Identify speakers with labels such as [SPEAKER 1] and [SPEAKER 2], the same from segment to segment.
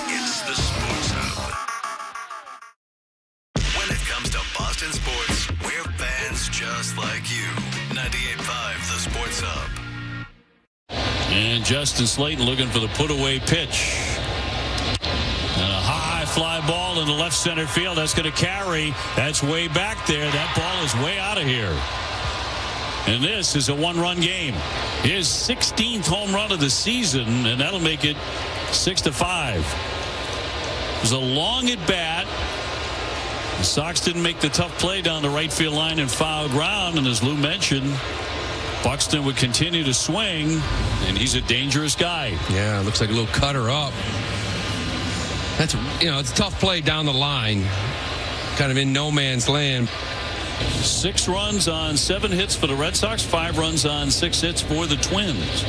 [SPEAKER 1] It's the Sports Hub. When it comes to Boston sports, we're fans just like you. 98.5 The Sports Hub.
[SPEAKER 2] And Justin Slayton looking for the put-away pitch. And a high fly ball in the left center field. That's going to carry. That's way back there. That ball is way out of here. And this is a one-run game. His 16th home run of the season, and that'll make it 6-5. It was a long at bat. The Sox didn't make the tough play down the right field line and foul ground. And as Lou mentioned, Buxton would continue to swing, and he's a dangerous guy.
[SPEAKER 3] Yeah, looks like a little cutter up. That's, it's a tough play down the line. Kind of in no man's land.
[SPEAKER 2] 6 runs on 7 hits for the Red Sox, 5 runs on 6 hits for the Twins.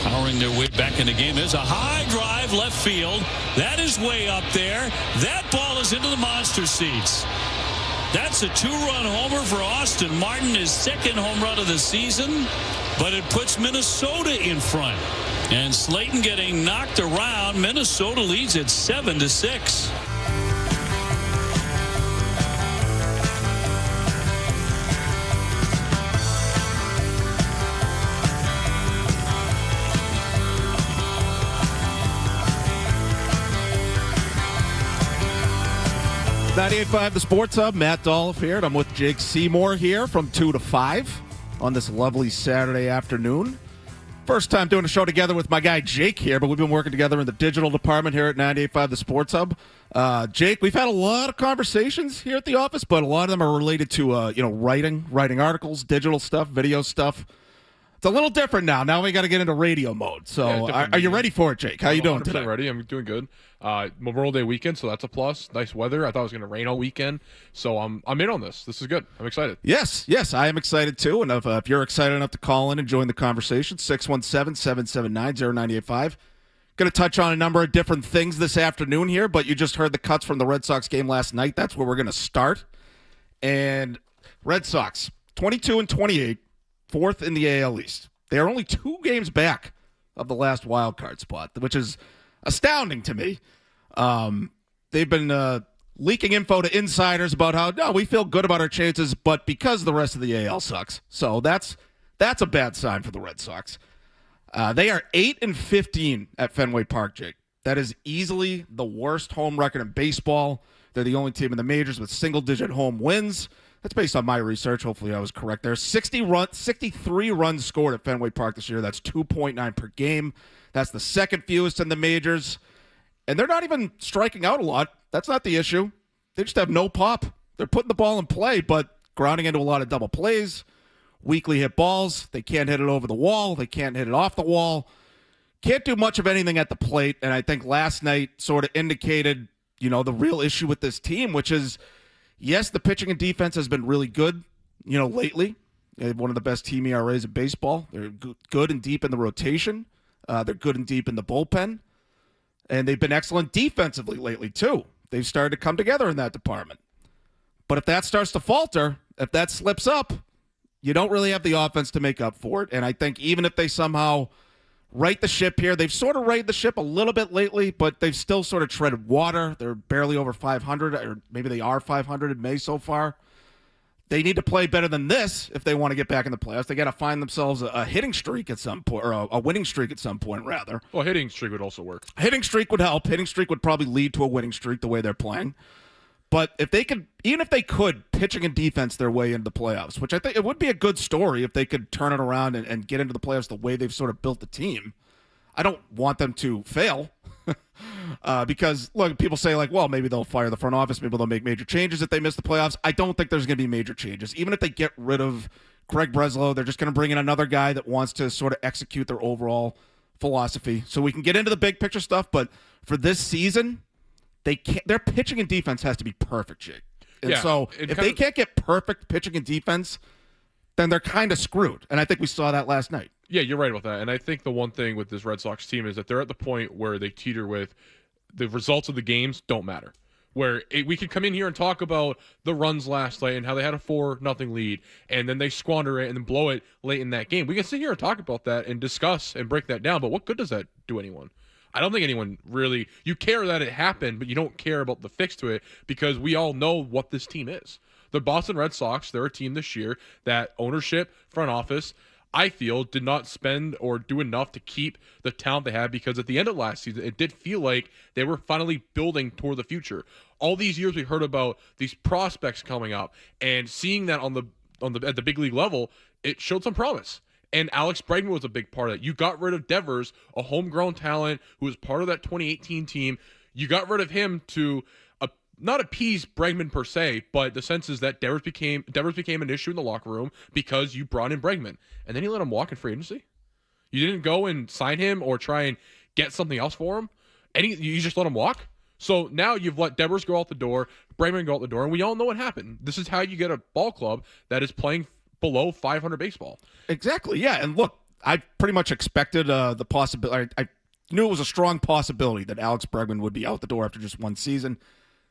[SPEAKER 2] Powering their way back in the game. There's a high drive left field. That is way up there. That ball is into the monster seats. That's a 2-run homer for Austin Martin, his 2nd home run of the season, but it puts Minnesota in front. And Slayton getting knocked around. Minnesota leads at 7-6.
[SPEAKER 4] .98.5 The Sports Hub, Matt Dolloff here, and I'm with Jake Seymour here from 2 to 5 on this lovely Saturday afternoon. First time doing a show together with my guy Jake here, but we've been working together in the digital department here at 98.5 The Sports Hub. Jake, we've had a lot of conversations here at the office, but a lot of them are related to writing articles, digital stuff, video stuff. It's a little different now. Now we got to get into radio mode. So are you ready for it, Jake? How you doing today?
[SPEAKER 5] I'm ready. I'm doing good. Memorial Day weekend, so that's a plus. Nice weather. I thought it was going to rain all weekend, so I'm in on this. This is good. I'm excited.
[SPEAKER 4] Yes, I am excited too. And if you're excited enough to call in and join the conversation, 617-779-0985. Going to touch on a number of different things this afternoon here, but you just heard the cuts from the Red Sox game last night. That's where we're going to start. And Red Sox, 22-28. 4th in the AL East. They are only 2 games back of the last wild card spot, which is astounding to me. They've been leaking info to insiders about how, no, we feel good about our chances, but because the rest of the AL sucks. So that's a bad sign for the Red Sox. They are 8-15 at Fenway Park, Jake. That is easily the worst home record in baseball. They're the only team in the majors with single-digit home wins. That's based on my research. Hopefully I was correct there. 63 runs scored at Fenway Park this year. That's 2.9 per game. That's the second fewest in the majors. And they're not even striking out a lot. That's not the issue. They just have no pop. They're putting the ball in play, but grounding into a lot of double plays, weakly hit balls. They can't hit it over the wall. They can't hit it off the wall. Can't do much of anything at the plate. And I think last night sort of indicated, the real issue with this team, which is, yes, the pitching and defense has been really good, lately. They have one of the best team ERAs in baseball. They're good and deep in the rotation. They're good and deep in the bullpen. And they've been excellent defensively lately, too. They've started to come together in that department. But if that starts to falter, if that slips up, you don't really have the offense to make up for it. And I think even if they somehow right the ship here, they've sort of righted the ship a little bit lately, but they've still sort of treaded water. They're barely over 500, or maybe they are 500 in May so far. They need to play better than this if they want to get back in the playoffs. They got to find themselves a hitting streak at some point, or a winning streak at some point, rather.
[SPEAKER 5] Well, hitting streak would also work.
[SPEAKER 4] Hitting streak would help. Hitting streak would probably lead to a winning streak the way they're playing. But if they could, even if they could, pitching and defense their way into the playoffs, which I think it would be a good story if they could turn it around and get into the playoffs the way they've sort of built the team. I don't want them to fail because, look, people say, like, well, maybe they'll fire the front office. Maybe they'll make major changes if they miss the playoffs. I don't think there's going to be major changes. Even if they get rid of Craig Breslow, they're just going to bring in another guy that wants to sort of execute their overall philosophy. So we can get into the big picture stuff, but for this season, their pitching and defense has to be perfect, Jake. And so if they can't get perfect pitching and defense, then they're kind of screwed. And I think we saw that last night.
[SPEAKER 5] Yeah, you're right about that. And I think the one thing with this Red Sox team is that they're at the point where they teeter with the results of the games don't matter. where we could come in here and talk about the runs last night and how they had a 4-0 lead, and then they squander it and then blow it late in that game. We can sit here and talk about that and discuss and break that down, but what good does that do anyone? I don't think anyone really – you care that it happened, but you don't care about the fix to it because we all know what this team is. The Boston Red Sox, they're a team this year that ownership, front office – I feel did not spend or do enough to keep the talent they had, because at the end of last season, it did feel like they were finally building toward the future. All these years we heard about these prospects coming up, and seeing that at the big league level, it showed some promise. And Alex Bregman was a big part of it. You got rid of Devers, a homegrown talent who was part of that 2018 team. You got rid of him to not appease Bregman per se, but the sense is that Devers became an issue in the locker room because you brought in Bregman. And then you let him walk in free agency? You didn't go and sign him or try and get something else for him? You just let him walk? So now you've let Devers go out the door, Bregman go out the door, and we all know what happened. This is how you get a ball club that is playing below 500 baseball.
[SPEAKER 4] Exactly, yeah. And look, I pretty much expected the possibility. I knew it was a strong possibility that Alex Bregman would be out the door after just one season,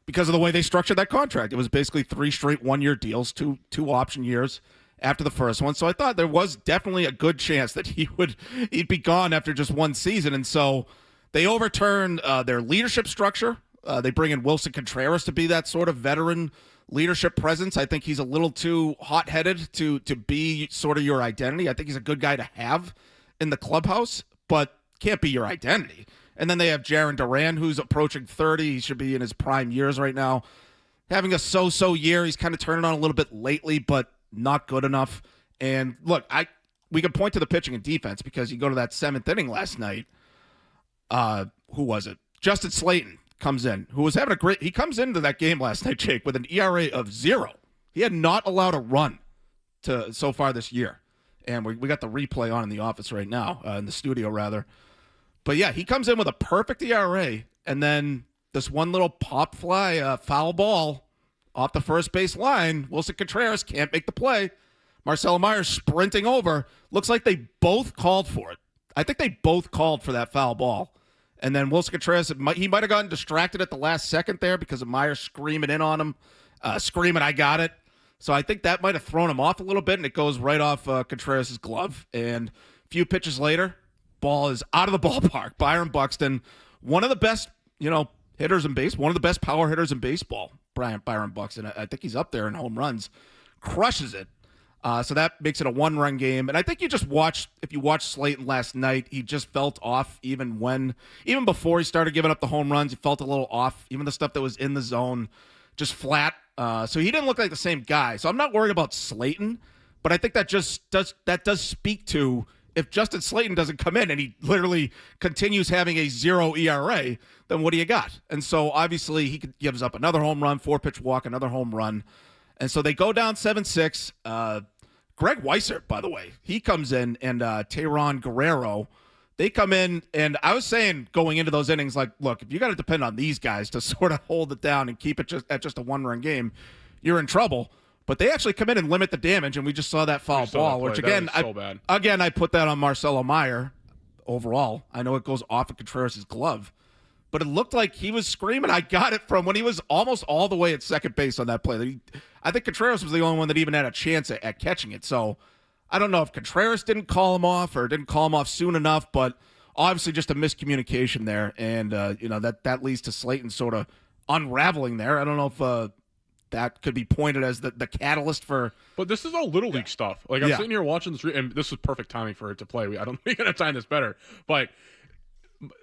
[SPEAKER 4] because of the way they structured that contract. It was basically 3 straight one-year deals, two option years after the first one. So I thought there was definitely a good chance that he'd be gone after just one season. And so they overturn their leadership structure. They bring in Wilson Contreras to be that sort of veteran leadership presence. I think he's a little too hot-headed to be sort of your identity. I think he's a good guy to have in the clubhouse, but can't be your identity. And then they have Jarren Duran, who's approaching 30. He should be in his prime years right now. Having a so-so year. He's kind of turning on a little bit lately, but not good enough. And look, we can point to the pitching and defense, because you go to that 7th inning last night. Who was it? Justin Slayton comes in, who was having he comes into that game last night, Jake, with an ERA of 0. He had not allowed a run so far this year. And we got the replay on in the office right now, in the studio rather. But yeah, he comes in with a perfect ERA, and then this one little pop fly foul ball off the first base line. Wilson Contreras can't make the play. Marcelo Myers sprinting over. Looks like they both called for it. I think they both called for that foul ball. And then Wilson Contreras, he might have gotten distracted at the last second there because of Myers screaming in on him, screaming, "I got it." So I think that might have thrown him off a little bit, and it goes right off Contreras' glove. And a few pitches later, ball is out of the ballpark. Byron Buxton, one of the best, hitters in baseball, one of the best power hitters in baseball. Byron Buxton, I think he's up there in home runs, crushes it. So that makes it a 1-run game. And I think if you watched Slayton last night, he just felt off even before he started giving up the home runs. He felt a little off. Even the stuff that was in the zone, just flat. So he didn't look like the same guy. So I'm not worried about Slayton, but I think that does speak to, if Justin Slayton doesn't come in and he literally continues having a 0 ERA, then what do you got? And so obviously he gives up another home run, 4-pitch walk, another home run. And so they go down 7-6. Greg Weissert, by the way, he comes in, and Teheran Guerrero, they come in. And I was saying going into those innings, like, look, if you got to depend on these guys to sort of hold it down and keep it just a 1-run game, you're in trouble. But they actually come in and limit the damage, and we just saw that foul ball, which again, I put that on Marcelo Meyer overall. I know it goes off of Contreras' glove, but it looked like he was screaming, "I got it," from when he was almost all the way at second base on that play. I think Contreras was the only one that even had a chance at catching it. So I don't know if Contreras didn't call him off or didn't call him off soon enough, but obviously just a miscommunication there. And, that leads to Slayton sort of unraveling there. I don't know if that could be pointed as the catalyst for. But
[SPEAKER 5] this is all little league stuff. Like, I'm sitting here watching this, and this is perfect timing for it to play. I don't think we could have timed this better. But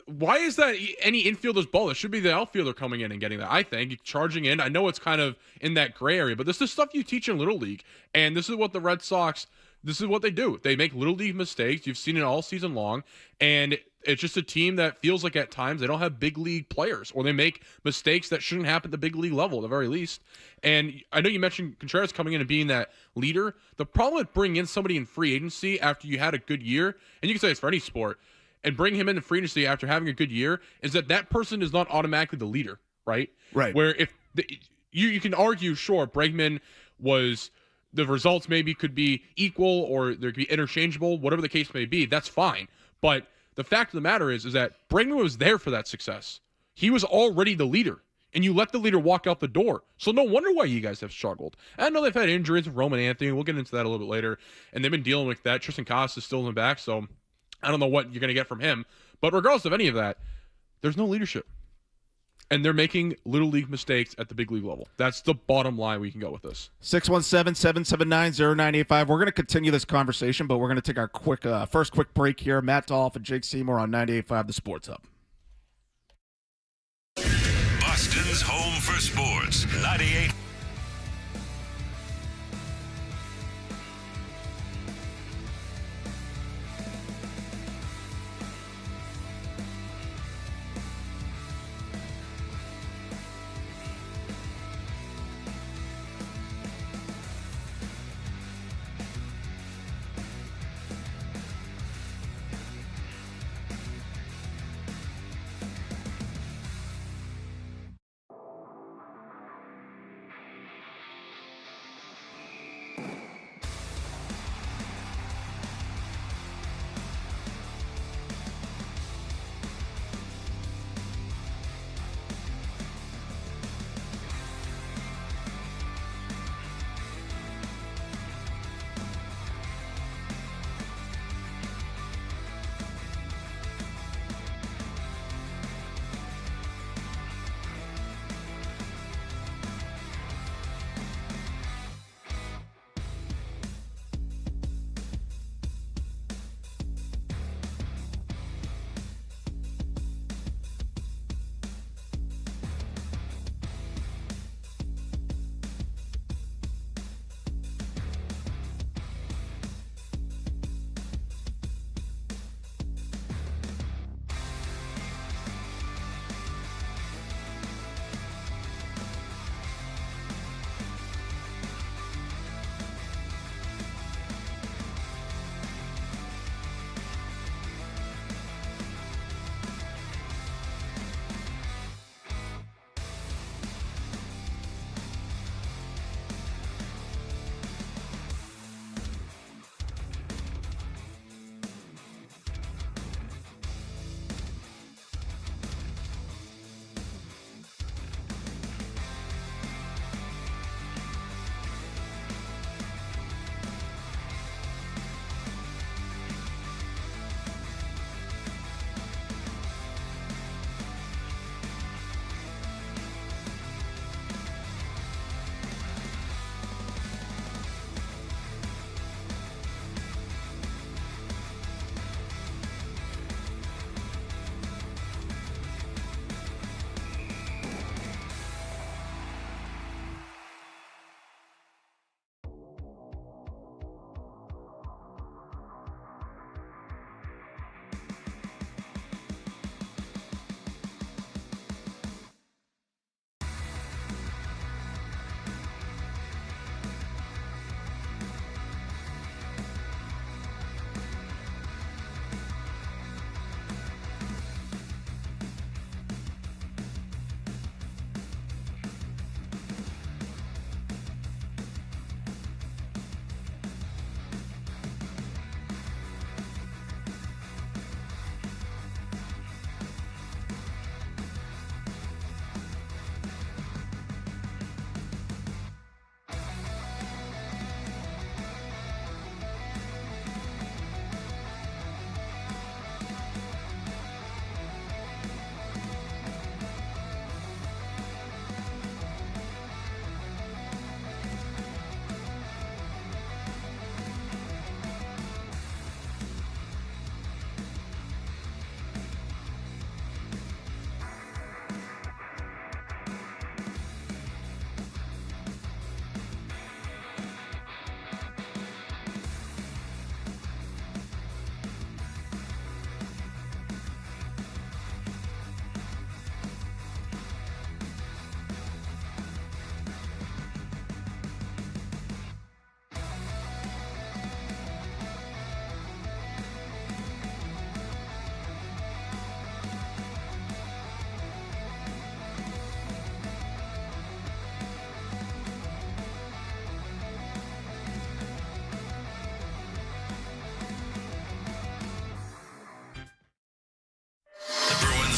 [SPEAKER 5] why is that any infielder's ball? It should be the outfielder coming in and getting that, I think, charging in. I know it's kind of in that gray area, but this is stuff you teach in Little League. And this is what the Red Sox, this is what they do. They make Little League mistakes. You've seen it all season long. And it's just a team that feels like at times they don't have big league players, or they make mistakes that shouldn't happen at the big league level at the very least. And I know you mentioned Contreras coming in and being that leader. The problem with bringing in somebody in free agency after you had a good year, and you can say it's for any sport, and bring him into free agency after having a good year, is that person is not automatically the leader, right?
[SPEAKER 4] Right.
[SPEAKER 5] Where if you can argue, sure, Bregman was, the results maybe could be equal or there could be interchangeable, whatever the case may be, that's fine. But the fact of the matter is that Bregman was there for that success. He was already the leader and you let the leader walk out the door. So no wonder why you guys have struggled. I know they've had injuries with Roman Anthony. We'll get into that a little bit later. And they've been dealing with that. Tristan Coss is still in the back, so I don't know what you're going to get from him. But regardless of any of that, there's no leadership. And they're making little league mistakes at the big league level. That's the bottom line we can go with this.
[SPEAKER 4] 617-779-0985. We're going to continue this conversation, but we're going to take our first quick break here. Matt Dolloff and Jake Seymour on 98.5 The Sports Hub.
[SPEAKER 1] Boston's home for sports. 98.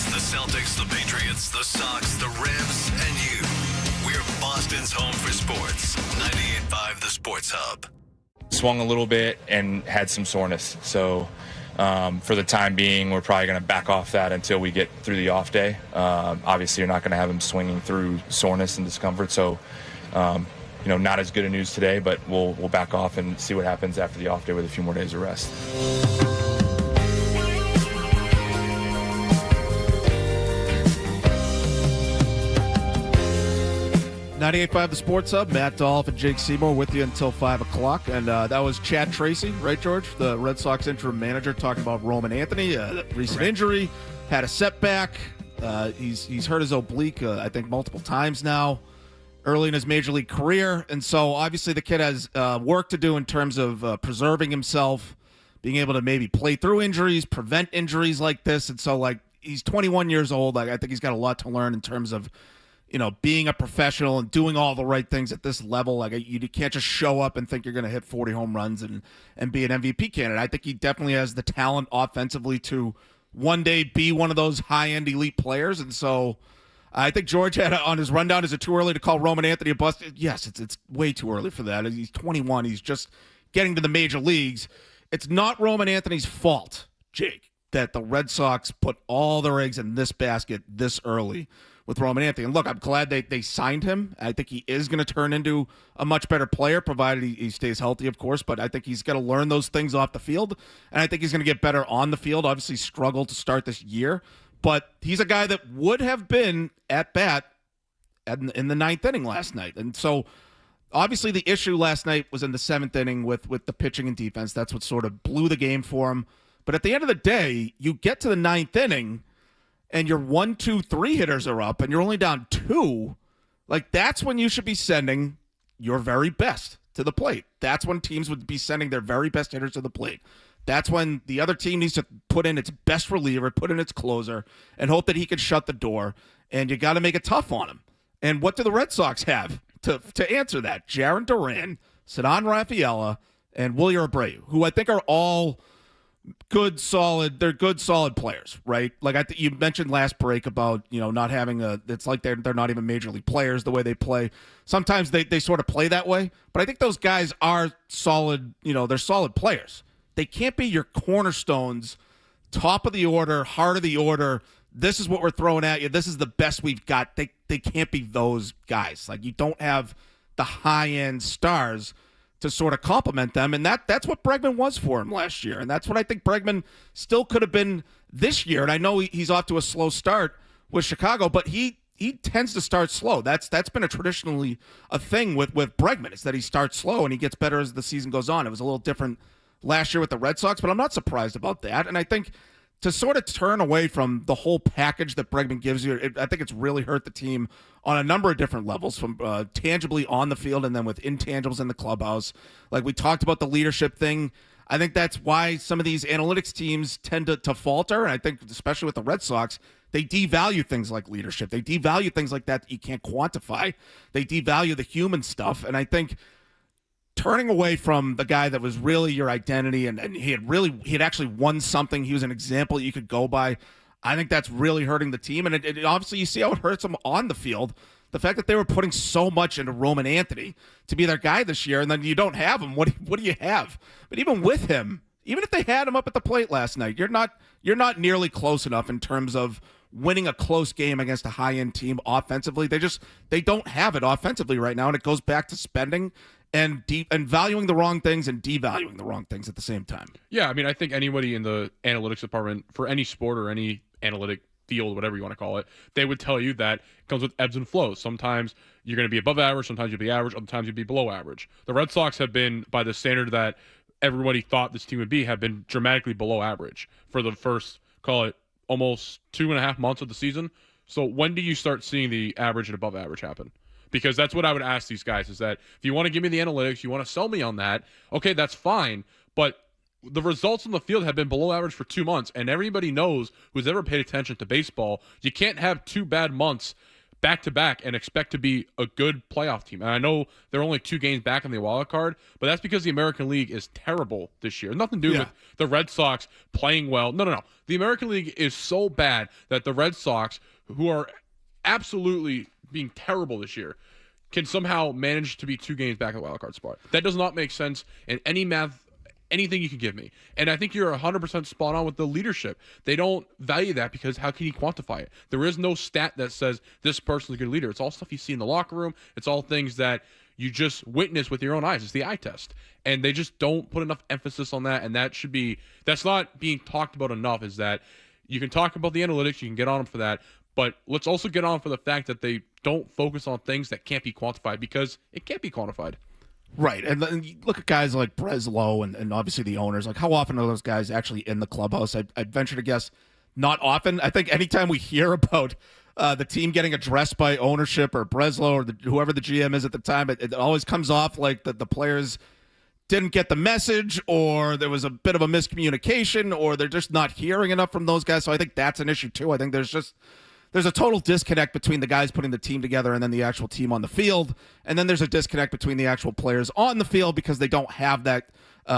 [SPEAKER 1] The Celtics, the Patriots, Patriots, the Sox, the Ribs, and you. We're Boston's home for sports. 98.5 The Sports Hub.
[SPEAKER 6] Swung a little bit and had some soreness. So for the time being, we're probably going to back off that until we get through the off day. Obviously, you're not going to have him swinging through soreness and discomfort. So, not as good a news today, but we'll back off and see what happens after the off day with a few more days of rest.
[SPEAKER 4] 98.5 The Sports Hub. Matt Dolloff and Jake Seymour with you until 5 o'clock. And that was Chad Tracy, right, George? The Red Sox interim manager, talking about Roman Anthony. Recent injury, had a setback. He's hurt his oblique, I think, multiple times now, early in his major league career. And so, obviously, the kid has work to do in terms of preserving himself, being able to maybe play through injuries, prevent injuries like this. And so, he's 21 years old. I think he's got a lot to learn in terms of being a professional and doing all the right things at this level. You can't just show up and think you're going to hit 40 home runs and be an MVP candidate. I think he definitely has the talent offensively to one day be one of those high-end elite players. And so I think George had on his rundown, is it too early to call Roman Anthony a bust? Yes, it's way too early for that. He's 21. He's just getting to the major leagues. It's not Roman Anthony's fault, Jake, that the Red Sox put all their eggs in this basket this early with Roman Anthony. And look, I'm glad they signed him. I think he is going to turn into a much better player, provided he stays healthy, of course. But I think he's going to learn those things off the field, and I think he's going to get better on the field. Obviously struggled to start this year, but he's a guy that would have been at bat in the ninth inning last night. And so obviously the issue last night was in the seventh inning with the pitching and defense. That's what sort of blew the game for him. But at the end of the day, you get to the ninth inning, and your 1, 2, 3 hitters are up, and you're only down 2, that's when you should be sending your very best to the plate. That's when teams would be sending their very best hitters to the plate. That's when the other team needs to put in its best reliever, put in its closer, and hope that he can shut the door, and you got to make it tough on him. And what do the Red Sox have to answer that? Jarren Duran, Ceddanne Rafaela, and Wilyer Abreu, who I think are all good, solid players, right? You mentioned last break about, not having it's like they're not even major league players the way they play. Sometimes they sort of play that way, but I think those guys are solid, they're solid players. They can't be your cornerstones, top of the order, heart of the order. This is what we're throwing at you. This is the best we've got. They can't be those guys. You don't have the high-end stars to sort of complement them, and that's what Bregman was for him last year, and that's what I think Bregman still could have been this year. And I know he's off to a slow start with Chicago, but he tends to start slow. That's been traditionally a thing with Bregman, is that he starts slow and he gets better as the season goes on. It was a little different last year with the Red Sox, but I'm not surprised about that. And I think to sort of turn away from the whole package that Bregman gives you, I think it's really hurt the team on a number of different levels, from tangibly on the field and then with intangibles in the clubhouse. We talked about the leadership thing. I think that's why some of these analytics teams tend to falter, and I think especially with the Red Sox, they devalue things like leadership. They devalue things like that you can't quantify. They devalue the human stuff, and I think turning away from the guy that was really your identity and he had actually won something, he was an example you could go by, I think that's really hurting the team. And it obviously you see how it hurts them on the field. The fact that they were putting so much into Roman Anthony to be their guy this year, and then you don't have him. What do you have? But even with him, even if they had him up at the plate last night, you're not nearly close enough in terms of winning a close game against a high-end team offensively. They don't have it offensively right now, and it goes back to spending and valuing the wrong things and devaluing the wrong things at the same time.
[SPEAKER 5] Yeah, I think anybody in the analytics department for any sport or any analytic field, whatever you want to call it, they would tell you that it comes with ebbs and flows. Sometimes you're going to be above average, sometimes you'll be average, other times you'll be below average. The Red Sox have been, by the standard that everybody thought this team would be, have been dramatically below average for the first, call it, almost 2.5 months of the season. So when do you start seeing the average and above average happen? Because that's what I would ask these guys, is that if you want to give me the analytics, you want to sell me on that, okay, that's fine. But the results on the field have been below average for 2 months, and everybody knows, who's ever paid attention to baseball, you can't have 2 bad months back-to-back and expect to be a good playoff team. And I know they're only 2 games back in the wild card, but that's because the American League is terrible this year. Nothing to do with the Red Sox playing well. No. The American League is so bad that the Red Sox, who are absolutely being terrible this year, can somehow manage to be 2 games back at the wild card spot. That does not make sense in any math, anything you can give me. And I think you're 100% spot on with the leadership. They don't value that because how can you quantify it? There is no stat that says this person's a good leader. It's all stuff you see in the locker room. It's all things that you just witness with your own eyes. It's the eye test. And they just don't put enough emphasis on that. And that's not being talked about enough, is that you can talk about the analytics, you can get on them for that, but let's also get on for the fact that they don't focus on things that can't be quantified, because it can't be quantified.
[SPEAKER 4] Right. And then you look at guys like Breslow and obviously the owners. Like, how often are those guys actually in the clubhouse? I'd venture to guess not often. I think anytime we hear about the team getting addressed by ownership or Breslow or whoever the GM is at the time, it always comes off like the players didn't get the message, or there was a bit of a miscommunication, or they're just not hearing enough from those guys. So I think that's an issue too. I think there's a total disconnect between the guys putting the team together and then the actual team on the field. And then there's a disconnect between the actual players on the field because they don't have that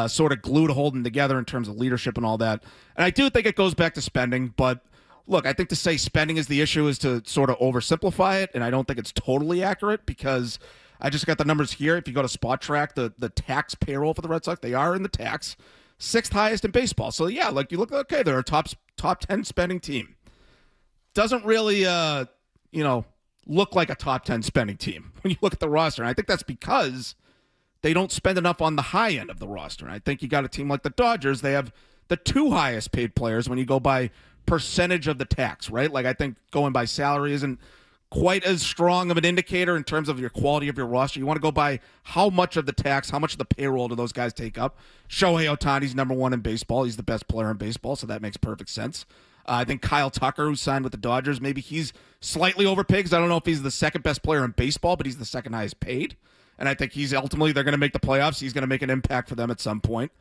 [SPEAKER 4] sort of glue to hold them together in terms of leadership and all that. And I do think it goes back to spending. But look, I think to say spending is the issue is to sort of oversimplify it. And I don't think it's totally accurate, because I just got the numbers here. If you go to Spot Track, the tax payroll for the Red Sox, they are in the tax, 6th highest in baseball. So yeah, like you look, okay, they're a top 10 spending team. Doesn't really, look like a top 10 spending team when you look at the roster. And I think that's because they don't spend enough on the high end of the roster. And I think you got a team like the Dodgers. They have the 2 highest paid players when you go by percentage of the tax, right? Like, I think going by salary isn't quite as strong of an indicator in terms of your quality of your roster. You want to go by how much of the tax, how much of the payroll do those guys take up. Shohei Ohtani's number 1 in baseball. He's the best player in baseball, so that makes perfect sense. I think Kyle Tucker, who signed with the Dodgers, maybe he's slightly overpaid, because I don't know if he's the 2nd best player in baseball, but he's the 2nd highest paid. And I think he's ultimately, they're going to make the playoffs. He's going to make an impact for them at some point.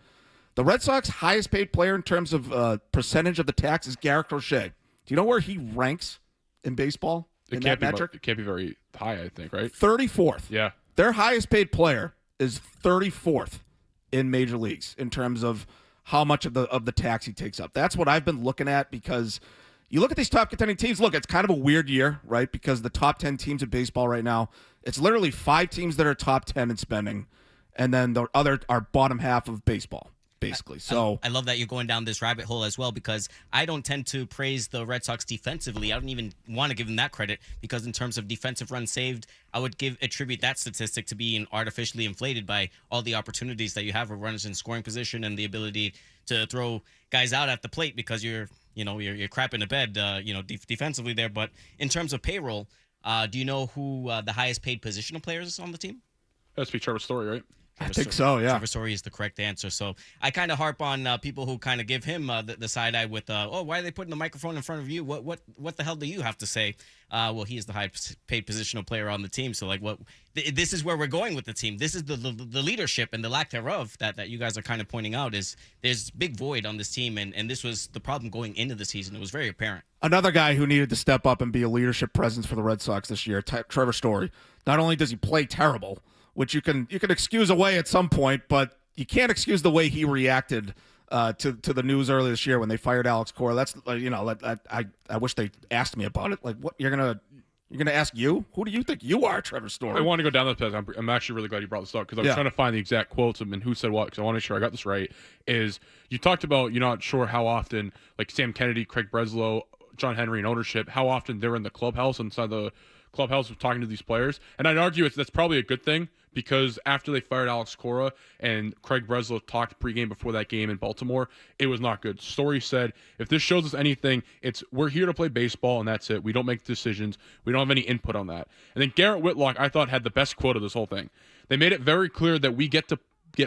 [SPEAKER 4] The Red Sox highest paid player in terms of percentage of the tax is Garrett Crochet. Do you know where he ranks in baseball?
[SPEAKER 5] It can't be very high, I think, right?
[SPEAKER 4] 34th.
[SPEAKER 5] Yeah.
[SPEAKER 4] Their highest paid player is 34th in major leagues in terms of how much of the tax he takes up. That's what I've been looking at, because you look at these top contending teams. Look, it's kind of a weird year, right? Because the top 10 teams in baseball right now, it's literally 5 teams that are top 10 in spending, and then the other are bottom half of baseball, basically. So
[SPEAKER 7] I love that you're going down this rabbit hole as well, because I don't tend to praise the Red Sox defensively. I don't even want to give them that credit, because in terms of defensive runs saved, I would attribute that statistic to being artificially inflated by all the opportunities that you have with runners in scoring position and the ability to throw guys out at the plate because you're crap in the bed, defensively there. But in terms of payroll, do you know who the highest paid positional players is on the team?
[SPEAKER 5] That's be Trevor Story, right?
[SPEAKER 4] I think so, yeah.
[SPEAKER 7] Trevor Story is the correct answer. So I kind of harp on people who kind of give him the side eye with, why are they putting the microphone in front of you? What the hell do you have to say? Well, he is the highest paid positional player on the team. So like, this is where we're going with the team. This is the leadership and the lack thereof that you guys are kind of pointing out. Is there's big void on this team, and this was the problem going into the season. It was very apparent.
[SPEAKER 4] Another guy who needed to step up and be a leadership presence for the Red Sox this year, Trevor Story. Not only does he play terrible, which you can excuse away at some point, but you can't excuse the way he reacted to the news earlier this year when they fired Alex Cora. That's I wish they asked me about it. Like, what you're gonna ask you? Who do you think you are, Trevor Story?
[SPEAKER 5] I want to go down this path. I'm actually really glad you brought this up, because I was trying to find the exact quotes and who said what, because I want to make sure I got this right. Is you talked about you're not sure how often, like Sam Kennedy, Craig Breslow, John Henry, and ownership, how often they're in the clubhouse, inside the clubhouse talking to these players. And I'd argue that's probably a good thing, because after they fired Alex Cora and Craig Breslow talked pregame before that game in Baltimore, it was not good. Story said, if this shows us anything, it's we're here to play baseball and that's it. We don't make decisions. We don't have any input on that. And then Garrett Whitlock, I thought, had the best quote of this whole thing. They made it very clear that we get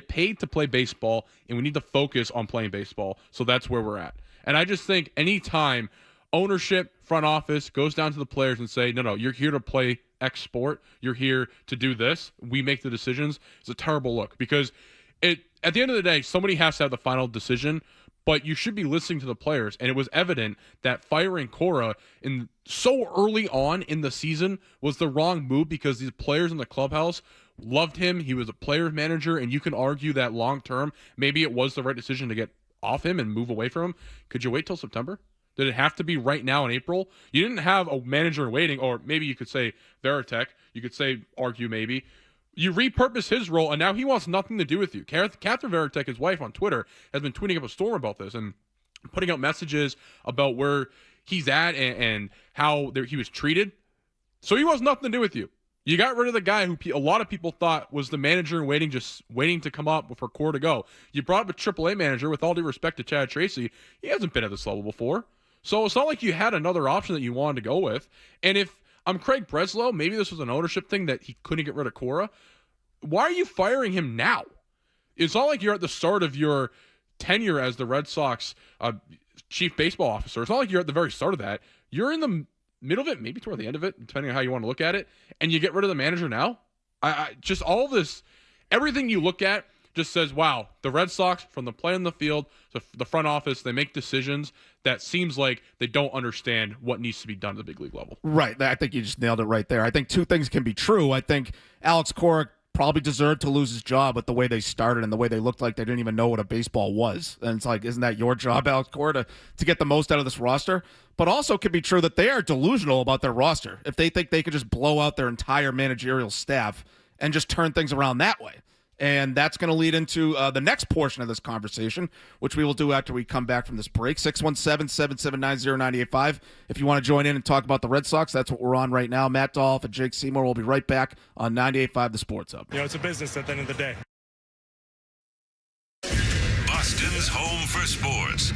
[SPEAKER 5] paid to play baseball, and we need to focus on playing baseball. So that's where we're at. And I just think anytime ownership, front office goes down to the players and say, no, you're here to play X sport. You're here to do this. We make the decisions. It's a terrible look, because at the end of the day, somebody has to have the final decision, but you should be listening to the players. And it was evident that firing Cora so early on in the season was the wrong move, because these players in the clubhouse loved him. He was a player manager, and you can argue that long term, maybe it was the right decision to get off him and move away from him. Could you wait till September? Did it have to be right now in April? You didn't have a manager in waiting, or maybe you could say Veritek. You could say, argue maybe. You repurpose his role, and now he wants nothing to do with you. Catherine Veritek, his wife on Twitter, has been tweeting up a storm about this and putting out messages about where he's at and how he was treated. So he wants nothing to do with you. You got rid of the guy who a lot of people thought was the manager in waiting, just waiting to come up for core to go. You brought up a AAA manager, with all due respect to Chad Tracy. He hasn't been at this level before. So it's not like you had another option that you wanted to go with. And if I'm Craig Breslow, maybe this was an ownership thing that he couldn't get rid of Cora. Why are you firing him now? It's not like you're at the start of your tenure as the Red Sox chief baseball officer. It's not like you're at the very start of that. You're in the middle of it, maybe toward the end of it, depending on how you want to look at it, and you get rid of the manager now? I just all this, everything you look at just says, wow, the Red Sox, from the play in the field to the front office, they make decisions that seems like they don't understand what needs to be done at the big league level.
[SPEAKER 4] Right. I think you just nailed it right there. I think two things can be true. I think Alex Cora probably deserved to lose his job with the way they started and the way they looked like they didn't even know what a baseball was. And it's like, isn't that your job, Alex Cora, to get the most out of this roster? But also it could be true that they are delusional about their roster if they think they could just blow out their entire managerial staff and just turn things around that way. And that's going to lead into the next portion of this conversation, which we will do after we come back from this break. 617-779-0985. If you want to join in and talk about the Red Sox, that's what we're on right now. Matt Dolloff and Jake Seymour will be right back on 98.5 The Sports Hub.
[SPEAKER 8] It's a business at the end of the day.
[SPEAKER 1] Boston's home for sports.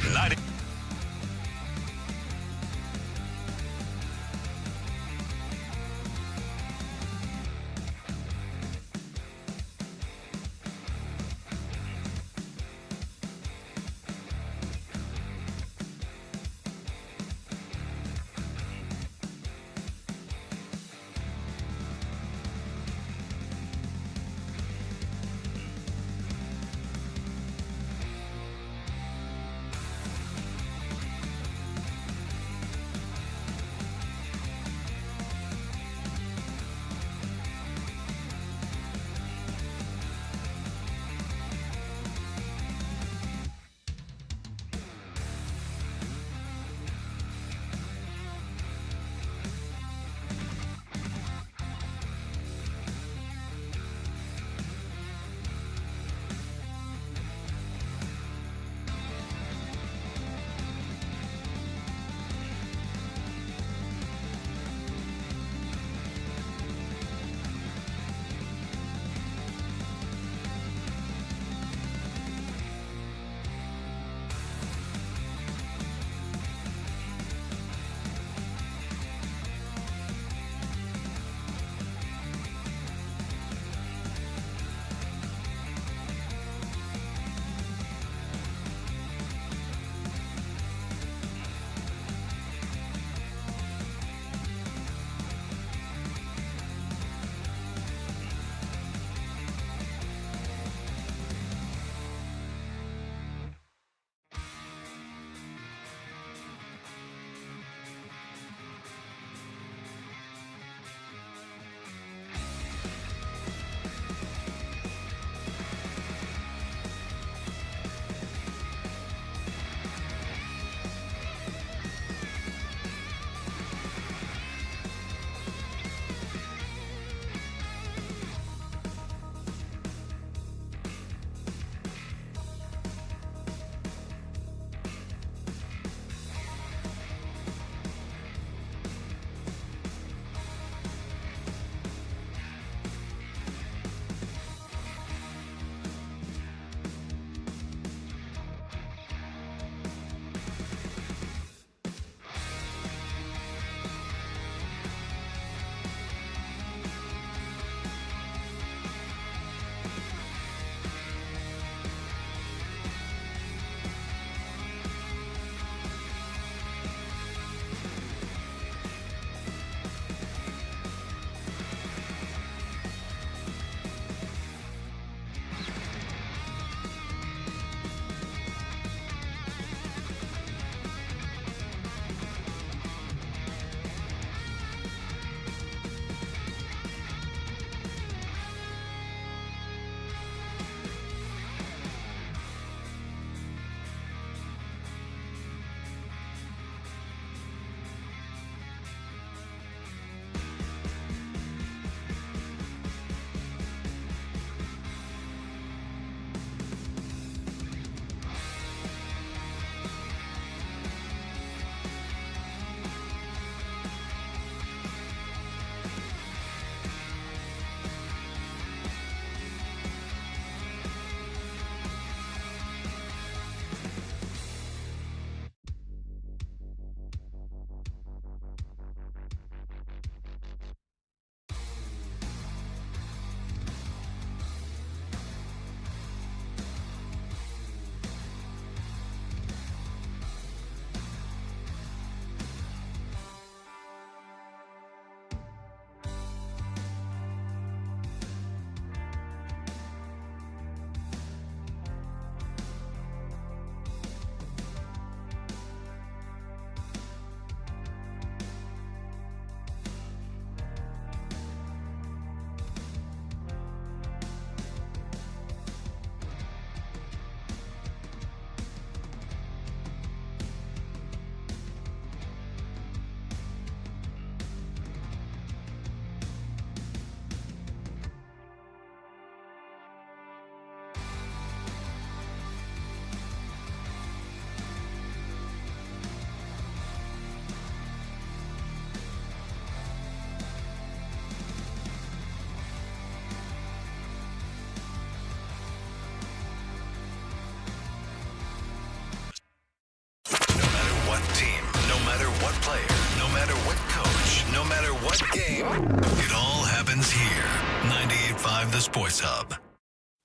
[SPEAKER 1] What game? It all happens here. 98.5 The Sports Hub.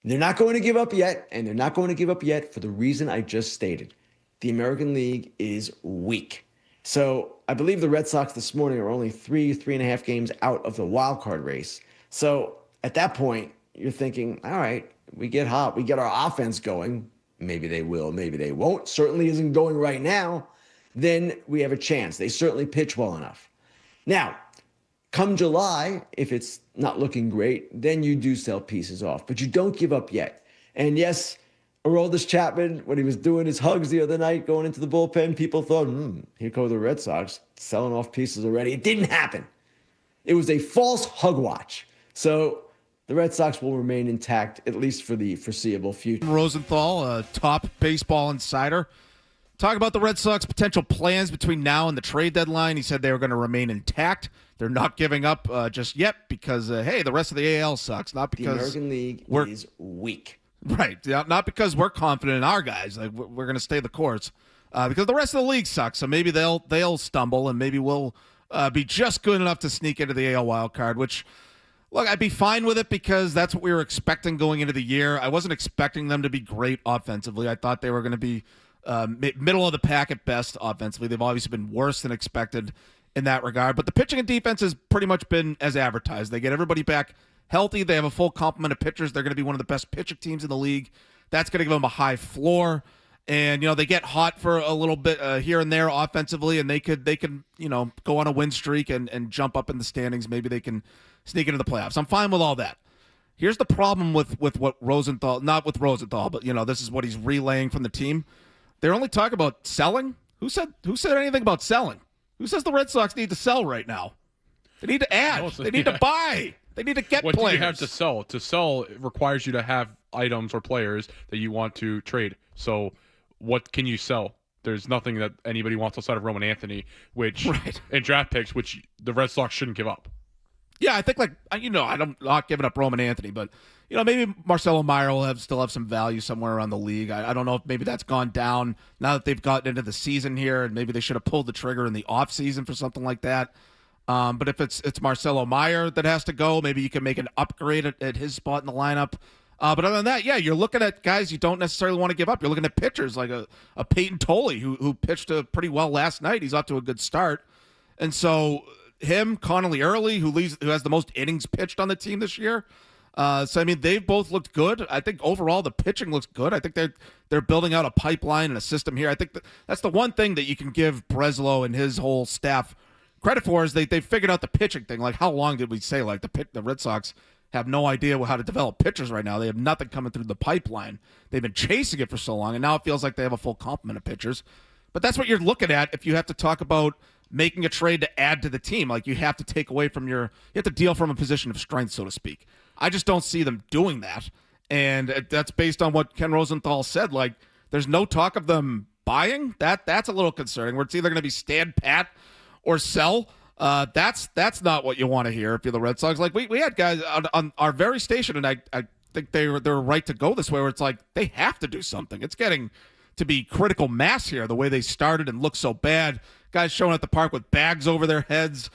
[SPEAKER 8] They're not going to give up yet, and they're not going to give up yet for the reason I just stated. The American League is weak. So I believe the Red Sox this morning are only 3.5 games out of the wild card race. So at that point, you're thinking, all right, we get hot, we get our offense going. Maybe they will, maybe they won't. Certainly isn't going right now. Then we have a chance. They certainly pitch well enough. Now, come July, if it's not looking great, then you do sell pieces off, but you don't give up yet. And yes, Aroldis Chapman, when he was doing his hugs the other night going into the bullpen, people thought, here go the Red Sox selling off pieces already. It didn't happen. It was a false hug watch. So the Red Sox will remain intact, at least for the foreseeable future.
[SPEAKER 4] Rosenthal, a top baseball insider, talk about the Red Sox potential plans between now and the trade deadline. He said they were going to remain intact. They're not giving up just yet because, hey, the rest of the AL sucks. Not because
[SPEAKER 8] the American League is weak.
[SPEAKER 4] Right. Not because we're confident in our guys. Like we're going to stay the course because the rest of the league sucks. So maybe they'll stumble and maybe we'll be just good enough to sneak into the AL wild card, which, look, I'd be fine with it because that's what we were expecting going into the year. I wasn't expecting them to be great offensively. I thought they were going to be middle of the pack at best offensively. They've obviously been worse than expected in that regard. But the pitching and defense has pretty much been as advertised. They get everybody back healthy. They have a full complement of pitchers. They're going to be one of the best pitching teams in the league. That's going to give them a high floor. And, they get hot for a little bit here and there offensively, and they could go on a win streak and jump up in the standings. Maybe they can sneak into the playoffs. I'm fine with all that. Here's the problem with what Rosenthal, not with Rosenthal, but, this is what he's relaying from the team. They're only talking about selling. Who said anything about selling? Who says the Red Sox need to sell right now? They need to add. They need to buy. They need to get
[SPEAKER 5] what
[SPEAKER 4] players.
[SPEAKER 5] What do you have to sell? To sell, it requires you to have items or players that you want to trade. So what can you sell? There's nothing that anybody wants outside of Roman Anthony, and draft picks, which the Red Sox shouldn't give up.
[SPEAKER 4] Yeah, I think I'm not giving up Roman Anthony, but maybe Marcelo Meyer will still have some value somewhere around the league. I don't know if maybe that's gone down now that they've gotten into the season here, and maybe they should have pulled the trigger in the offseason for something like that. But if it's Marcelo Meyer that has to go, maybe you can make an upgrade at his spot in the lineup. But other than that, yeah, you're looking at guys you don't necessarily want to give up. You're looking at pitchers like a Peyton Tolley who pitched pretty well last night. He's off to a good start. And so him, Connolly Early, who has the most innings pitched on the team this year. They've both looked good. I think overall the pitching looks good. I think they're building out a pipeline and a system here. I think that's the one thing that you can give Breslow and his whole staff credit for is they figured out the pitching thing. Like, how long did we say the Red Sox have no idea how to develop pitchers right now? They have nothing coming through the pipeline. They've been chasing it for so long, and now it feels like they have a full complement of pitchers. But that's what you're looking at if you have to talk about making a trade to add to the team. Like, you have to take away you have to deal from a position of strength, so to speak. I just don't see them doing that. And that's based on what Ken Rosenthal said. Like, there's no talk of them buying. That's a little concerning, where it's either going to be stand pat or sell. That's not what you want to hear if you're the Red Sox. Like, we had guys on our very station, and I think they're right to go this way, where it's like they have to do something. It's getting to be critical mass here, the way they started and looked so bad. Guys showing at the park with bags over their heads,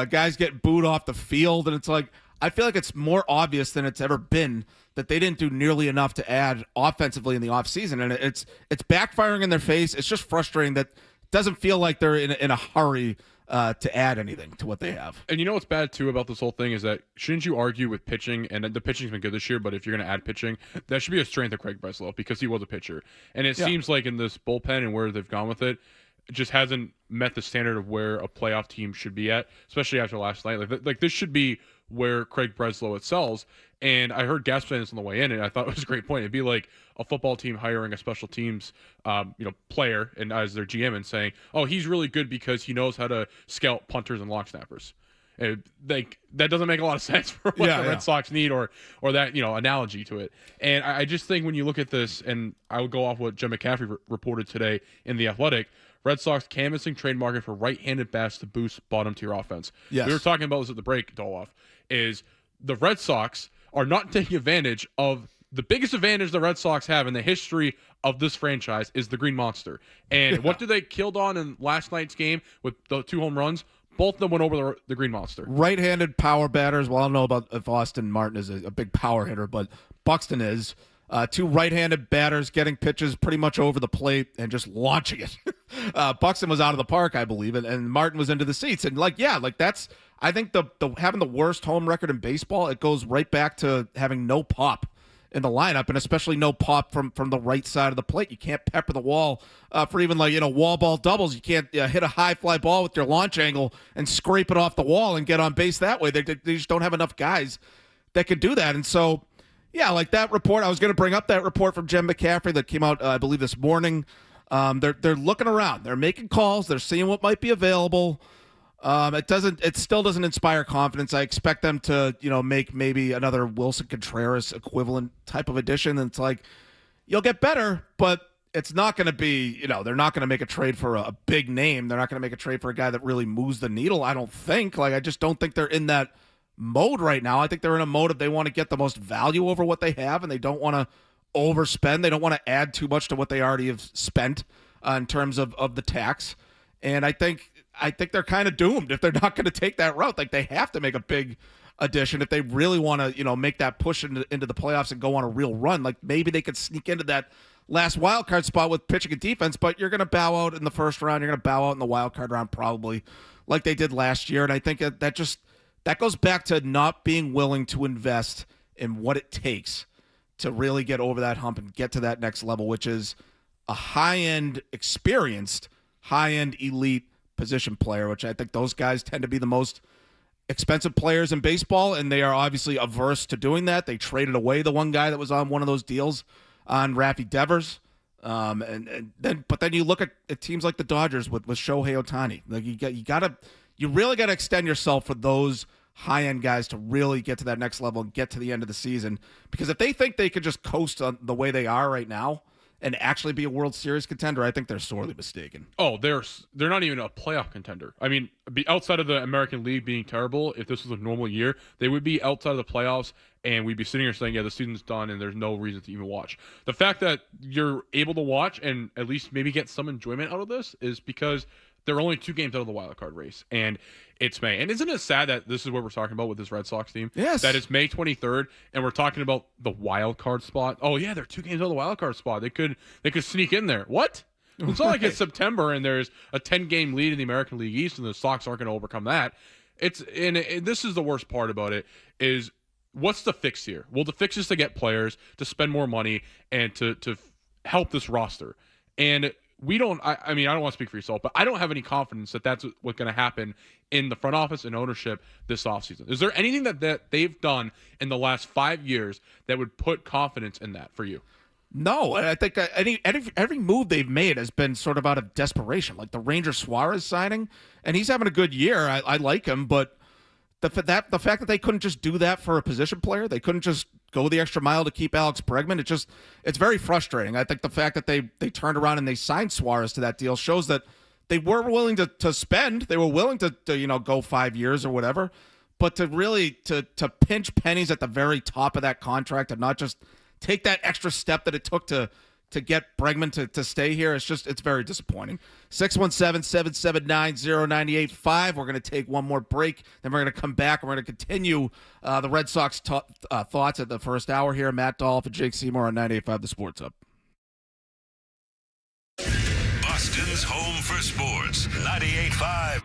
[SPEAKER 4] guys getting booed off the field, and it's like, I feel like it's more obvious than it's ever been that they didn't do nearly enough to add offensively in the offseason, and it's backfiring in their face. It's just frustrating that it doesn't feel like they're in a hurry to add anything to what they have.
[SPEAKER 5] And what's bad, too, about this whole thing is that shouldn't you argue with pitching, and the pitching's been good this year, but if you're going to add pitching, that should be a strength of Craig Breslow because he was a pitcher. And it seems like in this bullpen and where they've gone with it just hasn't met the standard of where a playoff team should be at, especially after last night. Like this should be where Craig Breslow excels. And I heard Gas saying this on the way in, and I thought it was a great point. It'd be like a football team hiring a special teams, player and as their GM and saying, "Oh, he's really good because he knows how to scout punters and long snappers." And that doesn't make a lot of sense for what the Red Sox need, or that analogy to it. And I just think when you look at this, and I would go off what Jim McCaffrey reported today in The Athletic. Red Sox canvassing trade market for right-handed bats to boost bottom-tier offense. Yes. We were talking about this at the break, Dolloff, is the Red Sox are not taking advantage of the biggest advantage the Red Sox have in the history of this franchise is the Green Monster. And what did they killed on in last night's game with the 2 home runs? Both of them went over the Green Monster.
[SPEAKER 4] Right-handed power batters. Well, I don't know about if Austin Martin is a big power hitter, but Buxton is. Two right-handed batters getting pitches pretty much over the plate and just launching it. Buxton was out of the park, I believe, and Martin was into the seats. And that's, I think the having the worst home record in baseball, it goes right back to having no pop in the lineup, and especially no pop from the right side of the plate. You can't pepper the wall for even wall ball doubles. You can't hit a high fly ball with your launch angle and scrape it off the wall and get on base that way. They just don't have enough guys that can do that. And so, yeah, like that report, I was going to bring up that report from Jen McCaffrey that came out, I believe, this morning. They're looking around. They're making calls. They're seeing what might be available. It still doesn't inspire confidence. I expect them to, make maybe another Wilson Contreras equivalent type of addition. And it's like, you'll get better, but it's not going to be, they're not going to make a trade for a big name. They're not going to make a trade for a guy that really moves the needle. I don't think. I just don't think they're in that mode right now. I think they're in a mode of they want to get the most value over what they have, and they don't want to overspend. They don't want to add too much to what they already have spent in terms of the tax. And I think they're kind of doomed if they're not going to take that route. Like, they have to make a big addition if they really want to, make that push into the playoffs and go on a real run. Like, maybe they could sneak into that last wild card spot with pitching and defense, but you're going to bow out in the first round. You're going to bow out in the wild card round probably, like they did last year. And I think that goes back to not being willing to invest in what it takes to really get over that hump and get to that next level, which is a high-end, experienced, high-end elite position player, which I think those guys tend to be the most expensive players in baseball, and they are obviously averse to doing that. They traded away the one guy that was on one of those deals on Rafi Devers. But then you look at teams like the Dodgers with Shohei Ohtani. Like, you really got to extend yourself for those high-end guys to really get to that next level and get to the end of the season. Because if they think they could just coast on the way they are right now and actually be a World Series contender, I think they're sorely mistaken.
[SPEAKER 5] Oh, they're not even a playoff contender. I mean, outside of the American League being terrible, if this was a normal year, they would be outside of the playoffs, and we'd be sitting here saying, yeah, the season's done, and there's no reason to even watch. The fact that you're able to watch and at least maybe get some enjoyment out of this is because there are only 2 games out of the wild card race, and it's May. And isn't it sad that this is what we're talking about with this Red Sox team?
[SPEAKER 4] Yes.
[SPEAKER 5] That it's May 23rd, and we're talking about the wild card spot. Oh yeah, they're 2 games out of the wild card spot. They could sneak in there. What? It's not like it's September and there's a 10-game lead in the American League East, and the Sox aren't going to overcome that. This is the worst part about it is, what's the fix here? Well, the fix is to get players, to spend more money, and to help this roster. And we don't, I mean, I don't want to speak for yourself, but I don't have any confidence that that's what's going to happen in the front office and ownership this offseason. Is there anything that they've done in the last 5 years that would put confidence in that for you?
[SPEAKER 4] No, I think every move they've made has been sort of out of desperation. Like the Ranger Suarez signing, and he's having a good year. I like him, but the fact that they couldn't just do that for a position player, they couldn't just go the extra mile to keep Alex Bregman. It's very frustrating. I think the fact that they turned around and they signed Suarez to that deal shows that they were willing to spend. They were willing to go 5 years or whatever, but to really to pinch pennies at the very top of that contract and not just take that extra step that it took to get Bregman to stay here, it's very disappointing. 617-779-0985. We're going to take one more break, then we're going to come back and we're going to continue the Red Sox thoughts at the first hour here. Matt Dolloff and Jake Seymour on 98.5 The Sports Hub.
[SPEAKER 1] Boston's home for sports, 98.5.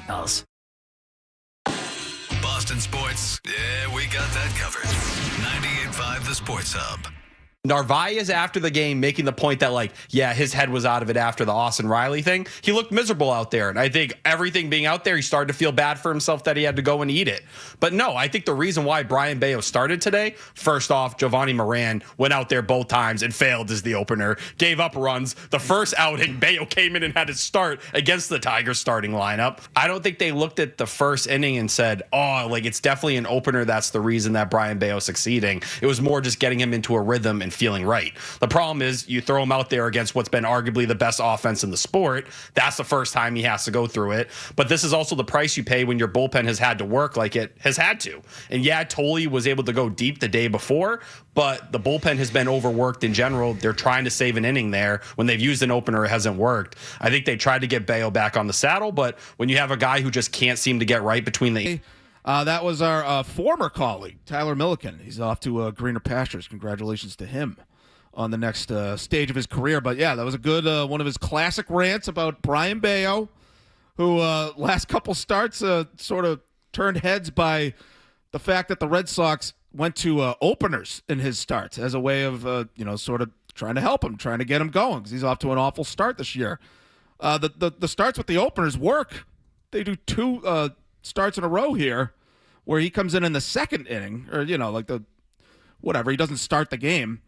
[SPEAKER 1] Boston sports, yeah, we got that covered. 98.5 The Sports Hub.
[SPEAKER 9] Narvaez after the game making the point that, like, yeah, his head was out of it after the Austin Riley thing. He looked miserable out there. And I think everything being out there, he started to feel bad for himself that he had to go and eat it. But no, I think the reason why Brayan Bello started today, first off, Giovanni Moran went out there both times and failed as the opener, gave up runs. The first outing, Bello came in and had to start against the Tigers starting lineup. I don't think they looked at the first inning and said, oh, like, it's definitely an opener. That's the reason that Brayan Bello succeeding. It was more just getting him into a rhythm and feeling right. The problem is you throw him out there against what's been arguably the best offense in the sport. That's the first time he has to go through it. But this is also the price you pay when your bullpen has had to work like it has had to. And yeah, Tolley was able to go deep the day before, but the bullpen has been overworked in general. They're trying to save an inning there. When they've used an opener, it hasn't worked. I think they tried to get Bello back on the saddle, but when you have a guy who just can't seem to get right between the...
[SPEAKER 4] That was our former colleague, Tyler Milliken. He's off to greener pastures. Congratulations to him on the next stage of his career. But yeah, that was a good one of his classic rants about Brayan Bello, who last couple starts sort of turned heads by the fact that the Red Sox went to openers in his starts as a way of sort of trying to help him, trying to get him going, because he's off to an awful start this year. The starts with the openers work. They do two starts in a row here where he comes in the second inning, or he doesn't start the game.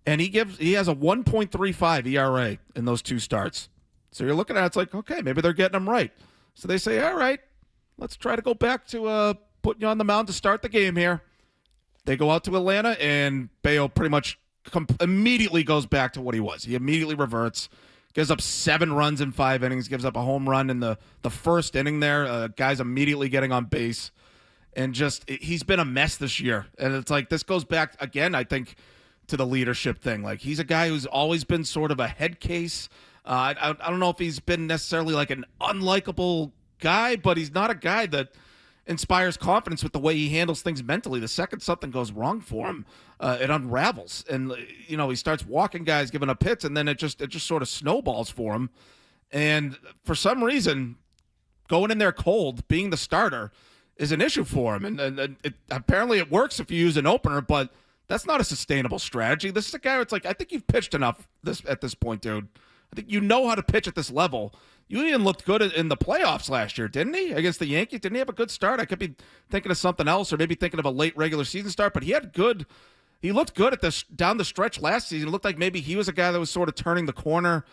[SPEAKER 4] And he has a 1.35 ERA in those two starts. So you're looking at it, it's like, okay, maybe they're getting him right. So they say, all right, let's try to go back to putting you on the mound to start the game here. They go out to Atlanta, and Bello pretty much immediately goes back to what he was. He immediately reverts, gives up 7 runs in 5 innings, gives up a home run in the first inning there. Guys immediately getting on base. And just, he's been a mess this year. And it's like, this goes back, again, I think, to the leadership thing. Like, he's a guy who's always been sort of a head case. I don't know if he's been necessarily like an unlikable guy, but he's not a guy that inspires confidence with the way he handles things mentally. The second something goes wrong for him, it unravels. And, he starts walking guys, giving up hits, and then it just sort of snowballs for him. And for some reason, going in there cold, being the starter, is an issue for him. And apparently it works if you use an opener, but that's not a sustainable strategy. This is a guy where it's like, I think you've pitched enough at this point, dude. I think you know how to pitch at this level. You even looked good in the playoffs last year, didn't he? Against the Yankees, didn't he have a good start? I could be thinking of something else, or maybe thinking of a late regular season start, but he looked good at this down the stretch last season. It looked like maybe he was a guy that was sort of turning the corner.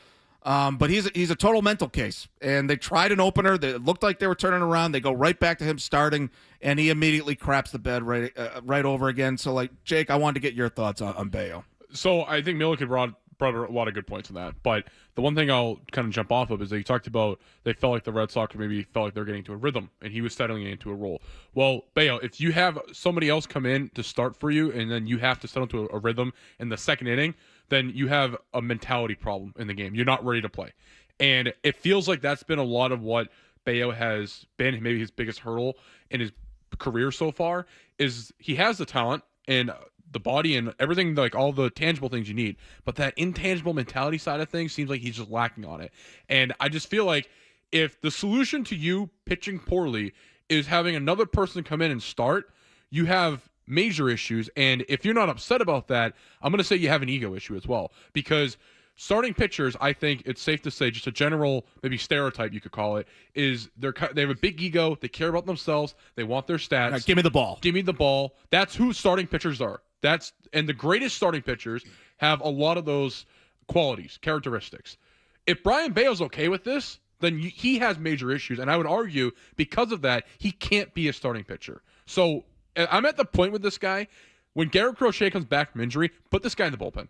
[SPEAKER 4] But he's a total mental case. And they tried an opener. It looked like they were turning around. They go right back to him starting, and he immediately craps the bed right over again. So, like, Jake, I wanted to get your thoughts on Bello.
[SPEAKER 5] So I think Milliken brought a lot of good points on that. But the one thing I'll kind of jump off of is that he talked about they felt like the Red Sox maybe felt like they're getting into a rhythm, and he was settling into a role. Well, Bello, if you have somebody else come in to start for you, and then you have to settle into a rhythm in the second inning, then you have a mentality problem in the game. You're not ready to play. And it feels like that's been a lot of what Bello has been, maybe his biggest hurdle in his career so far, is he has the talent and the body and everything, like all the tangible things you need. But that intangible mentality side of things seems like he's just lacking on it. And I just feel like if the solution to you pitching poorly is having another person come in and start, you have major issues. And if you're not upset about that, I'm going to say you have an ego issue as well. Because starting pitchers, I think it's safe to say, just a general maybe stereotype you could call it, is they have a big ego. They care about themselves. They want their stats.
[SPEAKER 4] Right, give me the ball.
[SPEAKER 5] Give me the ball. That's who starting pitchers are. And the greatest starting pitchers have a lot of those qualities, characteristics. If Brayan Bello's okay with this, then he has major issues. And I would argue because of that, he can't be a starting pitcher. So I'm at the point with this guy, when Garrett Crochet comes back from injury, put this guy in the bullpen.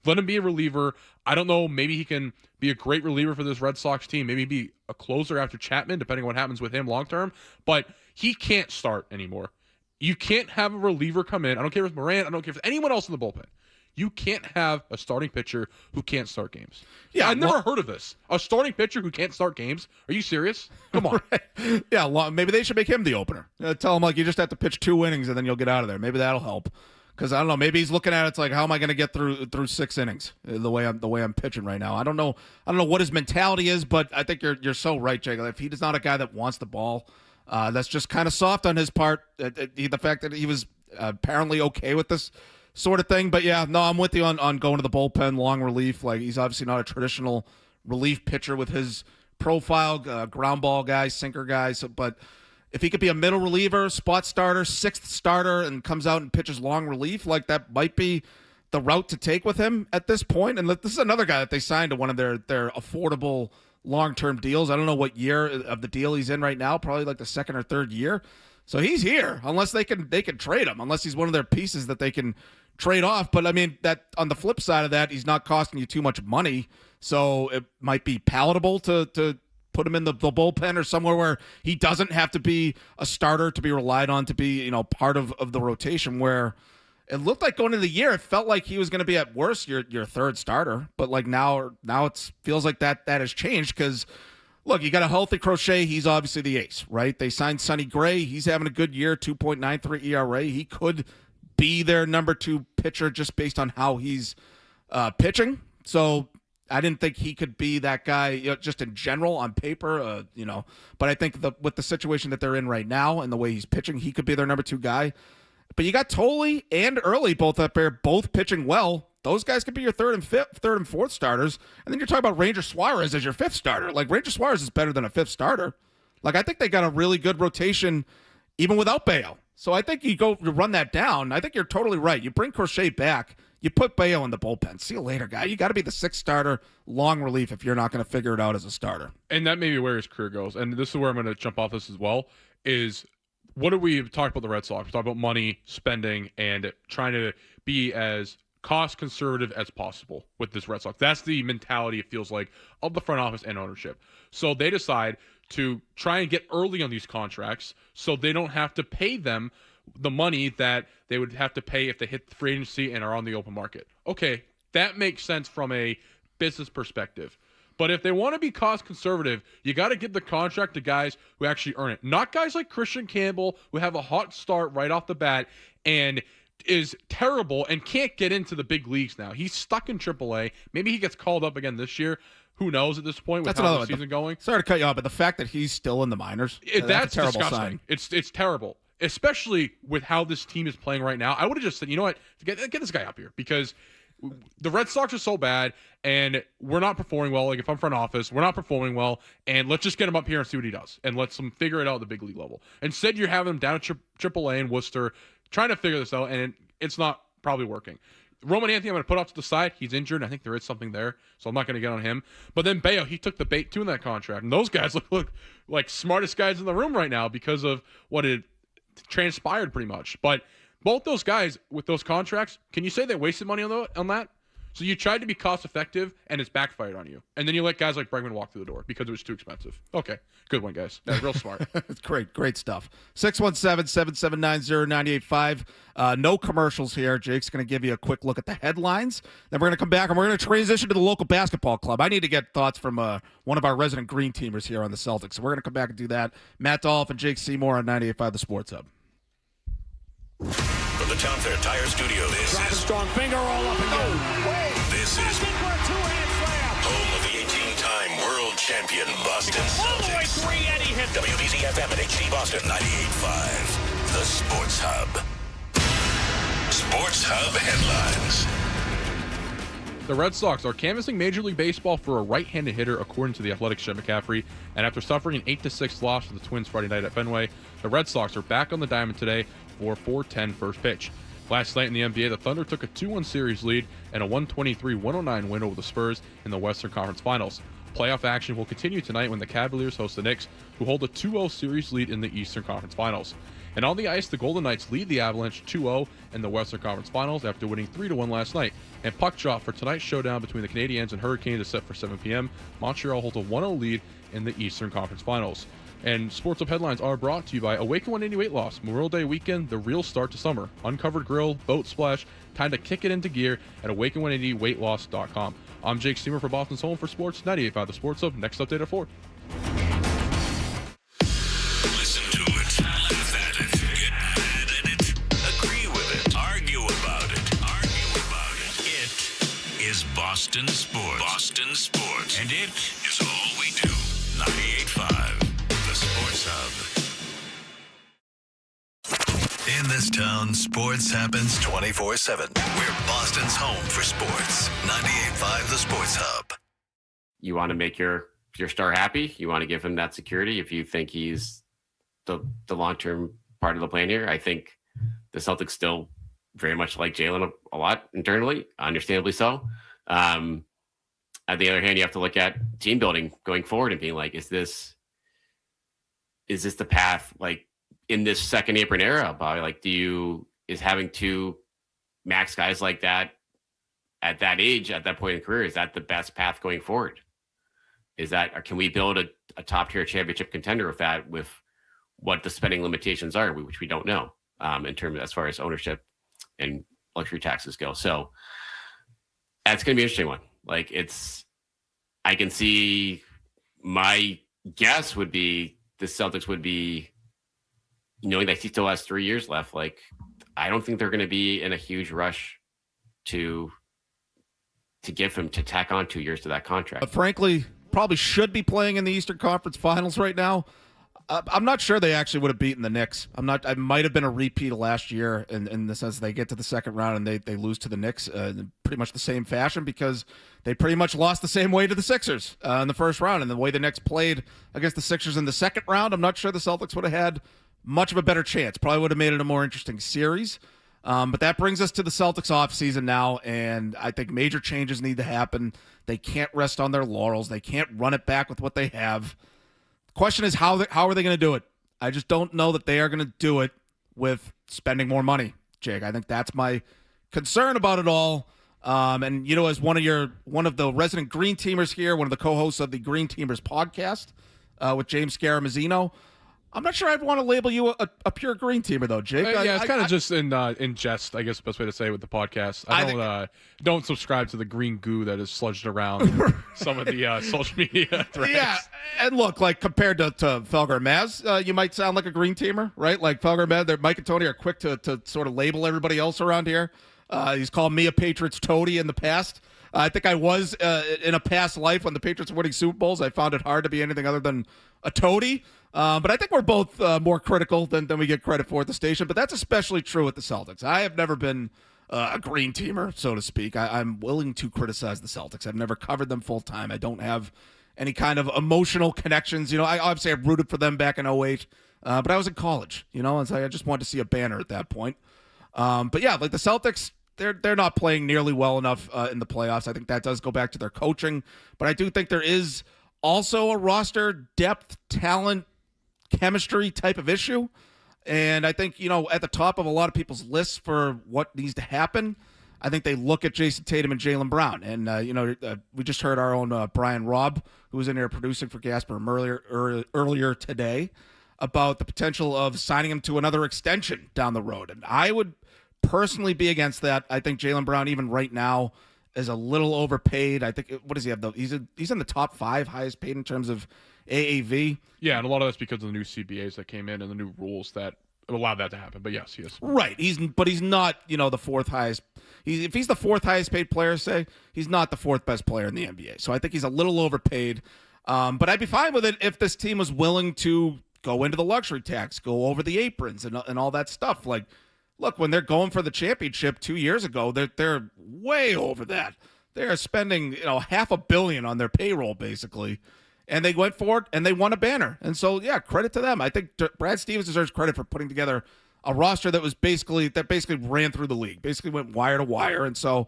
[SPEAKER 5] Let him be a reliever. I don't know, maybe he can be a great reliever for this Red Sox team. Maybe be a closer after Chapman, depending on what happens with him long term. But he can't start anymore. You can't have a reliever come in. I don't care if it's Moran. I don't care if it's anyone else in the bullpen. You can't have a starting pitcher who can't start games. Yeah, I've never heard of this. A starting pitcher who can't start games? Are you serious? Come on.
[SPEAKER 4] Right. Yeah, maybe they should make him the opener. Tell him, like, you just have to pitch 2 innings and then you'll get out of there. Maybe that'll help. Because I don't know, maybe he's looking at it, it's like, how am I going to get through 6 innings the way I'm pitching right now? I don't know what his mentality is, but I think you're so right, Jake. If he's not a guy that wants the ball, that's just kind of soft on his part. The fact that he was apparently okay with this sort of thing, but yeah, no, I'm with you on going to the bullpen, long relief. Like, he's obviously not a traditional relief pitcher with his profile, ground ball guy, sinker guy. So, but if he could be a middle reliever, spot starter, 6th starter, and comes out and pitches long relief, like, that might be the route to take with him at this point. And this is another guy that they signed to one of their affordable long-term deals. I don't know what year of the deal he's in right now, probably like the 2nd or 3rd year. So he's here, unless they can trade him, unless he's one of their pieces that they can trade off. But I mean, that on the flip side of that, he's not costing you too much money, so it might be palatable to put him in the bullpen or somewhere where he doesn't have to be a starter to be relied on to be, part of the rotation, where it looked like going into the year, it felt like he was going to be at worst your 3rd starter. But like now it feels like that has changed, because look, you got a healthy Crochet. He's obviously the ace, right? They signed Sonny Gray. He's having a good year, 2.93 ERA. He could be their number 2 pitcher just based on how he's pitching. So I didn't think he could be that guy, just in general on paper, But I think with the situation that they're in right now and the way he's pitching, he could be their number 2 guy. But you got Tolley and Early both up there, both pitching well. Those guys could be your 3rd and 4th starters. And then you're talking about Ranger Suarez as your 5th starter. Like, Ranger Suarez is better than a 5th starter. Like, I think they got a really good rotation even without Bello. So I think you run that down. I think you're totally right. You bring Crochet back. You put Bello in the bullpen. See you later, guy. You got to be the 6th starter, long relief, if you're not going to figure it out as a starter.
[SPEAKER 5] And that may be where his career goes. And this is where I'm going to jump off this as well, is what do we talk about the Red Sox? We talk about money, spending, and trying to be as cost conservative as possible with this Red Sox. That's the mentality, it feels like, of the front office and ownership. So they decide to try and get early on these contracts so they don't have to pay them the money that they would have to pay if they hit free agency and are on the open market. Okay, that makes sense from a business perspective. But if they want to be cost conservative, you got to give the contract to guys who actually earn it. Not guys like Christian Campbell, who have a hot start right off the bat and is terrible and can't get into the big leagues now. He's stuck in AAA. Maybe he gets called up again this year. Who knows at this point with how the season going? Sorry
[SPEAKER 4] to cut you off, but the fact that he's still in the minors,
[SPEAKER 5] that's
[SPEAKER 4] a terrible
[SPEAKER 5] disgusting.
[SPEAKER 4] sign.
[SPEAKER 5] It's terrible, especially with how this team is playing right now. I would have just said, you know what, get this guy up here, because the Red Sox are so bad and we're not performing well. Like, if I'm front office, we're not performing well, and let's just get him up here and see what he does, and let's him figure it out at the big league level. Instead, you're having him down at AAA in Worcester trying to figure this out, and it's not probably working. Roman Anthony, I'm going to put off to the side. He's injured. I think there is something there, so I'm not going to get on him. But then Bello, he took the bait too in that contract, and those guys look like smartest guys in the room right now because of what it transpired pretty much. But both those guys with those contracts, can you say they wasted money on that? So you tried to be cost effective and it's backfired on you. And then you let guys like Bregman walk through the door because it was too expensive. Okay. Good one, guys. That's real smart.
[SPEAKER 4] It's great stuff. 617-779-0985. No commercials here. Jake's going to give you a quick look at the headlines. Then we're going to come back and we're going to transition to the local basketball club. I need to get thoughts from one of our resident green teamers here on the Celtics. So we're going to come back and do that. Matt Dolloff and Jake Seymour on 98.5 The Sports Hub.
[SPEAKER 1] From the Town Fair Tire Studio, this is
[SPEAKER 2] strong finger all up and
[SPEAKER 1] This is home of the 18-time world champion Boston Celtics. WBZ FM and HD Boston 98.5. The Sports Hub. Sports Hub headlines.
[SPEAKER 5] The Red Sox are canvassing Major League Baseball for a right-handed hitter, according to the Athletics' Jim McCaffrey. And after suffering an 8-6 loss to the Twins Friday night at Fenway, the Red Sox are back on the diamond today for a 4:10 first pitch. Last night in the NBA, the Thunder took a 2-1 series lead and a 123-109 win over the Spurs in the Western Conference Finals. Playoff action will continue tonight when the Cavaliers host the Knicks, who hold a 2-0 series lead in the Eastern Conference Finals. And on the ice, the Golden Knights lead the Avalanche 2-0 in the Western Conference Finals after winning 3-1 last night. And puck drop for tonight's showdown between the Canadiens and Hurricanes is set for 7 p.m. Montreal holds a 1-0 lead in the Eastern Conference Finals. And Sports Up headlines are brought to you by Awaken 180 Weight Loss. Memorial Day weekend, the real start to summer. Uncovered grill, boat splash, time to kick it into gear at awaken180weightloss.com. I'm Jake Seymour for Boston's Home for Sports 98.5 The Sports Hub. Next update at 4.
[SPEAKER 1] Listen to it, laugh at it, get mad at it, agree with it, argue about Boston Sports. Boston Sports. And it is all we do. 98.5, the Sports Hub. In this town, sports happens 24/7. We're Boston's home for sports. 98.5, the Sports Hub.
[SPEAKER 10] You want to make your star happy. You want to give him that security. If you think he's the long-term part of the plan here, I think the Celtics still very much like Jalen a lot internally, understandably so. On the other hand, you have to look at team building going forward and being like, is this the path, like in this second apron era, Bobby? Like, is having two max guys like that at that age, at that point in the career, is that the best path going forward? Or can we build a top tier championship contender with that, with what the spending limitations are, which we don't know in terms as far as ownership and luxury taxes go. So that's going to be an interesting one. Like, I can see, my guess would be the Celtics would be, knowing that he still has 3 years left. Like, I don't think they're going to be in a huge rush to give him, to tack on 2 years to that contract.
[SPEAKER 4] But frankly, probably should be playing in the Eastern Conference Finals right now. I'm not sure they actually would have beaten the Knicks. I might have been a repeat of last year in the sense they get to the second round and they lose to the Knicks in pretty much the same fashion, because they pretty much lost the same way to the Sixers in the first round. And the way the Knicks played against the Sixers in the second round, I'm not sure the Celtics would have had much of a better chance. Probably would have made it a more interesting series. But that brings us to the Celtics offseason now, and I think major changes need to happen. They can't rest on their laurels. They can't run it back with what they have. The question is, how are they going to do it? I just don't know that they are going to do it with spending more money, Jake. I think that's my concern about it all. And, as one of the resident Green Teamers here, one of the co-hosts of the Green Teamers podcast with James Scaramazino, I'm not sure I'd want to label you a pure Green Teamer, though, Jake.
[SPEAKER 5] It's kind of just in jest, I guess the best way to say it with the podcast. I don't subscribe to the green goo that is sludged around some of the social media threads. Yeah, and look, like, compared to Felger and Maz, you might sound like a Green Teamer, right? Like, Felger and Maz, Mike and Tony are quick to sort of label everybody else around here. He's called me a Patriots toady in the past. I think I was in a past life when the Patriots were winning Super Bowls. I found it hard to be anything other than a toady. But I think we're both more critical than we get credit for at the station. But that's especially true with the Celtics. I have never been a Green Teamer, so to speak. I'm willing to criticize the Celtics. I've never covered them full time. I don't have any kind of emotional connections. I obviously I rooted for them back in 2008, but I was in college. And so I just wanted to see a banner at that point. But yeah, like the Celtics, they're not playing nearly well enough in the playoffs. I think that does go back to their coaching, but I do think there is also a roster depth, talent, chemistry type of issue. And I think, at the top of a lot of people's lists for what needs to happen, I think they look at Jason Tatum and Jaylen Brown. And, we just heard our own Brian Robb, who was in here producing for Gasper earlier today, about the potential of signing him to another extension down the road. And I would personally be against that. I think Jaylen Brown, even right now, is a little overpaid. I think, what does he have, though? He's in the top 5 highest paid in terms of AAV. Yeah, and a lot of that's because of the new CBAs that came in and the new rules that allowed that to happen. But yes, he is.
[SPEAKER 4] Right. He's not, the fourth highest. If he's the fourth highest paid player, say, he's not the fourth best player in the NBA. So I think he's a little overpaid. But I'd be fine with it if this team was willing to go into the luxury tax, go over the aprons and all that stuff. Like, look, when they're going for the championship 2 years ago, they're way over that. They're spending, $500 million on their payroll, basically. And they went for it, and they won a banner. And so, yeah, credit to them. I think Brad Stevens deserves credit for putting together a roster that basically ran through the league, basically went wire to wire. And so,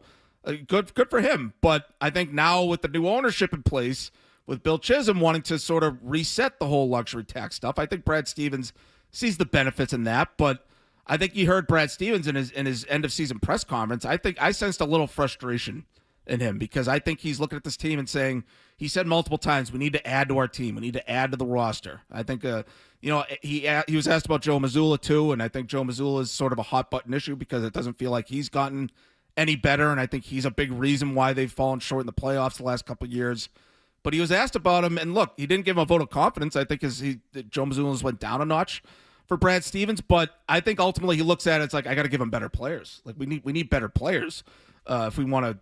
[SPEAKER 4] good for him. But I think now with the new ownership in place, with Bill Chisholm wanting to sort of reset the whole luxury tax stuff, I think Brad Stevens sees the benefits in that. But I think you heard Brad Stevens in his end of season press conference. I think I sensed a little frustration in him, because I think he's looking at this team and saying, he said multiple times, we need to add to our team. We need to add to the roster. I think, he was asked about Joe Mazzulla too, and I think Joe Mazzulla is sort of a hot button issue because it doesn't feel like he's gotten any better, and I think he's a big reason why they've fallen short in the playoffs the last couple of years. But he was asked about him, and look, he didn't give him a vote of confidence. I think Joe Mazzulla's went down a notch for Brad Stevens, but I think ultimately he looks at it, it's like, I got to give him better players. Like, we need better players if we want to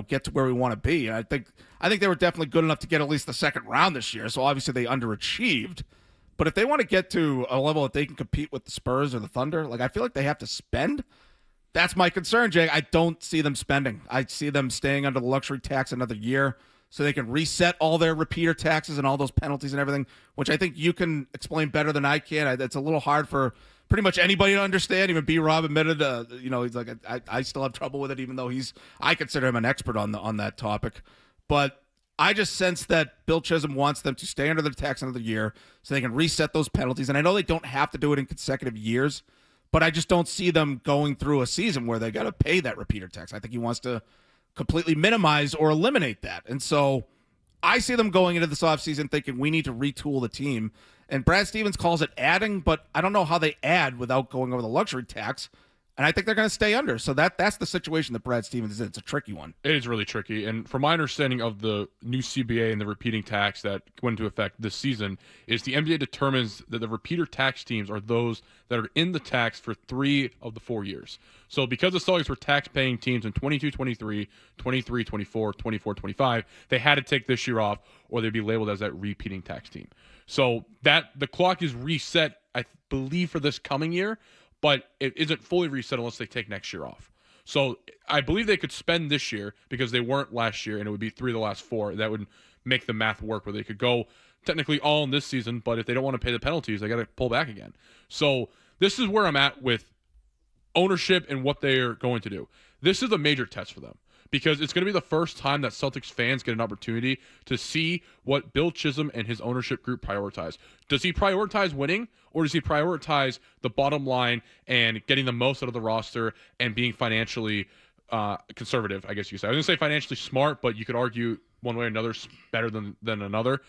[SPEAKER 4] get to where we want to be. And I think they were definitely good enough to get at least the second round this year. So obviously they underachieved. But if they want to get to a level that they can compete with the Spurs or the Thunder, I feel like they have to spend. That's my concern, Jay. I don't see them spending. I see them staying under the luxury tax another year so they can reset all their repeater taxes and all those penalties and everything, which I think you can explain better than I can. It's a little hard for pretty much anybody to understand. Even B-Rob admitted, he's like, I still have trouble with it, even though I consider him an expert on that topic. But I just sense that Bill Chisholm wants them to stay under the tax another year so they can reset those penalties. And I know they don't have to do it in consecutive years, but I just don't see them going through a season where they got to pay that repeater tax. I think he wants to completely minimize or eliminate that. And so I see them going into this offseason thinking we need to retool the team. And Brad Stevens calls it adding, but I don't know how they add without going over the luxury tax. And I think they're going to stay under. So that's the situation that Brad Stevens is in. It's a tricky one.
[SPEAKER 5] It is really tricky. And from my understanding of the new CBA and the repeating tax that went into effect this season is the NBA determines that the repeater tax teams are those that are in the tax for 3 of the 4 years. So because the Celtics were tax-paying teams in 22-23, 23-24, 24-25, they had to take this year off or they'd be labeled as that repeating tax team. So that the clock is reset, I believe, for this coming year, but it isn't fully reset unless they take next year off. So I believe they could spend this year because they weren't last year, and it would be 3 of the last 4. That would make the math work where they could go technically all in this season, but if they don't want to pay the penalties, they got to pull back again. So this is where I'm at with ownership and what they're going to do. This is a major test for them because it's going to be the first time that Celtics fans get an opportunity to see what Bill Chisholm and his ownership group prioritize. Does he prioritize winning, or does he prioritize the bottom line and getting the most out of the roster and being financially conservative, I guess you could say. I was going to say financially smart, but you could argue one way or another better than another.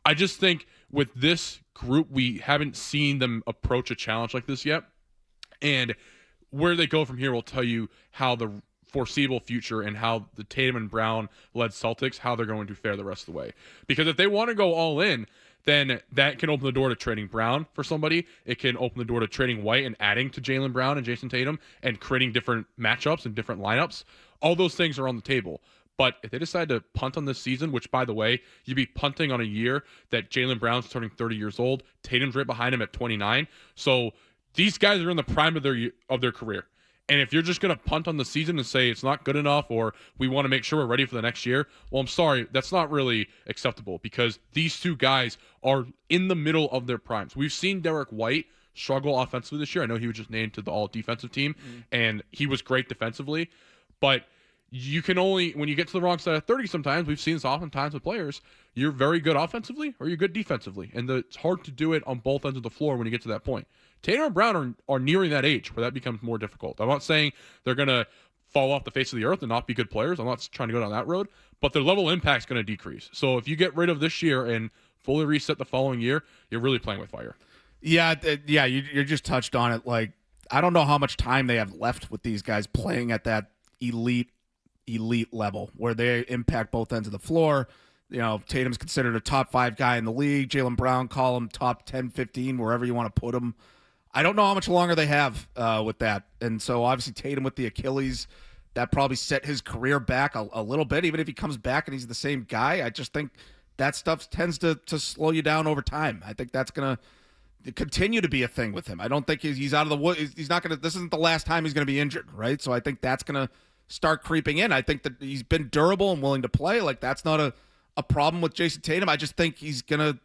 [SPEAKER 5] I just think with this group, we haven't seen them approach a challenge like this yet. And where they go from here will tell you how the foreseeable future and how the Tatum and Brown led Celtics, how they're going to fare the rest of the way. Because if they want to go all in, then that can open the door to trading Brown for somebody. It can open the door to trading White and adding to Jaylen Brown and Jason Tatum and creating different matchups and different lineups. All those things are on the table. But if they decide to punt on this season, which, by the way, you'd be punting on a year that Jaylen Brown's turning 30 years old, Tatum's right behind him at 29. So these guys are in the prime of their career. And if you're just going to punt on the season and say it's not good enough or we want to make sure we're ready for the next year, well, I'm sorry, that's not really acceptable because these two guys are in the middle of their primes. We've seen Derrick White struggle offensively this year. I know he was just named to the all-defensive team, and he was great defensively. But you can only, when you get to the wrong side of 30 sometimes, we've seen this oftentimes with players, you're very good offensively or you're good defensively. And it's hard to do it on both ends of the floor when you get to that point. Tatum and Brown are nearing that age where that becomes more difficult. I'm not saying they're going to fall off the face of the earth and not be good players. I'm not trying to go down that road, but their level of impact is going to decrease. So if you get rid of this year and fully reset the following year, you're really playing with fire.
[SPEAKER 4] Yeah, you just touched on it. Like, I don't know how much time they have left with these guys playing at that elite level where they impact both ends of the floor. You know, Tatum's considered a top 5 guy in the league. Jaylen Brown, call him top 10, 15, wherever you want to put him. I don't know how much longer they have with that. And so obviously Tatum with the Achilles, that probably set his career back a little bit. Even if he comes back and he's the same guy, I just think that stuff tends to slow you down over time. I think that's going to continue to be a thing with him. I don't think he's out of the woods. He's not going to, this isn't the last time he's going to be injured, right? So I think that's going to start creeping in. I think that he's been durable and willing to play. Like, that's not a problem with Jason Tatum. I just think he's gonna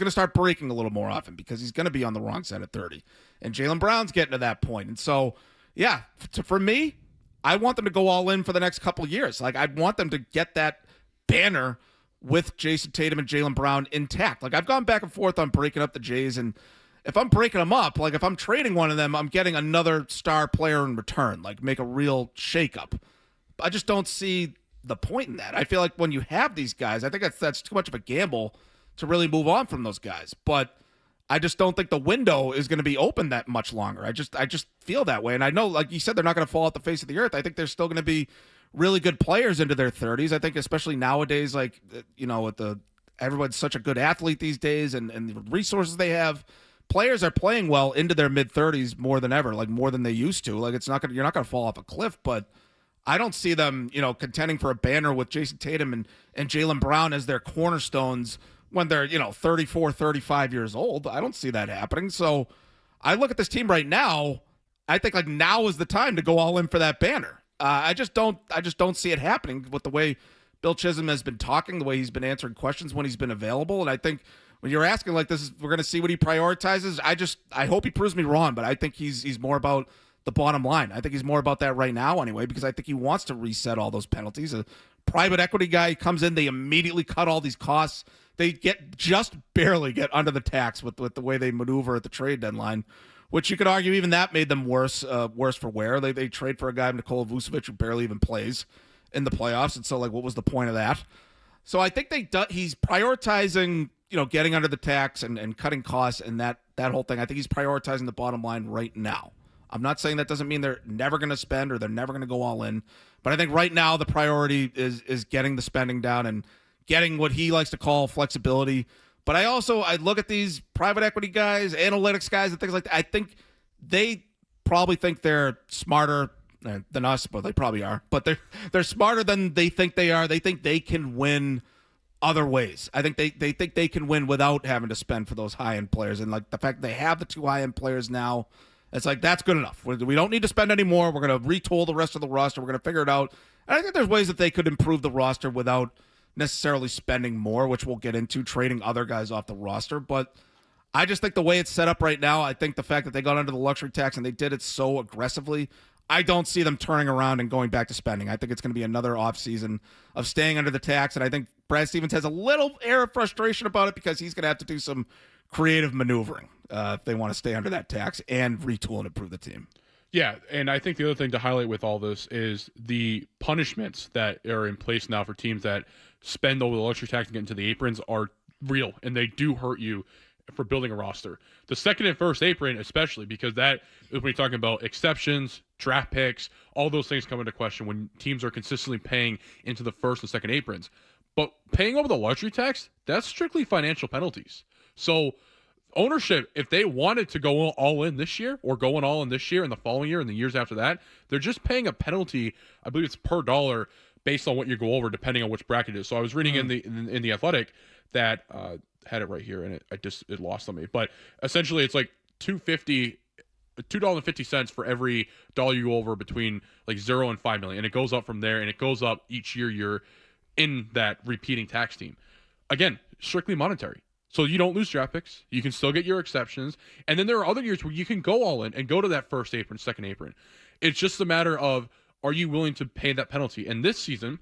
[SPEAKER 4] start breaking a little more often because he's gonna be on the wrong side of 30. And Jaylen Brown's getting to that point. And so, yeah, for me, I want them to go all in for the next couple of years. Like, I want them to get that banner with Jason Tatum and Jaylen Brown intact. Like, I've gone back and forth on breaking up the Jays, and if I'm breaking them up, like if I'm trading one of them, I'm getting another star player in return, like make a real shakeup. I just don't see the point in that. I feel like when you have these guys, I think that's too much of a gamble to really move on from those guys. But I just don't think the window is going to be open that much longer. I just feel that way. And I know, like you said, they're not going to fall off the face of the earth. I think they're still going to be really good players into their 30s. I think especially nowadays, like, you know, with everyone's such a good athlete these days and the resources they have, players are playing well into their mid-30s more than ever, like more than they used to. Like, you're not going to fall off a cliff, but I don't see them, contending for a banner with Jason Tatum and Jaylen Brown as their cornerstones when they're, 34, 35 years old. I don't see that happening. So I look at this team right now. I think like now is the time to go all in for that banner. I just don't see it happening with the way Bill Chisholm has been talking, the way he's been answering questions when he's been available. And I think when you're asking like this, we're going to see what he prioritizes. I hope he proves me wrong, but I think he's more about the bottom line. I think he's more about that right now anyway, because I think he wants to reset all those penalties. A private equity guy comes in, they immediately cut all these costs. They just barely get under the tax with the way they maneuver at the trade deadline, which you could argue even that made them worse for wear. They trade for a guy, Nikola Vucevic, who barely even plays in the playoffs. And so, like, what was the point of that? So I think he's prioritizing, getting under the tax and cutting costs and that whole thing. I think he's prioritizing the bottom line right now. I'm not saying that doesn't mean they're never going to spend or they're never going to go all in. But I think right now the priority is getting the spending down and getting what he likes to call flexibility. But I look at these private equity guys, analytics guys, and things like that. I think they probably think they're smarter than us, but they probably are. But they're smarter than they think they are. They think they can win other ways. I think they think they can win without having to spend for those high-end players. And like the fact they have the two high-end players now, it's like that's good enough. We don't need to spend any more. We're going to retool the rest of the roster. We're going to figure it out. And I think there's ways that they could improve the roster without necessarily spending more, which we'll get into, trading other guys off the roster. But I just think the way it's set up right now, I think the fact that they got under the luxury tax and they did it so aggressively, I don't see them turning around and going back to spending. I think it's going to be another offseason of staying under the tax. And I think Brad Stevens has a little air of frustration about it because he's going to have to do some creative maneuvering if they want to stay under that tax and retool and improve the team.
[SPEAKER 5] Yeah, and I think the other thing to highlight with all this is the punishments that are in place now for teams that spend over the luxury tax and get into the aprons are real, and they do hurt you for building a roster. The second and first apron especially, because that is when you're talking about exceptions, draft picks, all those things come into question when teams are consistently paying into the first and second aprons. But paying over the luxury tax, that's strictly financial penalties. So ownership, if they wanted to go all in this year or going all in this year and the following year and the years after that, they're just paying a penalty. I believe it's per dollar based on what you go over, depending on which bracket it is. So I was reading in the Athletic that had it right here, and it lost on me. But essentially, it's like $2.50 for every dollar you go over between like 0 and 5 million, and it goes up from there, and it goes up each year you're in that repeating tax team. Again, strictly monetary. So you don't lose draft picks. You can still get your exceptions. And then there are other years where you can go all in and go to that first apron, second apron. It's just a matter of, are you willing to pay that penalty? And this season,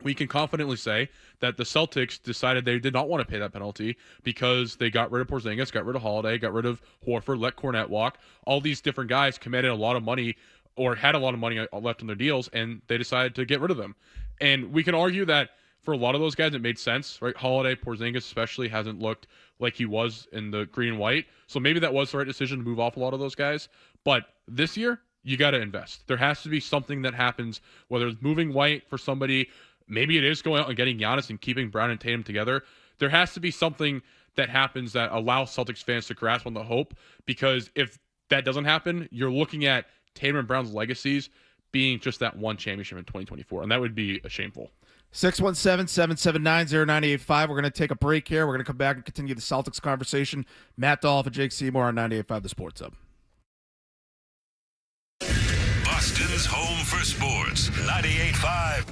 [SPEAKER 5] we can confidently say that the Celtics decided they did not want to pay that penalty because they got rid of Porzingis, got rid of Holiday, got rid of Horford, let Cornette walk. All these different guys commanded a lot of money or had a lot of money left in their deals, and they decided to get rid of them. And we can argue that for a lot of those guys, it made sense, right? Holiday, Porzingis especially hasn't looked like he was in the green and white. So maybe that was the right decision to move off a lot of those guys. But this year, you got to invest. There has to be something that happens, whether it's moving White for somebody, maybe it is going out and getting Giannis and keeping Brown and Tatum together. There has to be something that happens that allows Celtics fans to grasp on the hope, because if that doesn't happen, you're looking at Tatum and Brown's legacies being just that one championship in 2024, and that would be shameful.
[SPEAKER 4] 617-779-0985. We're going to take a break here. We're going to come back and continue the Celtics conversation. Matt Dolloff and Jake Seymour on 98.5 The Sports Hub.
[SPEAKER 1] Boston's home for sports, 98.5.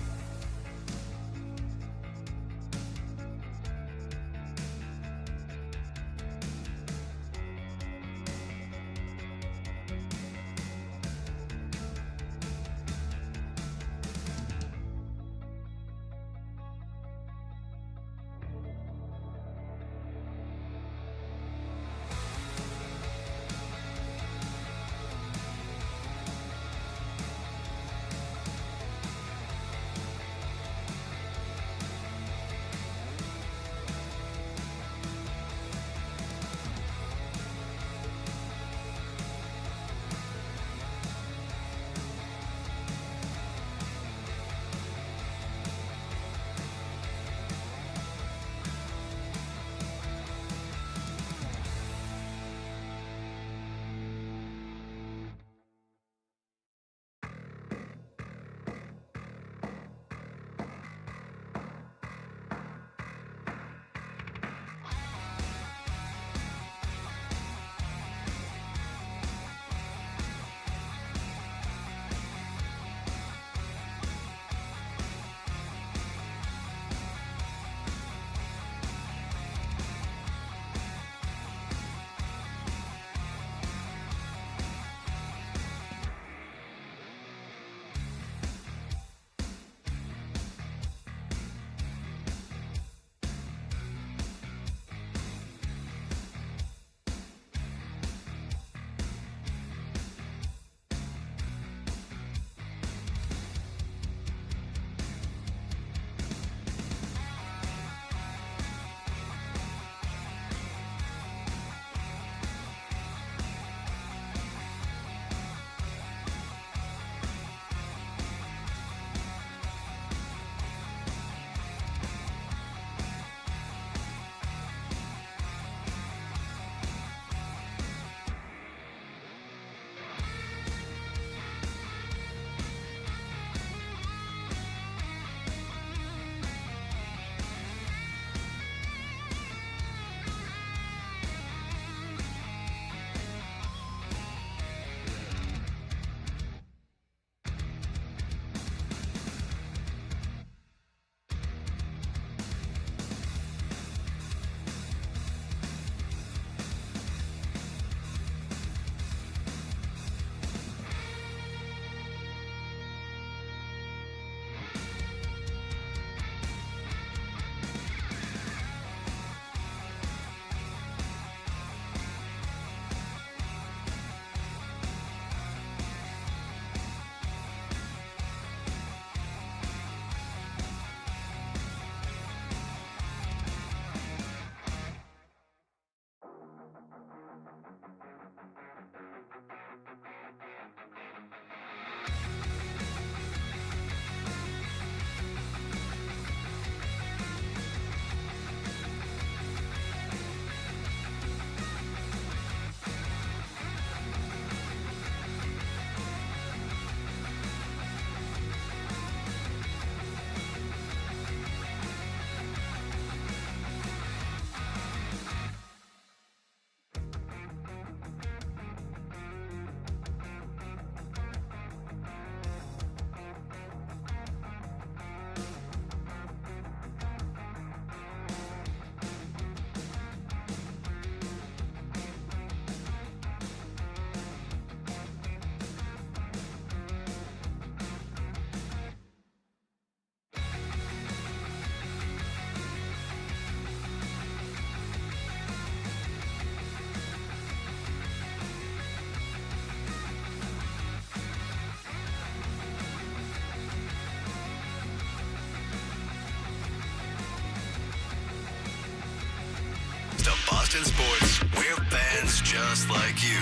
[SPEAKER 1] Boston sports, we're fans just like you.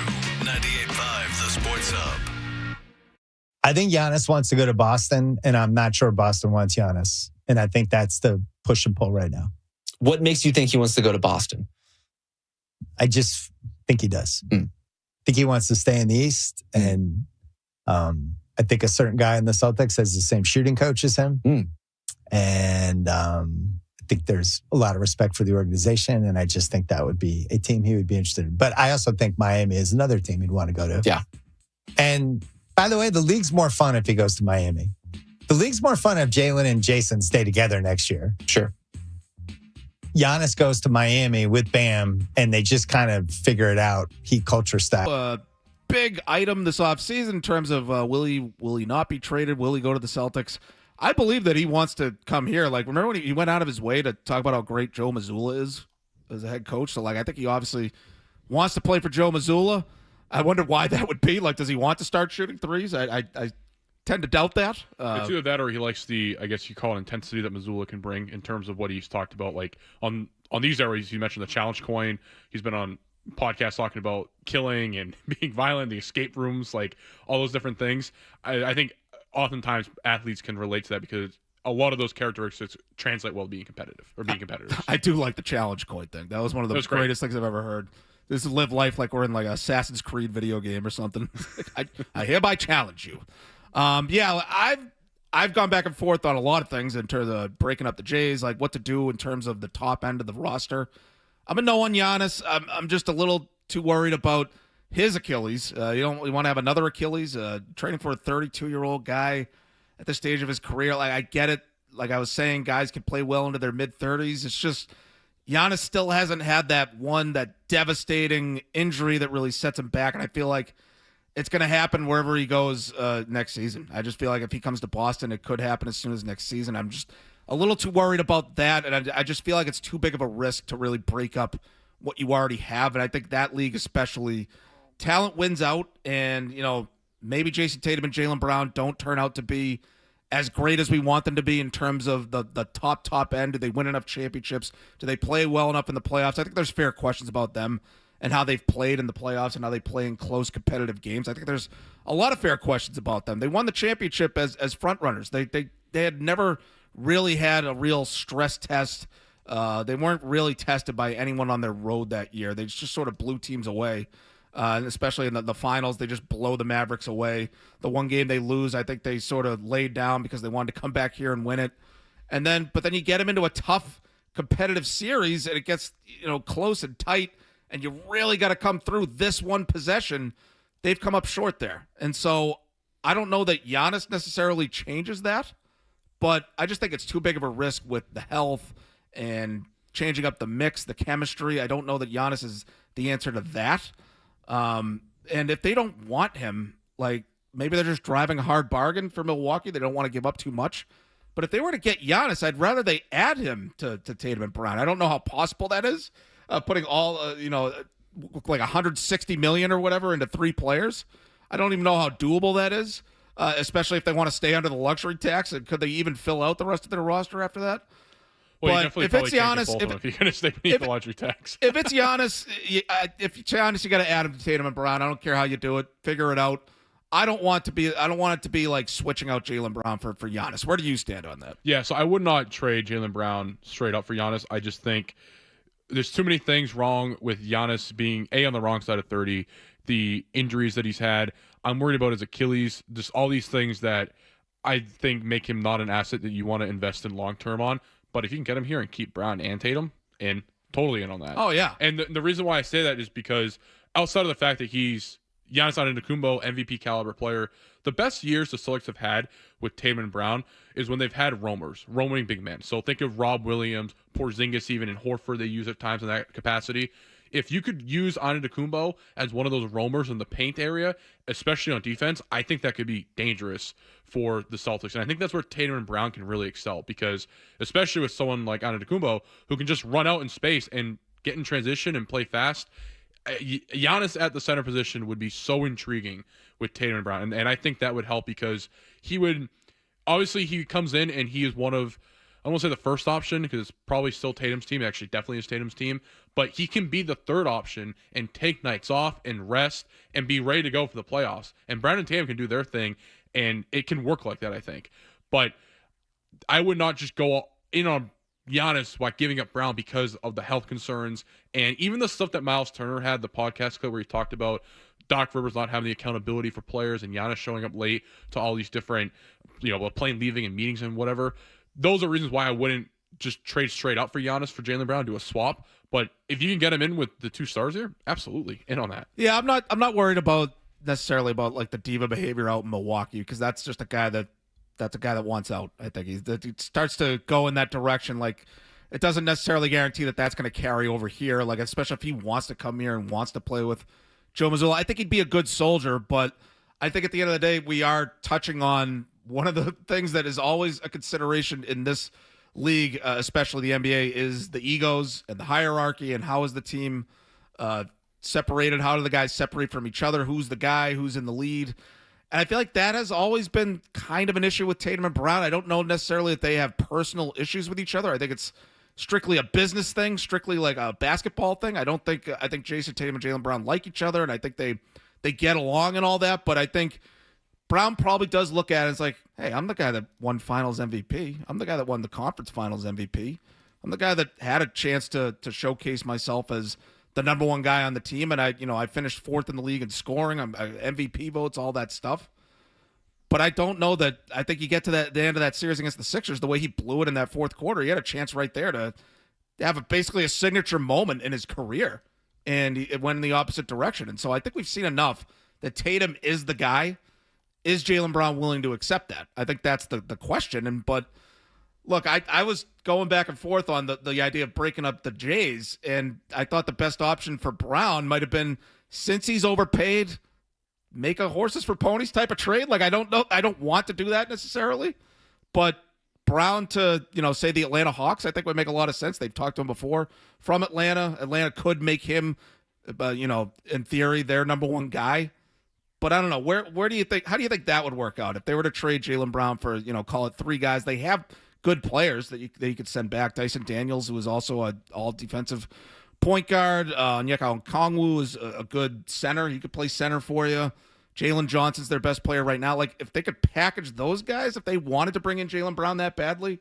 [SPEAKER 1] 98.5 The Sports Hub.
[SPEAKER 11] I think Giannis wants to go to Boston, and I'm not sure Boston wants Giannis. And I think that's the push and pull right now.
[SPEAKER 12] What makes you think he wants to go to Boston?
[SPEAKER 11] I just think he does. I think he wants to stay in the East. And I think a certain guy in the Celtics has the same shooting coach as him. And I think there's a lot of respect for the organization. And I just think that would be a team he would be interested in. But I also think Miami is another team he'd want to go to.
[SPEAKER 12] Yeah.
[SPEAKER 11] And by the way, the league's more fun if he goes to Miami. The league's more fun if Jalen and Jason stay together next year.
[SPEAKER 12] Sure.
[SPEAKER 11] Giannis goes to Miami with Bam, and they just kind of figure it out, heat culture style.
[SPEAKER 4] Big item this offseason in terms of will he not be traded? Will he go to the Celtics? I believe that he wants to come here. Like, remember when he went out of his way to talk about how great Joe Mazzulla is as a head coach? So, like, I think he obviously wants to play for Joe Mazzulla. I wonder why that would be. Like, does he want to start shooting threes? I tend to doubt that.
[SPEAKER 5] It's either that or he likes the, I guess you call it, intensity that Mazzulla can bring in terms of what he's talked about. Like, on these areas, you mentioned the challenge coin. He's been on podcasts talking about killing and being violent, the escape rooms, like all those different things. I think oftentimes athletes can relate to that because a lot of those characteristics translate well to being competitive or being competitors.
[SPEAKER 4] I do like the challenge coin thing. That was one of the greatest things I've ever heard. This is live life like we're in like an Assassin's Creed video game or something. I hereby challenge you. I've gone back and forth on a lot of things in terms of breaking up the Jays, like what to do in terms of the top end of the roster. I'm a no on Giannis. I'm just a little too worried about his Achilles. You want to have another Achilles. Trading for a 32-year-old guy at this stage of his career. Like, I get it. Like I was saying, guys can play well into their mid-30s. It's just Giannis still hasn't had that devastating injury that really sets him back, and I feel like it's going to happen wherever he goes next season. I just feel like if he comes to Boston, it could happen as soon as next season. I'm just a little too worried about that, and I just feel like it's too big of a risk to really break up what you already have, and I think that league especially, talent wins out, and maybe Jason Tatum and Jaylen Brown don't turn out to be as great as we want them to be in terms of the top end. Do they win enough championships? Do they play well enough in the playoffs? I think there's fair questions about them and how they've played in the playoffs and how they play in close competitive games. I think there's a lot of fair questions about them. They won the championship as front runners. They had never really had a real stress test. They weren't really tested by anyone on their road that year. They just sort of blew teams away. And especially in the finals, they just blow the Mavericks away. The one game they lose, I think they sort of laid down because they wanted to come back here and win it. But then you get them into a tough competitive series, and it gets close and tight, and you really got to come through this one possession. They've come up short there. And so I don't know that Giannis necessarily changes that, but I just think it's too big of a risk with the health and changing up the mix, the chemistry. I don't know that Giannis is the answer to that. And if they don't want him, like maybe they're just driving a hard bargain for Milwaukee. They don't want to give up too much. But if they were to get Giannis, I'd rather they add him to Tatum and Brown. I don't know how possible that is, putting all, like $160 million or whatever into three players. I don't even know how doable that is, especially if they want to stay under the luxury tax. And could they even fill out the rest of their roster after that?
[SPEAKER 5] Well,
[SPEAKER 4] but if it's Giannis,
[SPEAKER 5] if you're going to stay beneath the luxury tax,
[SPEAKER 4] if it's Giannis, you got to add him to Tatum and Brown. I don't care how you do it. Figure it out. I don't want it to be like switching out Jaylen Brown for Giannis. Where do you stand on that?
[SPEAKER 5] Yeah, so I would not trade Jaylen Brown straight up for Giannis. I just think there's too many things wrong with Giannis being on the wrong side of 30, the injuries that he's had. I'm worried about his Achilles, just all these things that I think make him not an asset that you want to invest in long term on. But if you can get him here and keep Brown and Tatum, totally in on that.
[SPEAKER 4] Oh, yeah.
[SPEAKER 5] And the reason why I say that is because outside of the fact that he's Giannis Antetokounmpo, MVP caliber player, the best years the Celtics have had with Tatum and Brown is when they've had roaming big men. So think of Rob Williams, Porzingis even, and Horford they use at times in that capacity. If you could use Antetokounmpo as one of those roamers in the paint area, especially on defense, I think that could be dangerous for the Celtics. And I think that's where Tatum and Brown can really excel because, especially with someone like Antetokounmpo who can just run out in space and get in transition and play fast, Giannis at the center position would be so intriguing with Tatum and Brown. And I think that would help because he comes in and he is one of I won't say the first option because it's probably still Tatum's team. Actually, definitely is Tatum's team. But he can be the third option and take nights off and rest and be ready to go for the playoffs. And Brown and Tatum can do their thing, and it can work like that, I think. But I would not just go in on Giannis while giving up Brown because of the health concerns and even the stuff that Miles Turner had, the podcast clip where he talked about Doc Rivers not having the accountability for players and Giannis showing up late to all these different, plane leaving and meetings and whatever. Those are reasons why I wouldn't just trade straight up for Giannis for Jaylen Brown, do a swap. But if you can get him in with the 2 stars here, absolutely in on that.
[SPEAKER 4] Yeah, I'm not worried about necessarily about like the diva behavior out in Milwaukee because that's just a guy that wants out. I think he starts to go in that direction. Like it doesn't necessarily guarantee that that's going to carry over here. Like especially if he wants to come here and wants to play with Joe Mazzulla. I think he'd be a good soldier, but I think at the end of the day we are touching on one of the things that is always a consideration in this league, especially the NBA, is the egos and the hierarchy and how is the team separated? How do the guys separate from each other? Who's the guy? Who's in the lead? And I feel like that has always been kind of an issue with Tatum and Brown. I don't know necessarily that they have personal issues with each other. I think it's strictly a business thing, strictly like a basketball thing. I think Jason Tatum and Jaylen Brown like each other, and I think they get along and all that. But I think Brown probably does look at it as like, hey, I'm the guy that won Finals MVP. I'm the guy that won the Conference Finals MVP. I'm the guy that had a chance to showcase myself as the number one guy on the team, and I finished 4th in the league in scoring. I'm MVP votes, all that stuff. But I don't know that. I think you get to the end of that series against the Sixers, the way he blew it in that 4th quarter, he had a chance right there to have basically a signature moment in his career, and it went in the opposite direction. And so I think we've seen enough that Tatum is the guy. Is Jaylen Brown willing to accept that? I think that's the question. But look, I was going back and forth on the idea of breaking up the Jays, and I thought the best option for Brown might have been, since he's overpaid, make a horses for ponies type of trade. Like, I don't know. I don't want to do that necessarily, but Brown to, say the Atlanta Hawks, I think would make a lot of sense. They've talked to him before from Atlanta. Atlanta could make him, in theory, their number one guy. But I don't know. Where do you think? How do you think that would work out if they were to trade Jaylen Brown for, call it 3 guys? They have good players that you could send back. Dyson Daniels, who is also an all-defensive point guard. Onyeka Okongwu is a good center. He could play center for you. Jalen Johnson's their best player right now. Like, if they could package those guys, if they wanted to bring in Jaylen Brown that badly,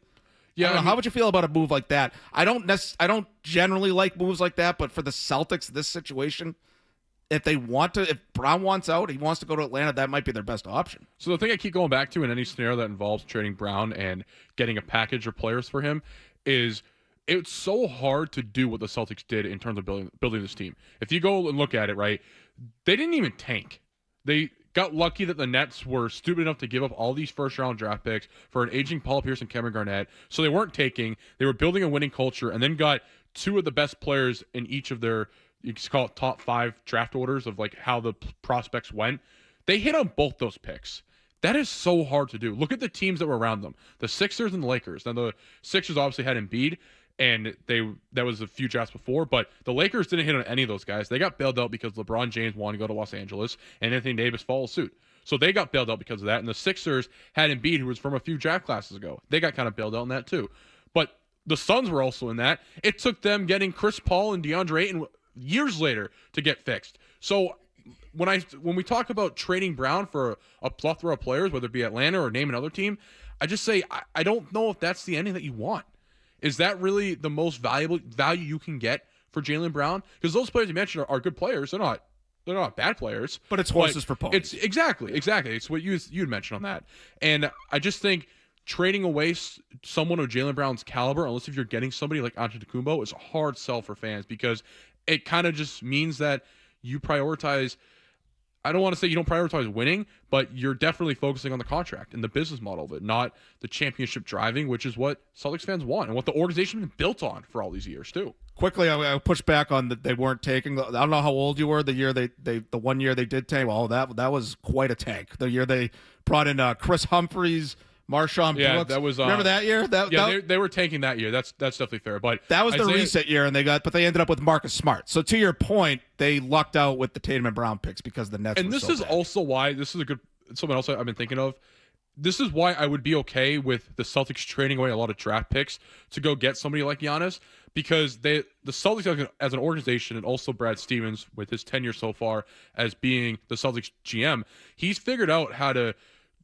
[SPEAKER 4] yeah. How would you feel about a move like that? I don't generally like moves like that, but for the Celtics, this situation, if Brown wants out, he wants to go to Atlanta, that might be their best option.
[SPEAKER 5] So the thing I keep going back to in any scenario that involves trading Brown and getting a package of players for him is it's so hard to do what the Celtics did in terms of building this team. If you go and look at it, right, they didn't even tank. They got lucky that the Nets were stupid enough to give up all these first-round draft picks for an aging Paul Pierce and Kevin Garnett. So they weren't taking. They were building a winning culture and then got 2 of the best players in each of their, you can call it top 5 draft orders of like how the prospects went. They hit on both those picks. That is so hard to do. Look at the teams that were around them. The Sixers and the Lakers. Now, the Sixers obviously had Embiid, and that was a few drafts before, but the Lakers didn't hit on any of those guys. They got bailed out because LeBron James wanted to go to Los Angeles, and Anthony Davis followed suit. So they got bailed out because of that, and the Sixers had Embiid, who was from a few draft classes ago. They got kind of bailed out in that too. But the Suns were also in that. It took them getting Chris Paul and DeAndre Ayton years later to get fixed. So when we talk about trading Brown for a plethora of players, whether it be Atlanta or name another team, I just say I don't know if that's the ending that you want. Is that really the most value you can get for Jaylen Brown? Because those players you mentioned are good players. They're not bad players.
[SPEAKER 4] But it's horses for ponies.
[SPEAKER 5] It's exactly. It's what you'd mentioned on that. And I just think trading away someone of Jaylen Brown's caliber, unless if you're getting somebody like Antetokounmpo, is a hard sell for fans because it kind of just means that you prioritize. I don't want to say you don't prioritize winning, but you're definitely focusing on the contract and the business model of it, not the championship driving, which is what Celtics fans want and what the organization has been built on for all these years too.
[SPEAKER 4] Quickly, I'll push back on that they weren't taking. I don't know how old you were the year the 1 year they did tank. Well, that was quite a tank. The year they brought in Chris Humphries, Marshawn Brooks.
[SPEAKER 5] That was
[SPEAKER 4] remember that year?
[SPEAKER 5] They were tanking that year. That's definitely fair. But
[SPEAKER 4] that was the reset year, and but they ended up with Marcus Smart. So to your point, they lucked out with the Tatum and Brown picks because the Nets.
[SPEAKER 5] And
[SPEAKER 4] were
[SPEAKER 5] this
[SPEAKER 4] so
[SPEAKER 5] is
[SPEAKER 4] bad.
[SPEAKER 5] Also why this is something else I've been thinking of. this is why I would be okay with the Celtics trading away a lot of draft picks to go get somebody like Giannis, because the Celtics as an organization, and also Brad Stevens with his tenure so far as being the Celtics GM, he's figured out how to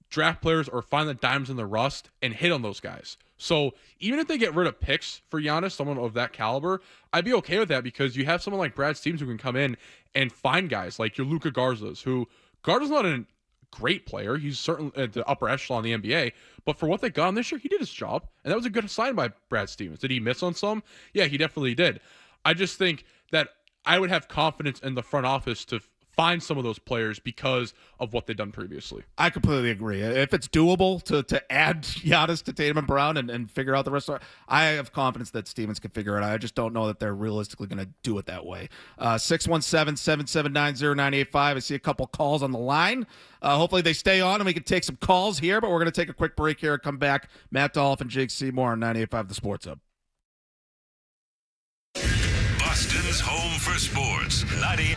[SPEAKER 5] draft players or find the diamonds in the rust and hit on those guys. So even if they get rid of picks for Giannis, someone of that caliber, I'd be okay with that, because you have someone like Brad Stevens who can come in and find guys like your Luka Garza's, who Garza's not a great player. He's certainly at the upper echelon in the NBA, but for what they got him this year, he did his job, and that was a good sign by Brad Stevens. Did he miss on some? Yeah, he definitely did. I just think that I would have confidence in the front office to find some of those players because of what they've done previously.
[SPEAKER 4] I completely agree. If it's doable to add Giannis to Tatum and Brown and figure out the rest of it, I have confidence that Stevens can figure it out. I just don't know that they're realistically going to do it that way. 617-779-0985. I see a couple calls on the line. Hopefully they stay on and we can take some calls here, but we're going to take a quick break here and come back. Matt Dolloff and Jake Seymour on 98.5 The Sports Hub.
[SPEAKER 1] Boston's home for sports. 90.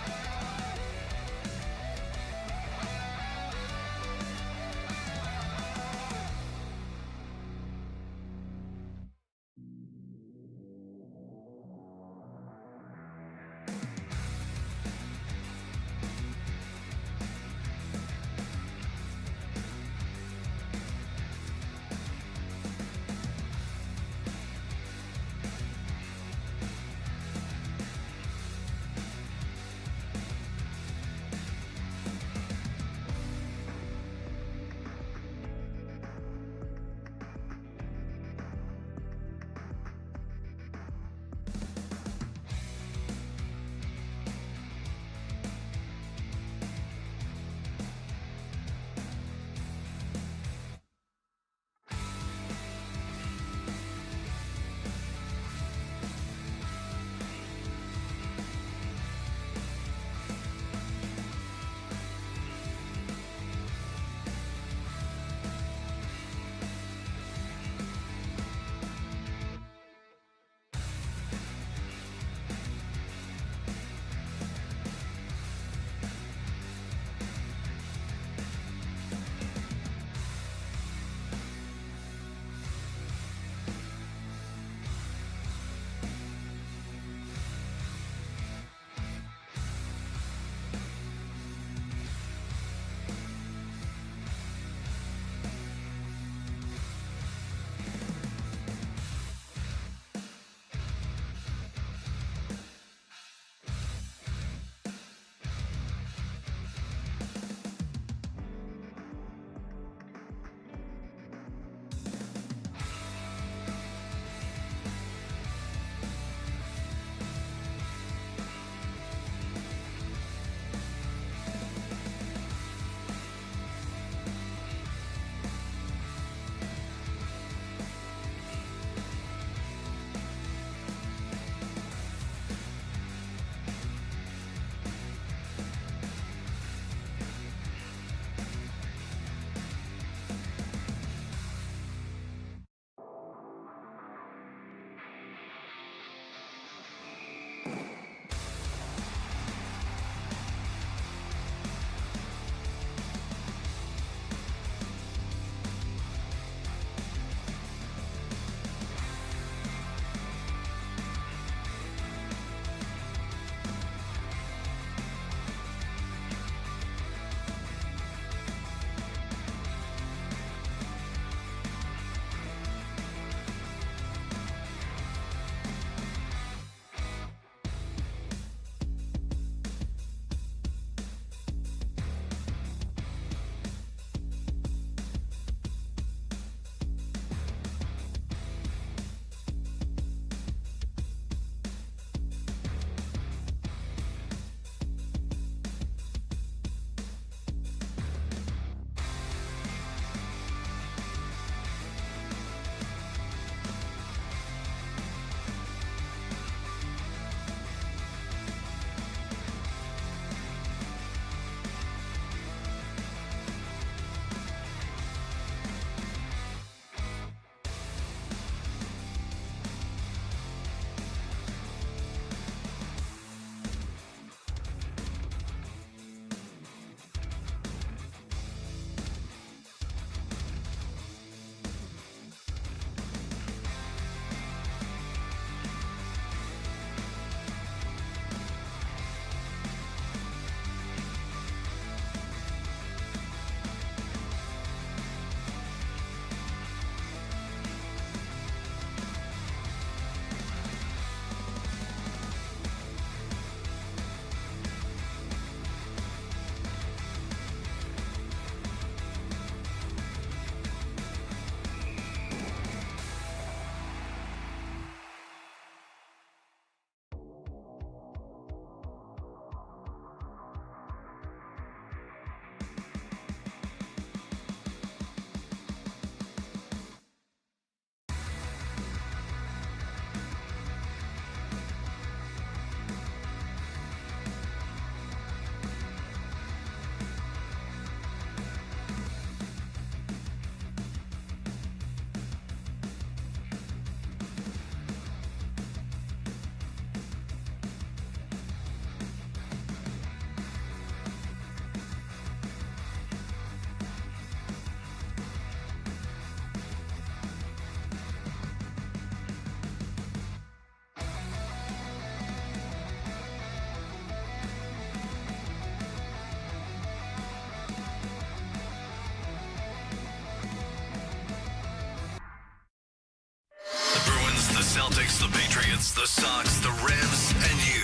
[SPEAKER 1] Celtics, the Patriots, the Sox, the Revs, and you.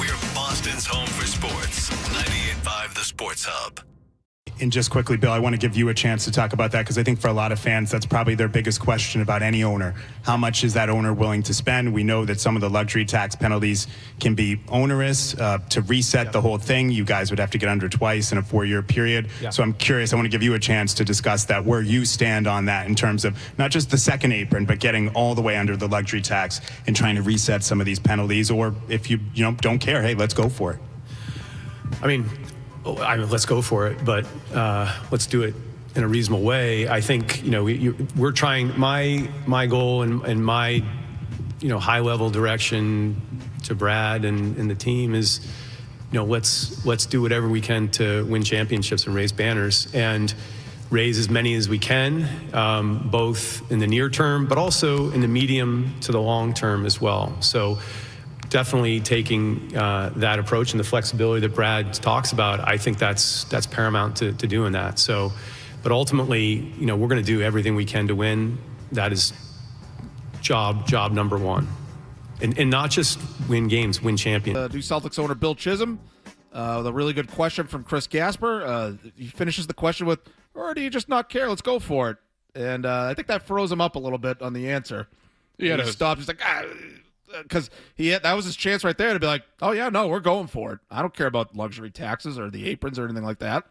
[SPEAKER 1] We're Boston's home for sports. 98.5 The Sports Hub.
[SPEAKER 13] And just quickly, Bill, I want to give you a chance to talk about that because I think for a lot of fans, that's probably their biggest question about any owner. How much is that owner willing to spend? We know that some of the luxury tax penalties can be onerous. To reset the whole thing, you guys would have to get under twice in a 4-year period. So I'm curious, I want to give you a chance to discuss that, where you stand on that in terms of not just the second apron, but getting all the way under the luxury tax and trying to reset some of these penalties. Or if you don't care, hey, let's go for it.
[SPEAKER 14] I mean, let's go for it, but let's do it in a reasonable way. I think we're trying. My goal and my high level direction to Brad and the team is let's do whatever we can to win championships and raise banners and raise as many as we can, both in the near term, but also in the medium to the long term as well. So definitely taking that approach and the flexibility that Brad talks about, I think that's paramount to doing that. So, but ultimately, we're going to do everything we can to win. That is job number one. And not just win games, win champions.
[SPEAKER 4] New Celtics owner Bill Chisholm, with a really good question from Chris Gasper. He finishes the question with, or do you just not care? Let's go for it. And I think that froze him up a little bit on the answer.
[SPEAKER 5] Yeah,
[SPEAKER 4] he stopped. He's like, because that was his chance right there to be like, oh yeah, no, we're going for it. I don't care about luxury taxes or the aprons or anything like that.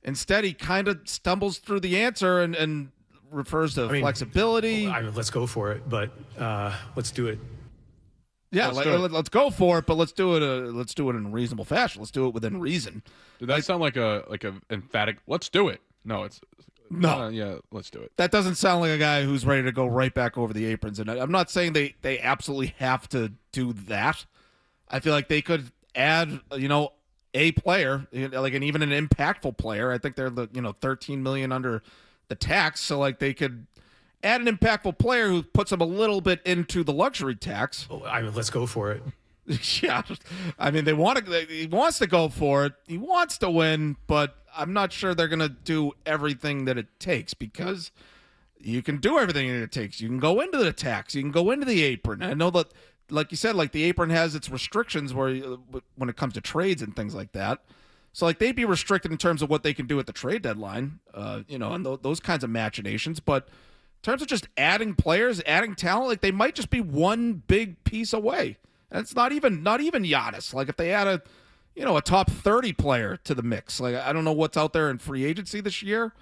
[SPEAKER 4] Instead, he kind of stumbles through the answer and refers to flexibility.
[SPEAKER 14] Let's go for it, but let's do it.
[SPEAKER 4] Yeah, let's go for it, but let's do it in a reasonable fashion. Let's do it within reason.
[SPEAKER 5] Did that sound like a emphatic? Let's do it. No, it's
[SPEAKER 4] no.
[SPEAKER 5] Yeah, let's do it.
[SPEAKER 4] That doesn't sound like a guy who's ready to go right back over the aprons. And I'm not saying they absolutely have to do that. I feel like they could add, a player, like even an impactful player. I think they're the $13 million under the tax, so like they could add an impactful player who puts them a little bit into the luxury tax.
[SPEAKER 14] Let's go for it.
[SPEAKER 4] Yeah, I mean, he wants to go for it. He wants to win, but I'm not sure they're going to do everything that it takes, because you can do everything that it takes. You can go into the tax. You can go into the apron. I know that, like you said, like the apron has its restrictions when it comes to trades and things like that. So like they'd be restricted in terms of what they can do at the trade deadline, and those kinds of machinations. But in terms of just adding players, adding talent, like they might just be one big piece away. And it's not even Giannis. Like if they add a top 30 player to the mix, like I don't know what's out there in free agency this year.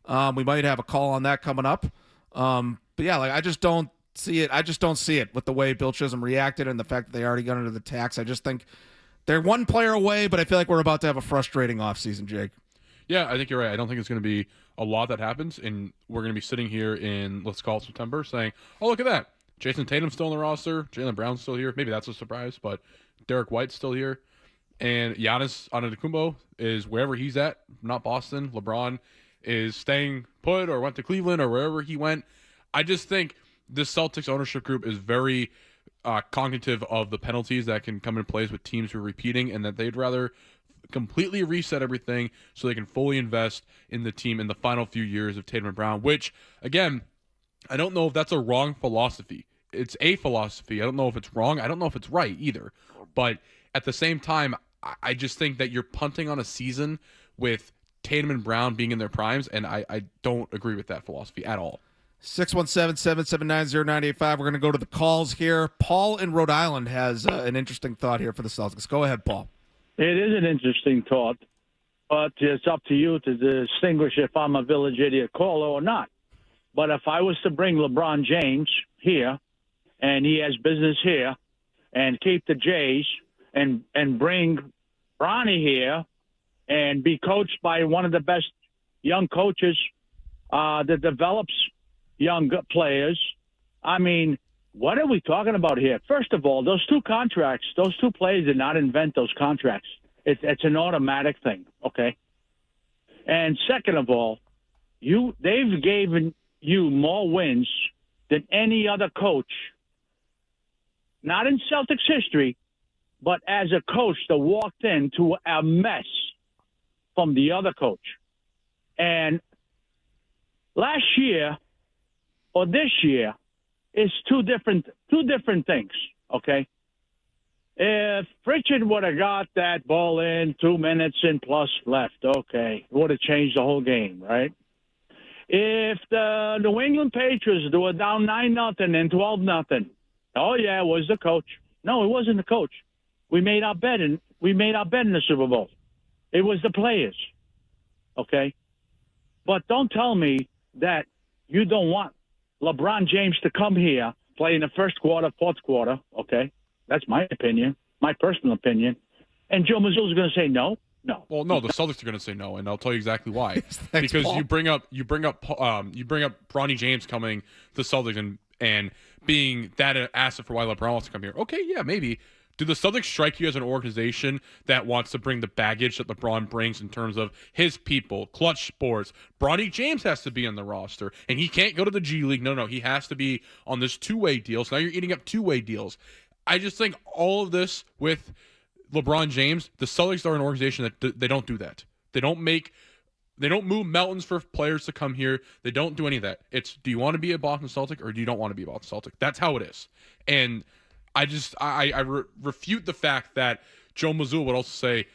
[SPEAKER 4] We might have a call on that coming up. But yeah, like I just don't see it. I just don't see it with the way Bill Chisholm reacted and the fact that they already got into the tax. I just think they're one player away, but I feel like we're about to have a frustrating offseason, Jake.
[SPEAKER 5] Yeah, I think you're right. I don't think it's going to be a lot that happens, and we're going to be sitting here in, let's call it September, saying, oh, look at that. Jason Tatum's still on the roster. Jaylen Brown's still here. Maybe that's a surprise, but Derrick White's still here. And Giannis Antetokounmpo is wherever he's at, not Boston. LeBron is staying put or went to Cleveland or wherever he went. I just think this Celtics ownership group is very cognitive of the penalties that can come in place with teams who are repeating, and that they'd rather completely reset everything so they can fully invest in the team in the final few years of Tatum and Brown, which, again, I don't know if that's a wrong philosophy. It's a philosophy. I don't know if it's wrong. I don't know if it's right either. But at the same time, I just think that you're punting on a season with Tatum and Brown being in their primes, and I don't agree with that philosophy at all.
[SPEAKER 4] 617-779-0985. We're going to go to the calls here. Paul in Rhode Island has an interesting thought here for the Celtics. Go ahead, Paul.
[SPEAKER 15] It is an interesting thought, but it's up to you to distinguish if I'm a village idiot caller or not. But if I was to bring LeBron James here, and he has business here, and keep the Jays, and bring Bronny here, and be coached by one of the best young coaches that develops young players, I mean, what are we talking about here? First of all, those two contracts, those two players did not invent those contracts. It's an automatic thing, okay? And second of all, they've given you more wins than any other coach, not in Celtics history, but as a coach that walked into a mess from the other coach. And last year or this year, is two different things, okay? If Pritchard would have got that ball in 2 minutes and plus left, okay, it would have changed the whole game, right? If the New England Patriots were down 9-0 and 12-0, oh yeah, it was the coach. No, it wasn't the coach. We made our bet in the Super Bowl. It was the players, okay? But don't tell me that you don't want LeBron James to come here, play in the first quarter, fourth quarter, okay? That's my opinion, my personal opinion. And Joe Mazzulla's going to say no? No.
[SPEAKER 5] Well, no, the Celtics are going to say no, and I'll tell you exactly why. Because
[SPEAKER 4] Paul.
[SPEAKER 5] you bring up Bronny James coming to the Celtics and being that asset for why LeBron wants to come here. Okay, yeah, maybe. Do the Celtics strike you as an organization that wants to bring the baggage that LeBron brings in terms of his people, clutch sports? Bronny James has to be on the roster, and he can't go to the G League. No, he has to be on this two-way deal. So now you're eating up two-way deals. I just think all of this with LeBron James, the Celtics are an organization that they don't do that. They don't move mountains for players to come here. They don't do any of that. It's, do you want to be a Boston Celtic or do you don't want to be a Boston Celtic? That's how it is. And I refute the fact that Joe Mazzulla would also say,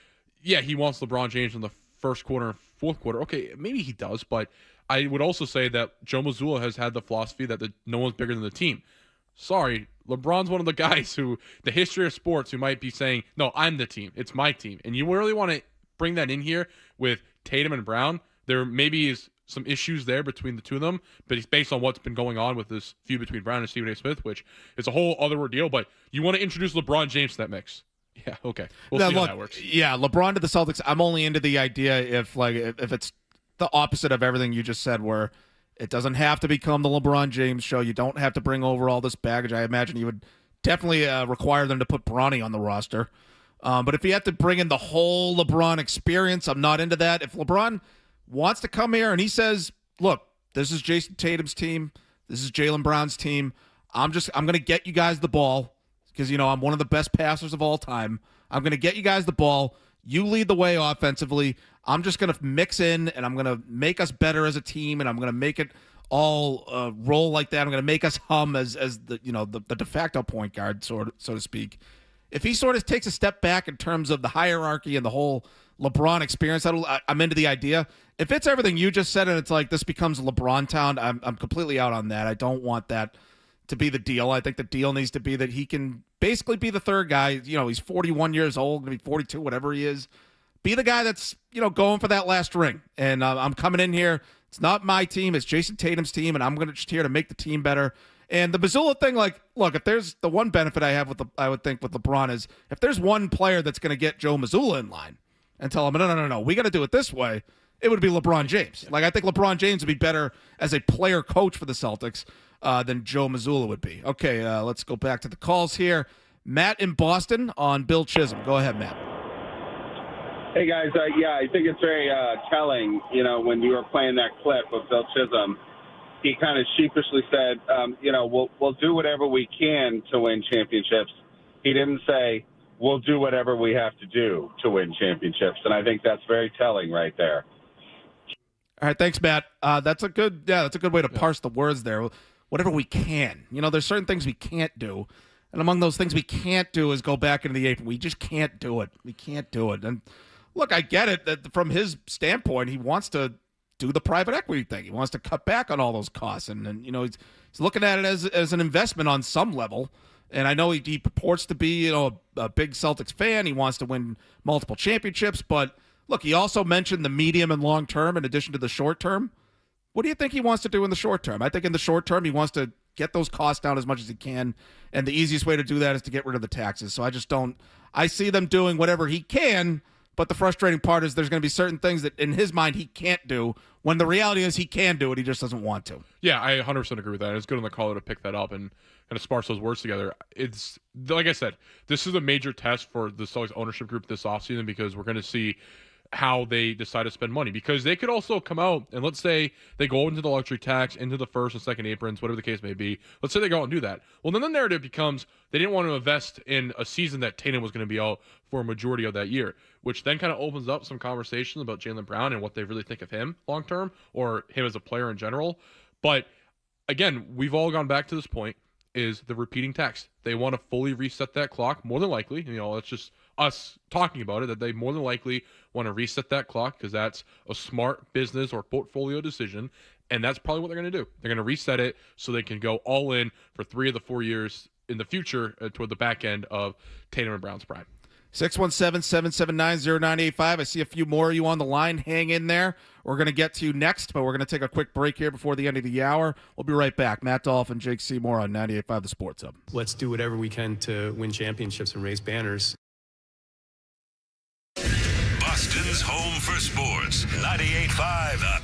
[SPEAKER 5] yeah, he wants LeBron James in the first quarter and fourth quarter. Okay, maybe he does, but I would also say that Joe Mazzulla has had the philosophy that no one's bigger than the team. Sorry, LeBron's one of the guys who, the history of sports, who might be saying, no, I'm the team. It's my team. And you really want to bring that in here with Tatum and Brown. There maybe is some issues there between the two of them, but it's based on what's been going on with this feud between Brown and Stephen A. Smith, which is a whole other ordeal. But you want to introduce LeBron James to that mix. Yeah, okay. We'll see how that works.
[SPEAKER 4] Yeah, LeBron to the Celtics, I'm only into the idea if it's the opposite of everything you just said, where it doesn't have to become the LeBron James show. You don't have to bring over all this baggage. I imagine you would definitely require them to put Bronny on the roster. But if you have to bring in the whole LeBron experience, I'm not into that. If LeBron wants to come here and he says, look, this is Jason Tatum's team, this is Jaylen Brown's team, I'm going to get you guys the ball because, I'm one of the best passers of all time. I'm going to get you guys the ball. You lead the way offensively. I'm just going to mix in, and I'm going to make us better as a team, and I'm going to make it all roll like that. I'm going to make us hum as the the de facto point guard, so to speak. If he sort of takes a step back in terms of the hierarchy and the whole LeBron experience, I'm into the idea. If it's everything you just said and it's like this becomes LeBron town, I'm completely out on that. I don't want that to be the deal. I think the deal needs to be that he can basically be the third guy. He's 41 years old, maybe 42, whatever he is. Be the guy that's, going for that last ring. And I'm coming in here. It's not my team. It's Jason Tatum's team, and I'm just here to make the team better. And the Mazzulla thing, look, if there's the one benefit I have I would think with LeBron is if there's one player that's going to get Joe Mazzulla in line and tell him, no, we got to do it this way, it would be LeBron James. I think LeBron James would be better as a player coach for the Celtics than Joe Mazzulla would be. Okay, let's go back to the calls here. Matt in Boston on Bill Chisholm. Go ahead, Matt.
[SPEAKER 16] Hey, guys. I think it's very telling, when you were playing that clip of Bill Chisholm, he kind of sheepishly said, we'll do whatever we can to win championships. He didn't say, we'll do whatever we have to do to win championships. And I think that's very telling right there.
[SPEAKER 4] All right, thanks, Matt. That's a good way to parse the words there. Whatever we can. There's certain things we can't do. And among those things we can't do is go back into the apron. We just can't do it. We can't do it. And look, I get it that from his standpoint, he wants to do the private equity thing. He wants to cut back on all those costs. And he's looking at it as an investment on some level. And I know he purports to be, a big Celtics fan. He wants to win multiple championships. But look, he also mentioned the medium and long term in addition to the short term. What do you think he wants to do in the short term? I think in the short term, he wants to get those costs down as much as he can. And the easiest way to do that is to get rid of the taxes. So I see them doing whatever he can. But the frustrating part is there's going to be certain things that in his mind he can't do when the reality is he can do it. He just doesn't want to.
[SPEAKER 5] Yeah, I 100% agree with that. It's good on the caller to pick that up and kind of sparse those words together. It's like I said, this is a major test for the Celtics ownership group this offseason because we're going to see how they decide to spend money, because they could also come out and let's say they go into the luxury tax, into the first and second aprons, whatever the case may be. Let's say they go out and do that. Well, then the narrative becomes they didn't want to invest in a season that Tatum was going to be out for a majority of that year, which then kind of opens up some conversations about Jaylen Brown and what they really think of him long term or him as a player in general. But again, we've all gone back to this point. is the repeating text. They want to fully reset that clock, more than likely. It's just us talking about it, that they more than likely want to reset that clock because that's a smart business or portfolio decision, and that's probably what they're going to do. They're going to reset it so they can go all in for 3 of the 4 years in the future toward the back end of Tatum and Brown's prime.
[SPEAKER 4] 617-779-0985. I see a few more of you on the line. Hang in there. We're going to get to you next, but we're going to take a quick break here before the end of the hour. We'll be right back. Matt Dolloff and Jake Seymour on 98.5 The Sports Hub.
[SPEAKER 14] Let's do whatever we can to win championships and raise banners.
[SPEAKER 1] Boston's home for sports. 98.5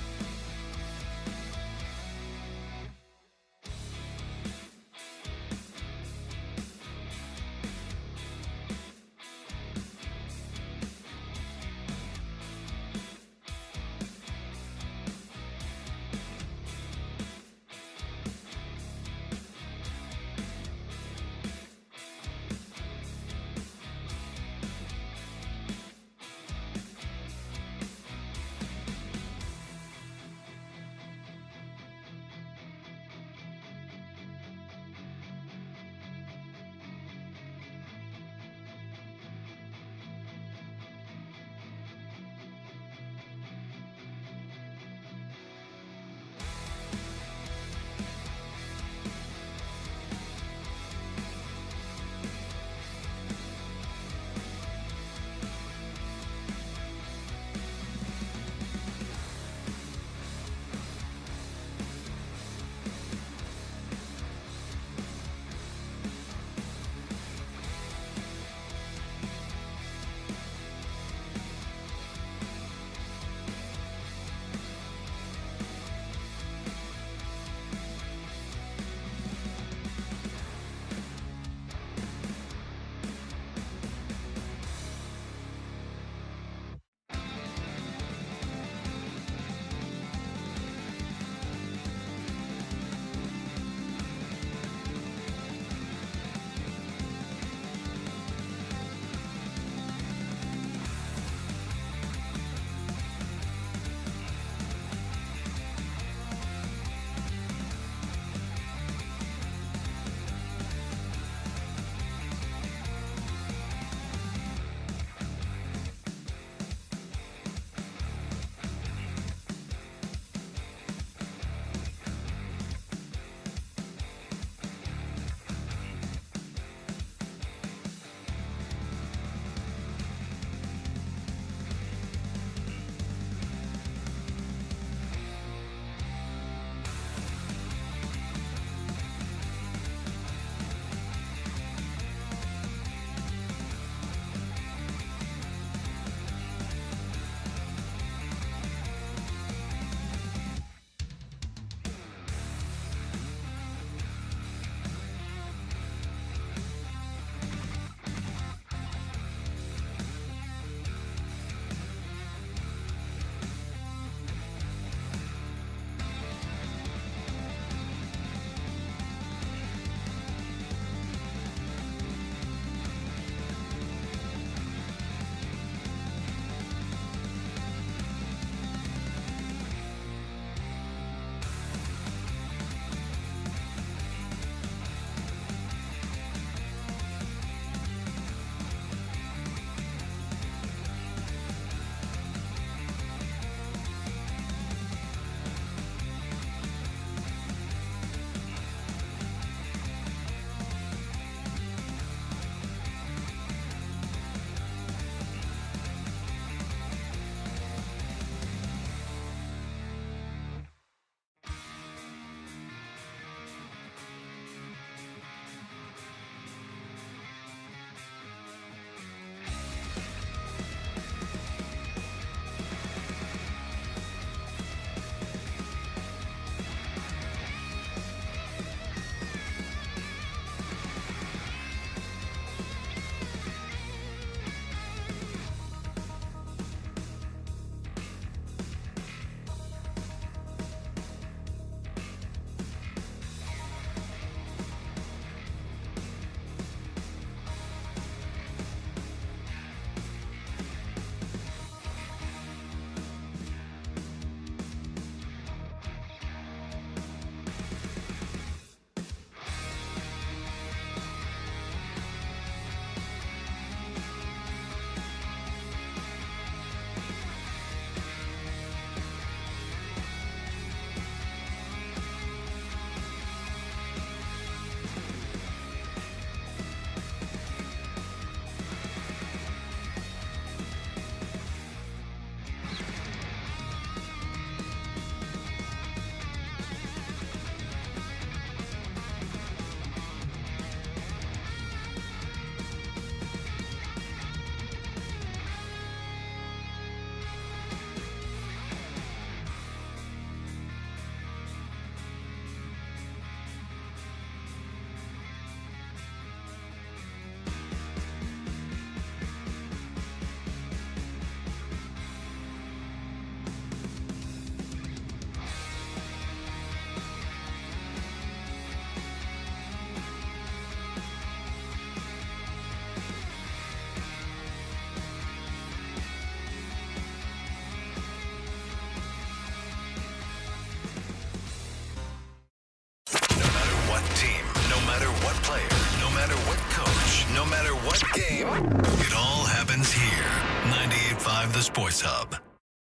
[SPEAKER 1] game. It all happens here. 98.5 The Sports Hub.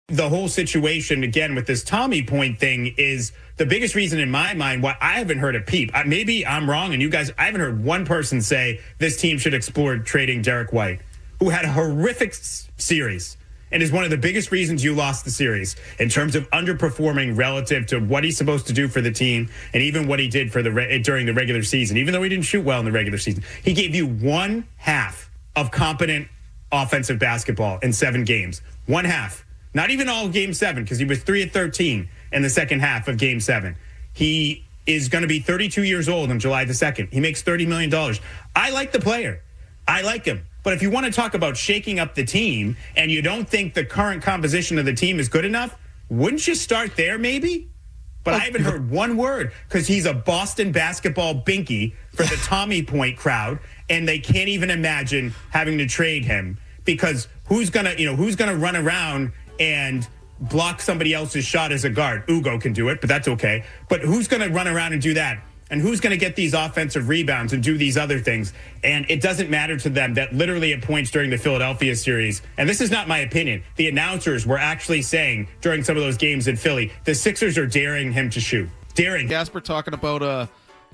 [SPEAKER 13] The whole situation, again, with this Tommy point thing is the biggest reason in my mind why I haven't heard a peep. Maybe I'm wrong, and you guys, I haven't heard one person say this team should explore trading Derrick White, who had a horrific series and is one of the biggest reasons you lost the series in terms of underperforming relative to what he's supposed to do for the team and even what he did for during the regular season. Even though he didn't shoot well in the regular season, he gave you one half of competent offensive basketball in 7 games. One half. Not even all of Game 7, because he was 3 of 13 in the second half of Game 7. He is going to be 32 years old on July the 2nd. He makes $30 million. I like the player. I like him. But if you want to talk about shaking up the team and you don't think the current composition of the team is good enough, wouldn't you start there maybe? But I haven't heard one word because he's a Boston basketball binky for the Tommy Point crowd, and they can't even imagine having to trade him because who's gonna run around and block somebody else's shot as a guard? Ugo can do it, but that's okay. But who's going to run around and do that? And who's going to get these offensive rebounds and do these other things? And it doesn't matter to them that literally at points during the Philadelphia series, and this is not my opinion, the announcers were actually saying during some of those games in Philly, the Sixers are daring him to shoot. Daring.
[SPEAKER 4] Gasper talking about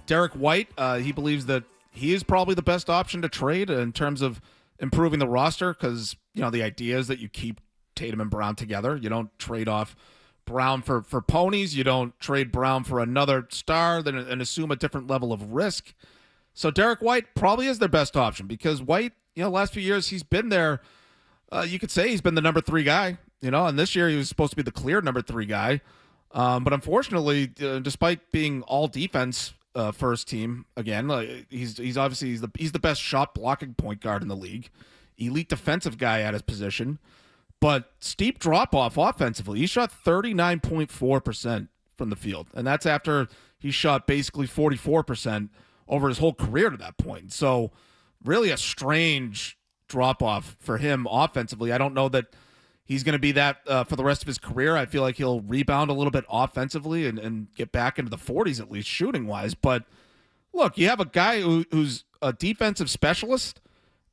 [SPEAKER 4] Derrick White. He believes that he is probably the best option to trade in terms of improving the roster because, the idea is that you keep Tatum and Brown together. You don't trade off Brown for ponies. You don't trade Brown for another star and assume a different level of risk. So Derrick White probably is their best option because White, last few years he's been there. You could say he's been the number 3 guy, and this year he was supposed to be the clear number 3 guy. But unfortunately, despite being all defense first team again, he's obviously he's the best shot blocking point guard in the league, elite defensive guy at his position. But steep drop-off offensively. He shot 39.4% from the field, and that's after he shot basically 44% over his whole career to that point. So really a strange drop-off for him offensively. I don't know that he's going to be that for the rest of his career. I feel like he'll rebound a little bit offensively and get back into the 40s at least shooting-wise. But look, you have a guy who's a defensive specialist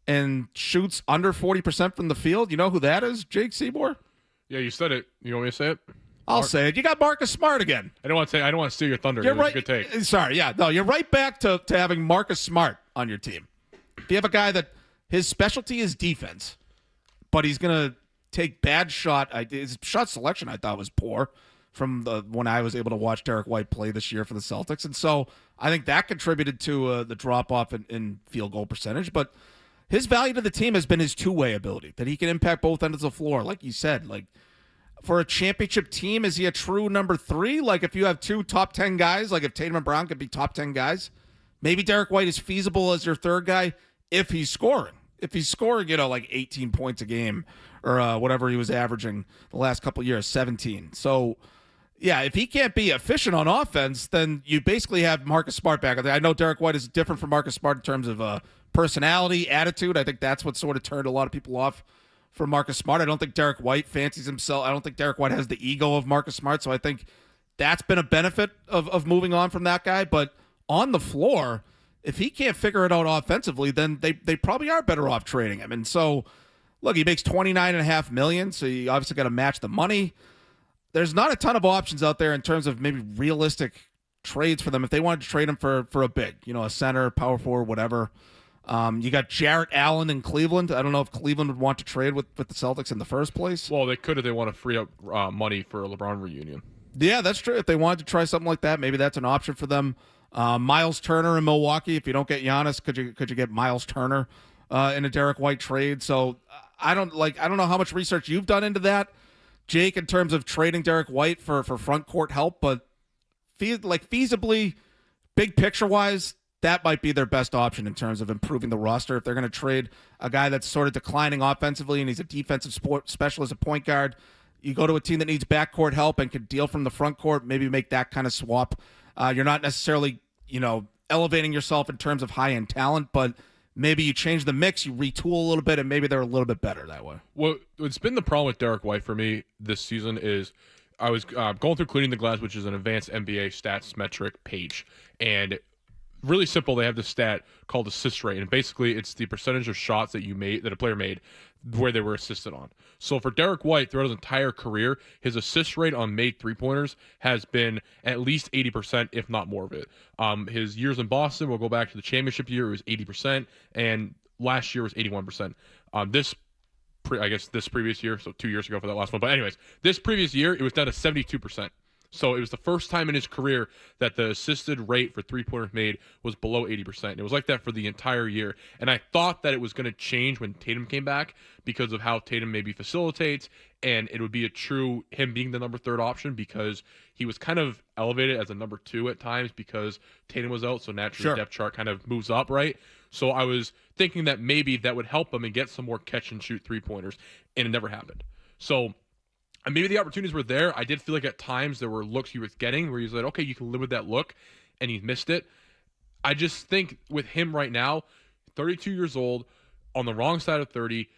[SPEAKER 4] and shoots under 40% from the field. You know who that is? Jake Seymour?
[SPEAKER 5] Yeah, you said it. You want me to say it?
[SPEAKER 4] I'll say it. You got Marcus Smart again.
[SPEAKER 5] I don't want to steal your thunder.
[SPEAKER 4] You're
[SPEAKER 5] It was
[SPEAKER 4] right.
[SPEAKER 5] a good take.
[SPEAKER 4] Sorry, yeah. No, you're right back to having Marcus Smart on your team. If you have a guy that his specialty is defense, but he's going to take bad his shot selection I thought was poor from when I was able to watch Derrick White play this year for the Celtics. And so I think that contributed to the drop-off in field goal percentage. But his value to the team has been his two-way ability, that he can impact both ends of the floor. Like you said, for a championship team, is he a true number 3? If you have 2 top 10 guys, if Tatum and Brown could be top 10 guys, maybe Derrick White is feasible as your third guy if he's scoring. If he's scoring, 18 points a game or whatever he was averaging the last couple of years, 17. So, yeah, if he can't be efficient on offense, then you basically have Marcus Smart back. I know Derrick White is different from Marcus Smart in terms of personality, attitude. I think that's what sort of turned a lot of people off from Marcus Smart. I don't think Derrick White fancies himself. I don't think Derrick White has the ego of Marcus Smart. So I think that's been a benefit of moving on from that guy. But on the floor, if he can't figure it out offensively, then they probably are better off trading him. And so, look, he makes $29.5 million, so you obviously got to match the money. There's not a ton of options out there in terms of maybe realistic trades for them if they wanted to trade him for a big, a center, power forward, whatever. You got Jarrett Allen in Cleveland. I don't know if Cleveland would want to trade with the Celtics in the first place.
[SPEAKER 5] Well, they could if they want to free up money for a LeBron reunion.
[SPEAKER 4] Yeah, that's true. If they wanted to try something like that, maybe that's an option for them. Miles Turner in Milwaukee. If you don't get Giannis, could you get Miles Turner in a Derrick White trade? So I don't know how much research you've done into that, Jake, in terms of trading Derrick White for front court help, but feasibly, big picture wise, that might be their best option in terms of improving the roster. If they're going to trade a guy that's sort of declining offensively and he's a defensive specialist, a point guard, you go to a team that needs backcourt help and can deal from the front court, maybe make that kind of swap. You're not necessarily, elevating yourself in terms of high-end talent, but maybe you change the mix, you retool a little bit, and maybe they're a little bit better that way.
[SPEAKER 5] Well, what's been the problem with Derrick White for me this season is I was going through Cleaning the Glass, which is an advanced NBA stats metric page, and really simple. They have this stat called assist rate, and basically it's the percentage of shots that a player made where they were assisted on. So for Derrick White, throughout his entire career, his assist rate on made three-pointers has been at least 80%, if not more of it. His years in Boston, we'll go back to the championship year, it was 80%, and last year was 81%. This previous year, so 2 years ago for that last one. But anyways, this previous year, it was down to 72%. So it was the first time in his career that the assisted rate for three-pointers made was below 80%. It was like that for the entire year. And I thought that it was going to change when Tatum came back because of how Tatum maybe facilitates, and it would be a true him being the number 3rd option because he was kind of elevated as a number 2 at times because Tatum was out, so naturally the depth chart kind of moves up, right? So I was thinking that maybe that would help him and get some more catch-and-shoot three-pointers, and it never happened. So and maybe the opportunities were there. I did feel like at times there were looks he was getting where he's like, okay, you can live with that look, and he missed it. I just think with him right now, 32 years old, on the wrong side of 30,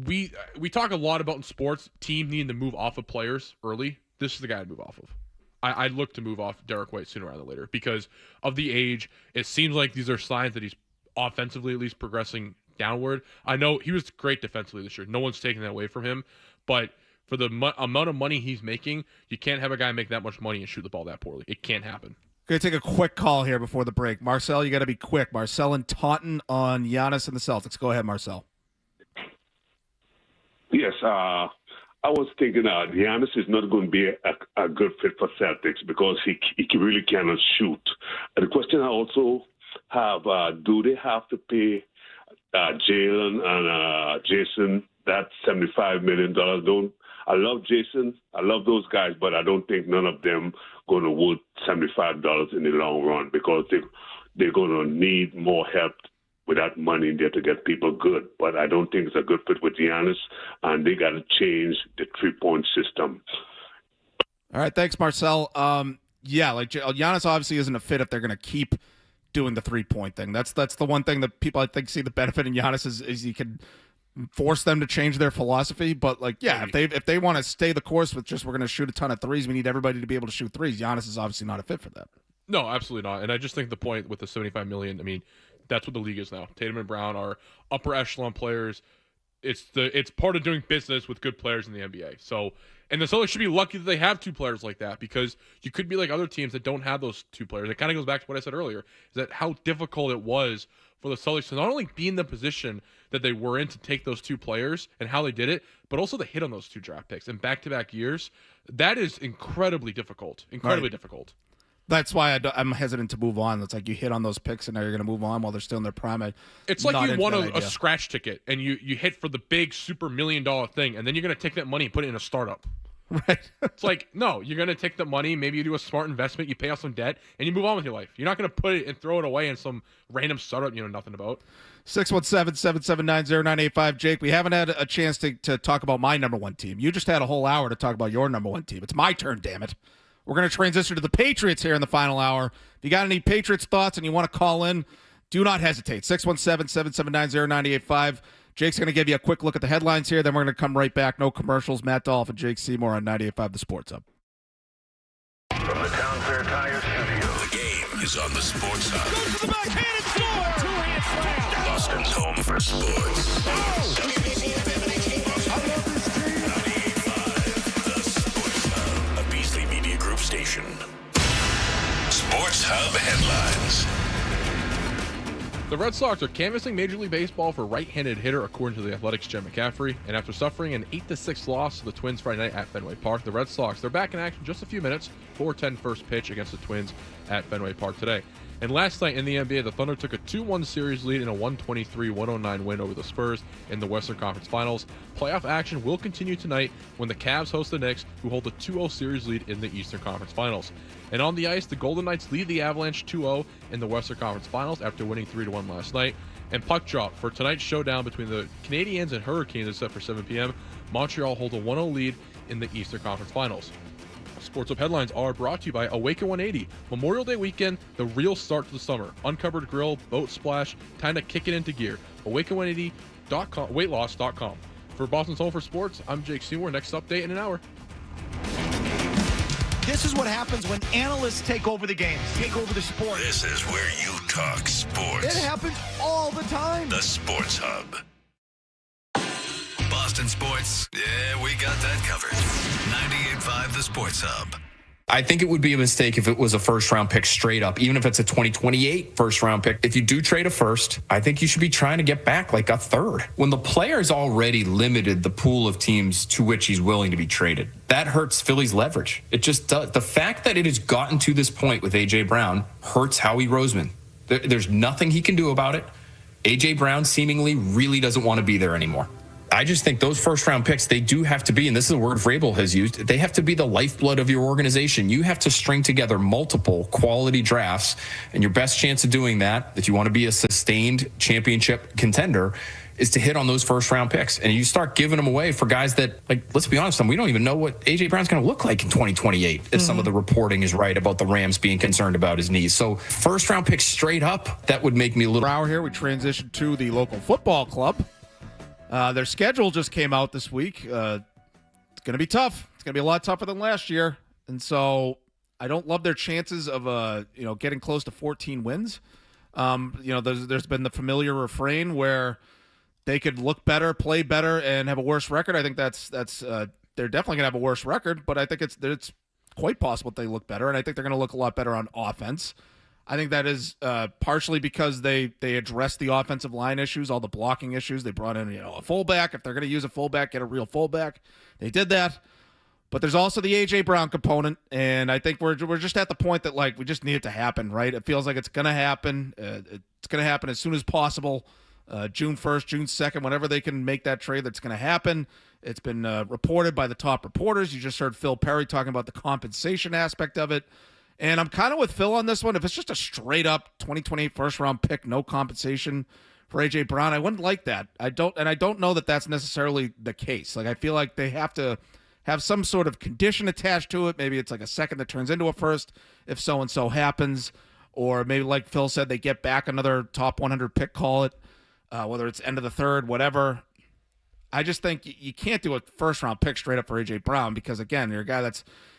[SPEAKER 5] we talk a lot about in sports, team needing to move off of players early. This is the guy to move off of. I look to move off Derrick White sooner rather than later because of the age. It seems like these are signs that he's offensively at least progressing downward. I know he was great defensively this year. No one's taking that away from him, but for the amount of money he's making, you can't have a guy make that much money and shoot the ball that poorly. It can't happen.
[SPEAKER 4] Going to take a quick call here before the break. Marcel, you got to be quick. Marcel and Taunton on Giannis and the Celtics. Go ahead, Marcel.
[SPEAKER 17] Yes, I was thinking Giannis is not going to be a good fit for Celtics because he really cannot shoot. The question I also have, do they have to pay Jalen and Jason that $75 million? I love Jason. I love those guys, but I don't think none of them going to worth $75 in the long run because they're going to need more help with that money there to get people good. But I don't think it's a good fit with Giannis, and they got to change the three-point system.
[SPEAKER 4] All right, thanks, Marcel. Like Giannis obviously isn't a fit if they're going to keep doing the three-point thing. That's the one thing that people I think see the benefit in Giannis is he can force them to change their philosophy. But if they want to stay the course with just we're going to shoot a ton of threes, we need everybody to be able to shoot threes. Giannis is obviously not a fit for that.
[SPEAKER 5] No, absolutely not. And I just think the point with the $75 million, I mean, that's what the league is now. Tatum and Brown are upper echelon players. It's part of doing business with good players in the NBA. So, and the Celtics should be lucky that they have two players like that because you could be like other teams that don't have those two players. It kind of goes back to what I said earlier, is that how difficult it was for the Celtics to not only be in the position that they were in to take those two players and how they did it, but also to hit on those two draft picks in back-to-back years. That is incredibly difficult. Difficult.
[SPEAKER 4] That's why I'm hesitant to move on. It's like you hit on those picks and now you're going to move on while they're still in their prime.
[SPEAKER 5] It's like you won a scratch ticket and you hit for the big super $1 million thing, and then you're going to take that money and put it in a startup.
[SPEAKER 4] Right.
[SPEAKER 5] It's like, no, you're going to take the money, maybe you do a smart investment, you pay off some debt, and you move on with your life. You're not going to put it and throw it away in some random startup you know nothing about.
[SPEAKER 4] 617-779-0985. Jake, we haven't had a chance to talk about my number one team. You just had a whole hour to talk about your number one team. It's my turn, damn it. We're going to transition to the Patriots here in the final hour. If you got any Patriots thoughts and you want to call in, do not hesitate. 617-779-0985. Jake's going to give you a quick look at the headlines here. Then we're going to come right back. No commercials. Matt Dolloff and Jake Seymour on 98.5 The Sports Hub.
[SPEAKER 1] From the Town Fair Tire Studio, the game is on the Sports Hub. Goes to the backhand and score! Two-hand slam! Boston's home for sports. WBCFM and HD Boston. I love this team. 98.5 The Sports Hub, a Beasley Media Group station. Sports Hub headlines.
[SPEAKER 5] The Red Sox are canvassing Major League Baseball for right-handed hitter, according to the Athletics' Jen McCaffrey. And after suffering an 8-6 loss to the Twins Friday night at Fenway Park, the Red Sox, they're back in action just a few minutes. 4:10 first pitch against the Twins at Fenway Park today. And last night in the NBA, the Thunder took a 2-1 series lead in a 123-109 win over the Spurs in the Western Conference Finals. Playoff action will continue tonight when the Cavs host the Knicks, who hold a 2-0 series lead in the Eastern Conference Finals. And on the ice, the Golden Knights lead the Avalanche 2-0 in the Western Conference Finals after winning 3-1 last night. And puck drop for tonight's showdown between the Canadiens and Hurricanes is set for 7 p.m. Montreal hold a 1-0 lead in the Eastern Conference Finals. Sports Up headlines are brought to you by Awaken 180. Memorial Day weekend, the real start to the summer. Uncovered grill, boat splash, time to kick it into gear. Awaken180.com, weightloss.com. For Boston's Home for Sports, I'm Jake Seymour. Next update in an hour.
[SPEAKER 18] This is what happens when analysts take over the games, take over the sport.
[SPEAKER 1] This is where you talk sports.
[SPEAKER 18] It happens all the time.
[SPEAKER 1] The Sports Hub. Boston sports, yeah, we got that covered. 98.5 The Sports Hub.
[SPEAKER 9] I think it would be a mistake if it was a first-round pick straight up, even if it's a 2028 first-round pick. If you do trade a first, I think you should be trying to get back like a third. When the player's already limited the pool of teams to which he's willing to be traded, that hurts Philly's leverage. It just does. The fact that it has gotten to this point with A.J. Brown hurts Howie Roseman. There's nothing he can do about it. A.J. Brown seemingly really doesn't want to be there anymore. I just think those first-round picks, they do have to be, and this is a word Vrabel has used, they have to be the lifeblood of your organization. You have to string together multiple quality drafts, and your best chance of doing that, if you want to be a sustained championship contender, is to hit on those first-round picks. And you start giving them away for guys that, like, let's be honest, we don't even know what A.J. Brown's going to look like in 2028 if some of the reporting is right about the Rams being concerned about his knees. So first-round picks straight up, that would make me a little...
[SPEAKER 4] Hour here, we transition to the local football club. Their schedule just came out this week. It's going to be tough. It's going to be a lot tougher than last year. And so I don't love their chances of getting close to 14 wins. There's been the familiar refrain where they could look better, play better, and have a worse record. I think that's they're definitely going to have a worse record, but I think it's quite possible that they look better, and I think they're going to look a lot better on offense. I think that is partially because they addressed the offensive line issues, all the blocking issues. They brought in a fullback. If they're going to use a fullback, get a real fullback. They did that. But there's also the A.J. Brown component, and I think we're just at the point that, like, we just need it to happen, right? It feels like it's going to happen. It's going to happen as soon as possible. June 1st, June 2nd, whenever they can make that trade, that's going to happen. It's been reported by the top reporters. You just heard Phil Perry talking about the compensation aspect of it. And I'm kind of with Phil on this one. If it's just a straight-up 2028 first-round pick, no compensation for A.J. Brown, I wouldn't like that. I don't know that that's necessarily the case. Like, I feel like they have to have some sort of condition attached to it. Maybe it's like a second that turns into a first if so-and-so happens. Or maybe, like Phil said, they get back another top 100 pick, call it, whether it's end of the third, whatever. I just think you can't do a first-round pick straight up for A.J. Brown because, again, you're a guy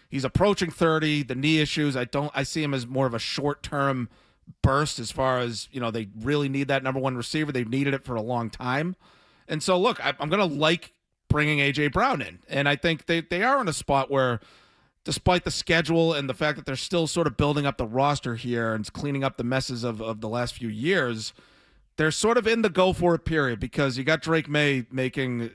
[SPEAKER 4] he's approaching 30, the knee issues. I see him as more of a short-term burst as far as, they really need that number one receiver. They've needed it for a long time. And so, look, I'm going to like bringing A.J. Brown in. And I think they are in a spot where, despite the schedule and the fact that they're still sort of building up the roster here and cleaning up the messes of the last few years, they're sort of in the go-for-it period because you got Drake May making,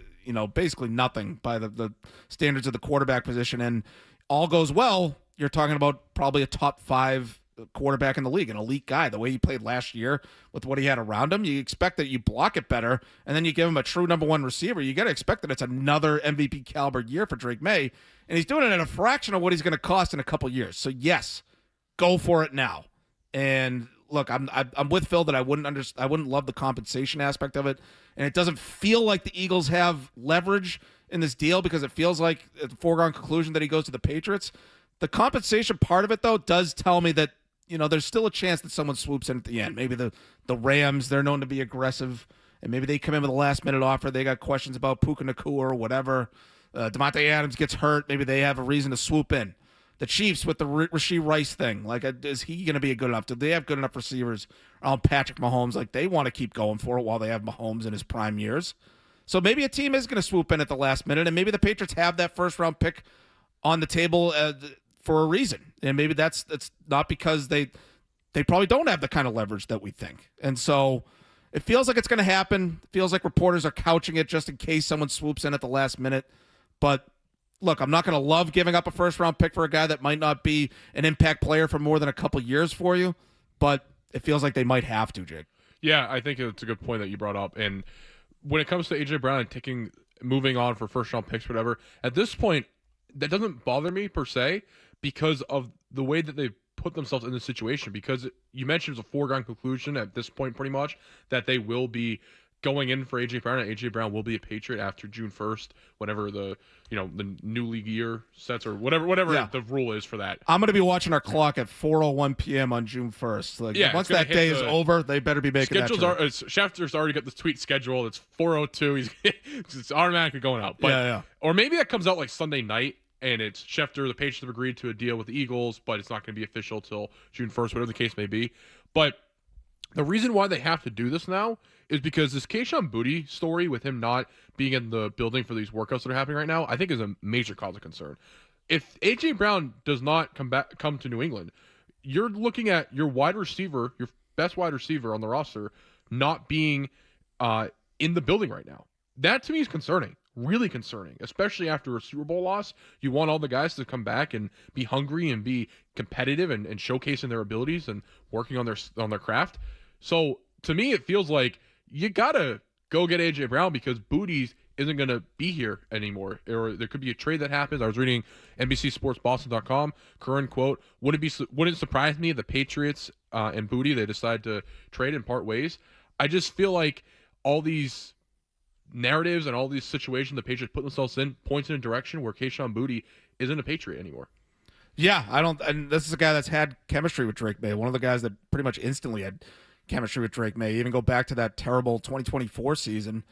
[SPEAKER 4] basically nothing by the standards of the quarterback position. And all goes well, you're talking about probably a top 5 quarterback in the league, an elite guy. The way he played last year with what he had around him, you expect that you block it better, and then you give him a true number one receiver. You got to expect that it's another MVP caliber year for Drake May, and he's doing it at a fraction of what he's going to cost in a couple years. So yes, go for it now. And look, I'm with Phil that I wouldn't love the compensation aspect of it, and it doesn't feel like the Eagles have leverage in this deal because it feels like a foregone conclusion that he goes to the Patriots. The compensation part of it, though, does tell me that, there's still a chance that someone swoops in at the end. Maybe the Rams, they're known to be aggressive, and maybe they come in with a last-minute offer. They got questions about Puka Nacua or whatever. Devontae Adams gets hurt. Maybe they have a reason to swoop in. The Chiefs with the Rashee Rice thing. Like, is he going to be good enough? Do they have good enough receivers around Patrick Mahomes? Like, they want to keep going for it while they have Mahomes in his prime years. So maybe a team is going to swoop in at the last minute, and maybe the Patriots have that first-round pick on the table for a reason. And maybe that's not because they probably don't have the kind of leverage that we think. And so it feels like it's going to happen. It feels like reporters are couching it just in case someone swoops in at the last minute. But look, I'm not going to love giving up a first-round pick for a guy that might not be an impact player for more than a couple years for you, but it feels like they might have to, Jake.
[SPEAKER 5] Yeah, I think it's a good point that you brought up. And when it comes to A.J. Brown and moving on for first-round picks, whatever, at this point, that doesn't bother me per se because of the way that they've put themselves in this situation. Because you mentioned it's a foregone conclusion at this point pretty much that they will be going in for A.J. Brown, and A.J. Brown will be a Patriot after June 1st, whenever the new league year sets or whatever the rule is for that.
[SPEAKER 4] I'm going to be watching our clock at 4:01 p.m. on June 1st. Once that day is over, they better be making that trade.
[SPEAKER 5] Schefter's already got this tweet scheduled. It's 4:02. It's automatically going out. But,
[SPEAKER 4] yeah.
[SPEAKER 5] Or maybe that comes out like Sunday night, and it's Schefter. The Patriots have agreed to a deal with the Eagles, but it's not going to be official till June 1st, whatever the case may be. But the reason why they have to do this now is because this Kayshon Boutte story with him not being in the building for these workouts that are happening right now, I think is a major cause of concern. If A.J. Brown does not come to New England, you're looking at your wide receiver, your best wide receiver on the roster, not being in the building right now. That to me is concerning. Really concerning, especially after a Super Bowl loss. You want all the guys to come back and be hungry and be competitive and showcasing their abilities and working on their craft. So to me, it feels like you gotta go get AJ Brown because Boutte isn't gonna be here anymore, or there could be a trade that happens. I was reading NBCSportsBoston.com current quote: "Wouldn't it surprise me if the Patriots and Boutte they decide to trade and part ways?" I just feel like all these narratives and all these situations the Patriots put themselves in points in a direction where Kayshon Boutte isn't a Patriot anymore.
[SPEAKER 4] Yeah, and this is a guy that's had chemistry with Drake May, one of the guys that pretty much instantly had chemistry with Drake May. Even go back to that terrible 2024 season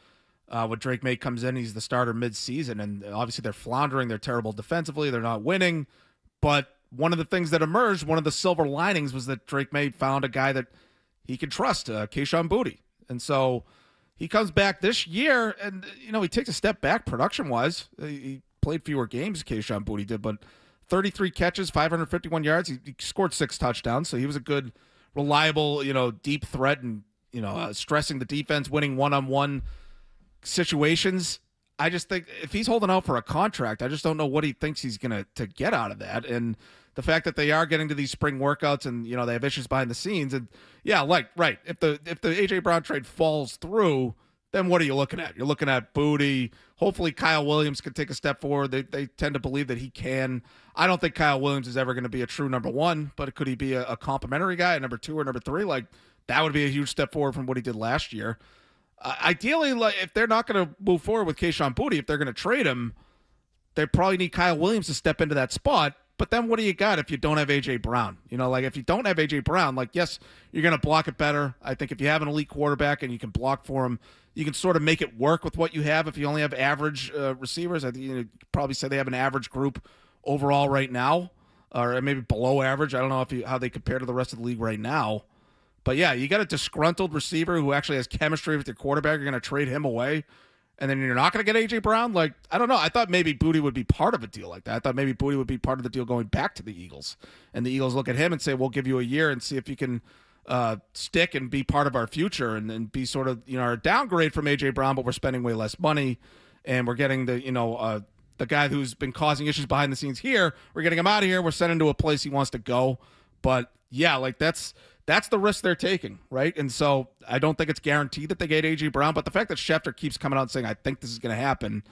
[SPEAKER 4] when Drake May comes in, he's the starter mid-season, and obviously they're floundering, they're terrible defensively, they're not winning, but one of the things that emerged, one of the silver linings was that Drake May found a guy that he could trust, Kayshon Boutte, and so he comes back this year, and he takes a step back production-wise. He played fewer games, Kayshon Boutte did, but 33 catches, 551 yards. He scored 6 touchdowns, so he was a good, reliable, deep threat and, stressing the defense, winning one-on-one situations. I just think if he's holding out for a contract, I just don't know what he thinks he's going to get out of that. And the fact that they are getting to these spring workouts and, they have issues behind the scenes. And yeah, right. If the A.J. Brown trade falls through, then what are you looking at? You're looking at Boutte. Hopefully Kyle Williams can take a step forward. They tend to believe that he can. I don't think Kyle Williams is ever going to be a true number 1, but could he be a complimentary guy, a number 2 or number 3? Like, that would be a huge step forward from what he did last year. Ideally, if they're not going to move forward with Kayshon Boutte, if they're going to trade him, they probably need Kyle Williams to step into that spot. But then what do you got if you don't have A.J. Brown? If you don't have A.J. Brown, yes, you're going to block it better. I think if you have an elite quarterback and you can block for him, you can sort of make it work with what you have. If you only have average receivers, I think you'd probably say they have an average group overall right now, or maybe below average. I don't know how they compare to the rest of the league right now. But yeah, you got a disgruntled receiver who actually has chemistry with your quarterback. You're going to trade him away, and then you're not going to get A.J. Brown? I don't know. I thought maybe Boutte would be part of a deal like that. I thought maybe Boutte would be part of the deal going back to the Eagles. And the Eagles look at him and say, we'll give you a year and see if you can stick and be part of our future and be sort of, a downgrade from A.J. Brown, but we're spending way less money, and we're getting the guy who's been causing issues behind the scenes here. We're getting him out of here. We're sending him to a place he wants to go. But, yeah, that's the risk they're taking, right? And so I don't think it's guaranteed that they get A.J. Brown, but the fact that Schefter keeps coming out and saying, I think this is going to happen,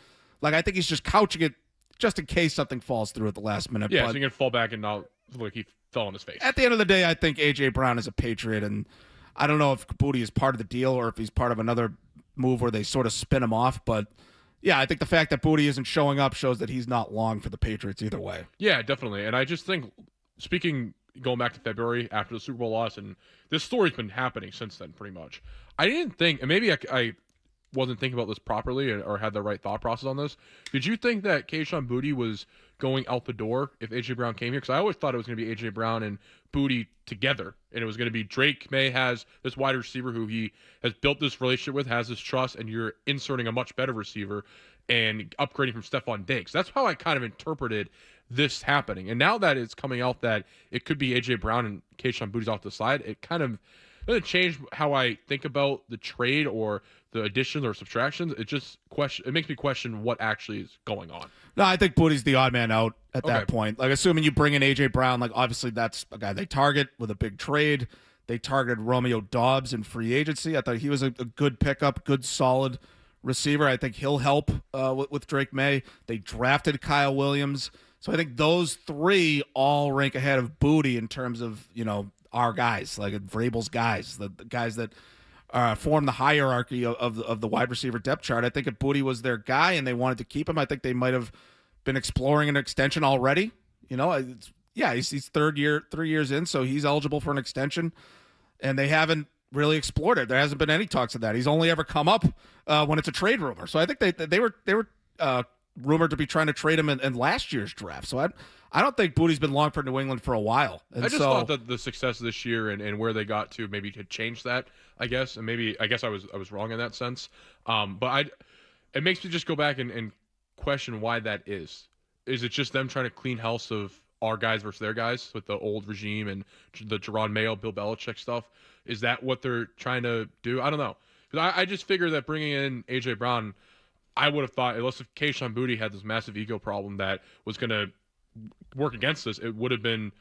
[SPEAKER 4] I think he's just couching it just in case something falls through at the last minute.
[SPEAKER 5] Yeah,
[SPEAKER 4] but
[SPEAKER 5] so you can fall back and not look, he fell on his face.
[SPEAKER 4] At the end of the day, I think A.J. Brown is a Patriot, and I don't know if Boutte is part of the deal or if he's part of another move where they sort of spin him off, but yeah, I think the fact that Boutte isn't showing up shows that he's not long for the Patriots either way.
[SPEAKER 5] Yeah, definitely. And I just think, going back to February after the Super Bowl loss, and this story's been happening since then pretty much. I didn't think, and maybe I wasn't thinking about this properly or had the right thought process on this. Did you think that Kayshon Boutte was going out the door if A.J. Brown came here? Because I always thought it was going to be A.J. Brown and Boutte together, and it was going to be Drake May has this wide receiver who he has built this relationship with, has this trust, and you're inserting a much better receiver and upgrading from Stephon Diggs. That's how I kind of interpreted this happening. And now that it's coming out that it could be A.J. Brown and Kayshon Boutte's off the side, it kind of doesn't change how I think about the trade or the additions or subtractions. It makes me question what actually is going on.
[SPEAKER 4] No, I think Boutte's the odd man out at that point. Assuming you bring in A.J. Brown, obviously that's a guy they target with a big trade. They targeted Romeo Doubs in free agency. I thought he was a good pickup, good, solid receiver. I think he'll help with Drake May. They drafted Kyle Williams. So I think those three all rank ahead of Boutte in terms of, our guys, Vrabel's guys, the guys that form the hierarchy of the wide receiver depth chart. I think if Boutte was their guy and they wanted to keep him, I think they might have been exploring an extension already. He's 3 years in, so he's eligible for an extension, and they haven't really explored it. There hasn't been any talks of that. He's only ever come up when it's a trade rumor. So I think they were rumored to be trying to trade him in last year's draft. So I don't think Booty's been long for New England for a while. And
[SPEAKER 5] I just thought that the success this year and where they got to maybe to change that, I guess. And I guess I was wrong in that sense. But it makes me just go back and question why that is. Is it just them trying to clean house of our guys versus their guys with the old regime and the Jerron Mayo, Bill Belichick stuff? Is that what they're trying to do? I don't know. Because I just figure that bringing in A.J. Brown, I would have thought, unless if Keyshawn Booty had this massive ego problem that was going to work against us, it would have been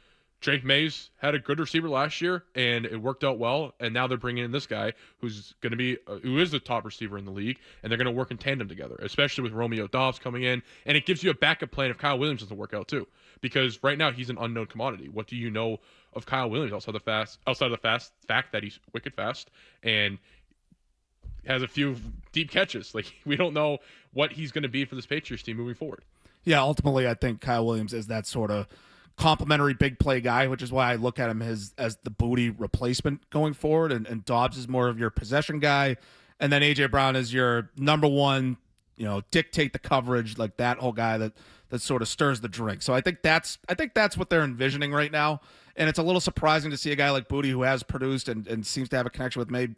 [SPEAKER 5] Drake Mays had a good receiver last year, and it worked out well. And now they're bringing in this guy who is the top receiver in the league, and they're going to work in tandem together, especially with Romeo Dobbs coming in. And it gives you a backup plan if Kyle Williams doesn't work out too, because right now he's an unknown commodity. What do you know of Kyle Williams outside of the fact that he's wicked fast and has a few deep catches? Like, we don't know what he's going to be for this Patriots team moving forward.
[SPEAKER 4] Yeah, ultimately, I think Kyle Williams is that sort of complimentary big play guy, which is why I look at him as the Booty replacement going forward. And Dobbs is more of your possession guy. And then A.J. Brown is your number one, dictate the coverage, like that whole guy that sort of stirs the drink. So I think that's what they're envisioning right now. And it's a little surprising to see a guy like Booty, who has produced and seems to have a connection with May,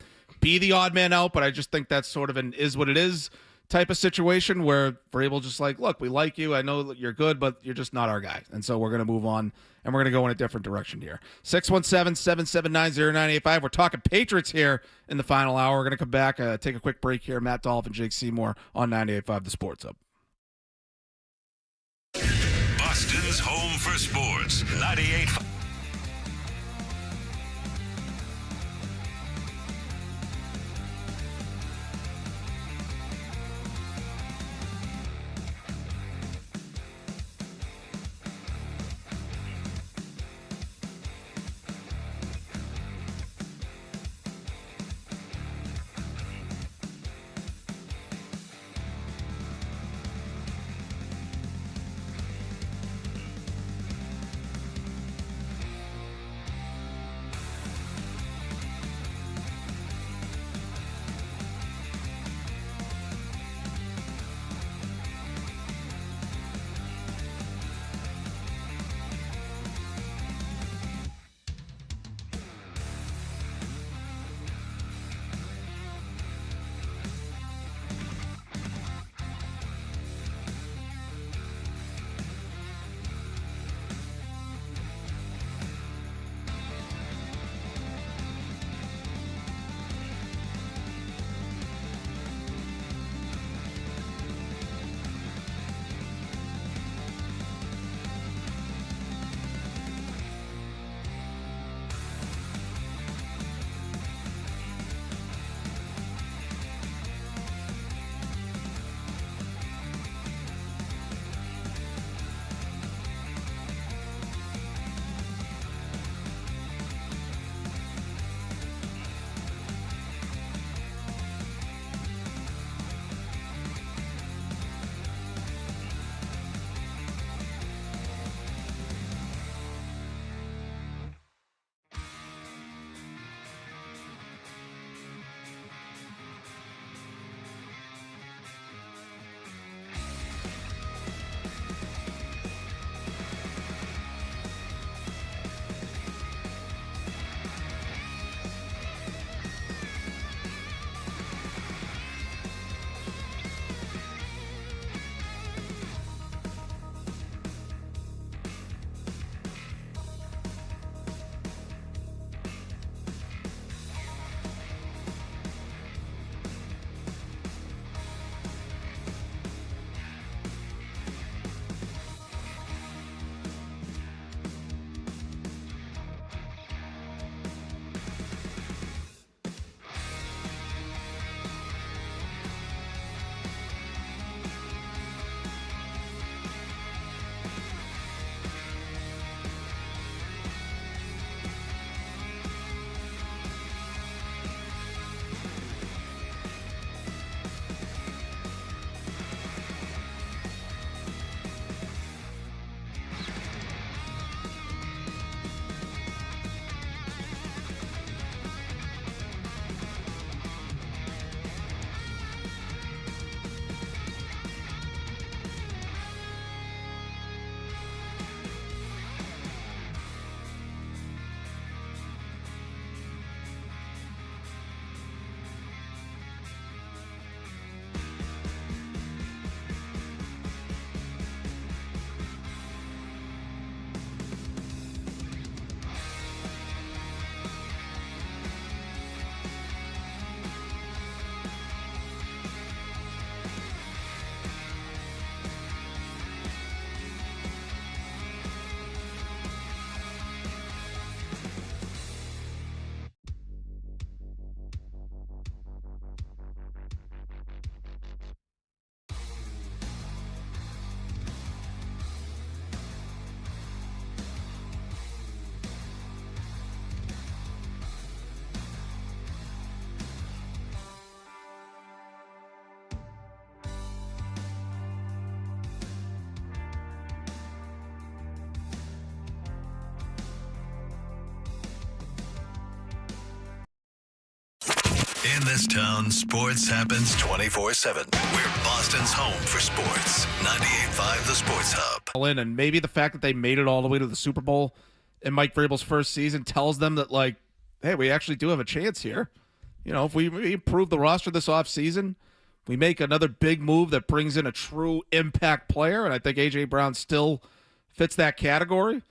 [SPEAKER 4] be the odd man out. But I just think that's sort of an is what it is type of situation where we're able just like, look, we like you. I know that you're good, but you're just not our guy. And so we're going to move on, and we're going to go in a different direction here. 617-779-0985. We're talking Patriots here in the final hour. We're going to come back, take a quick break here. Matt Dolloff and Jake Seymour on 98.5 The Sports Hub.
[SPEAKER 1] Boston's home for sports. 98.5. In this town, sports happens 24/7. We're Boston's home for sports. 98.5 The Sports Hub.
[SPEAKER 4] And maybe the fact that they made it all the way to the Super Bowl in Mike Vrabel's first season tells them that, like, hey, we actually do have a chance here. You know, if we improve the roster this offseason, we make another big move that brings in a true impact player, and I think A.J. Brown still fits that category.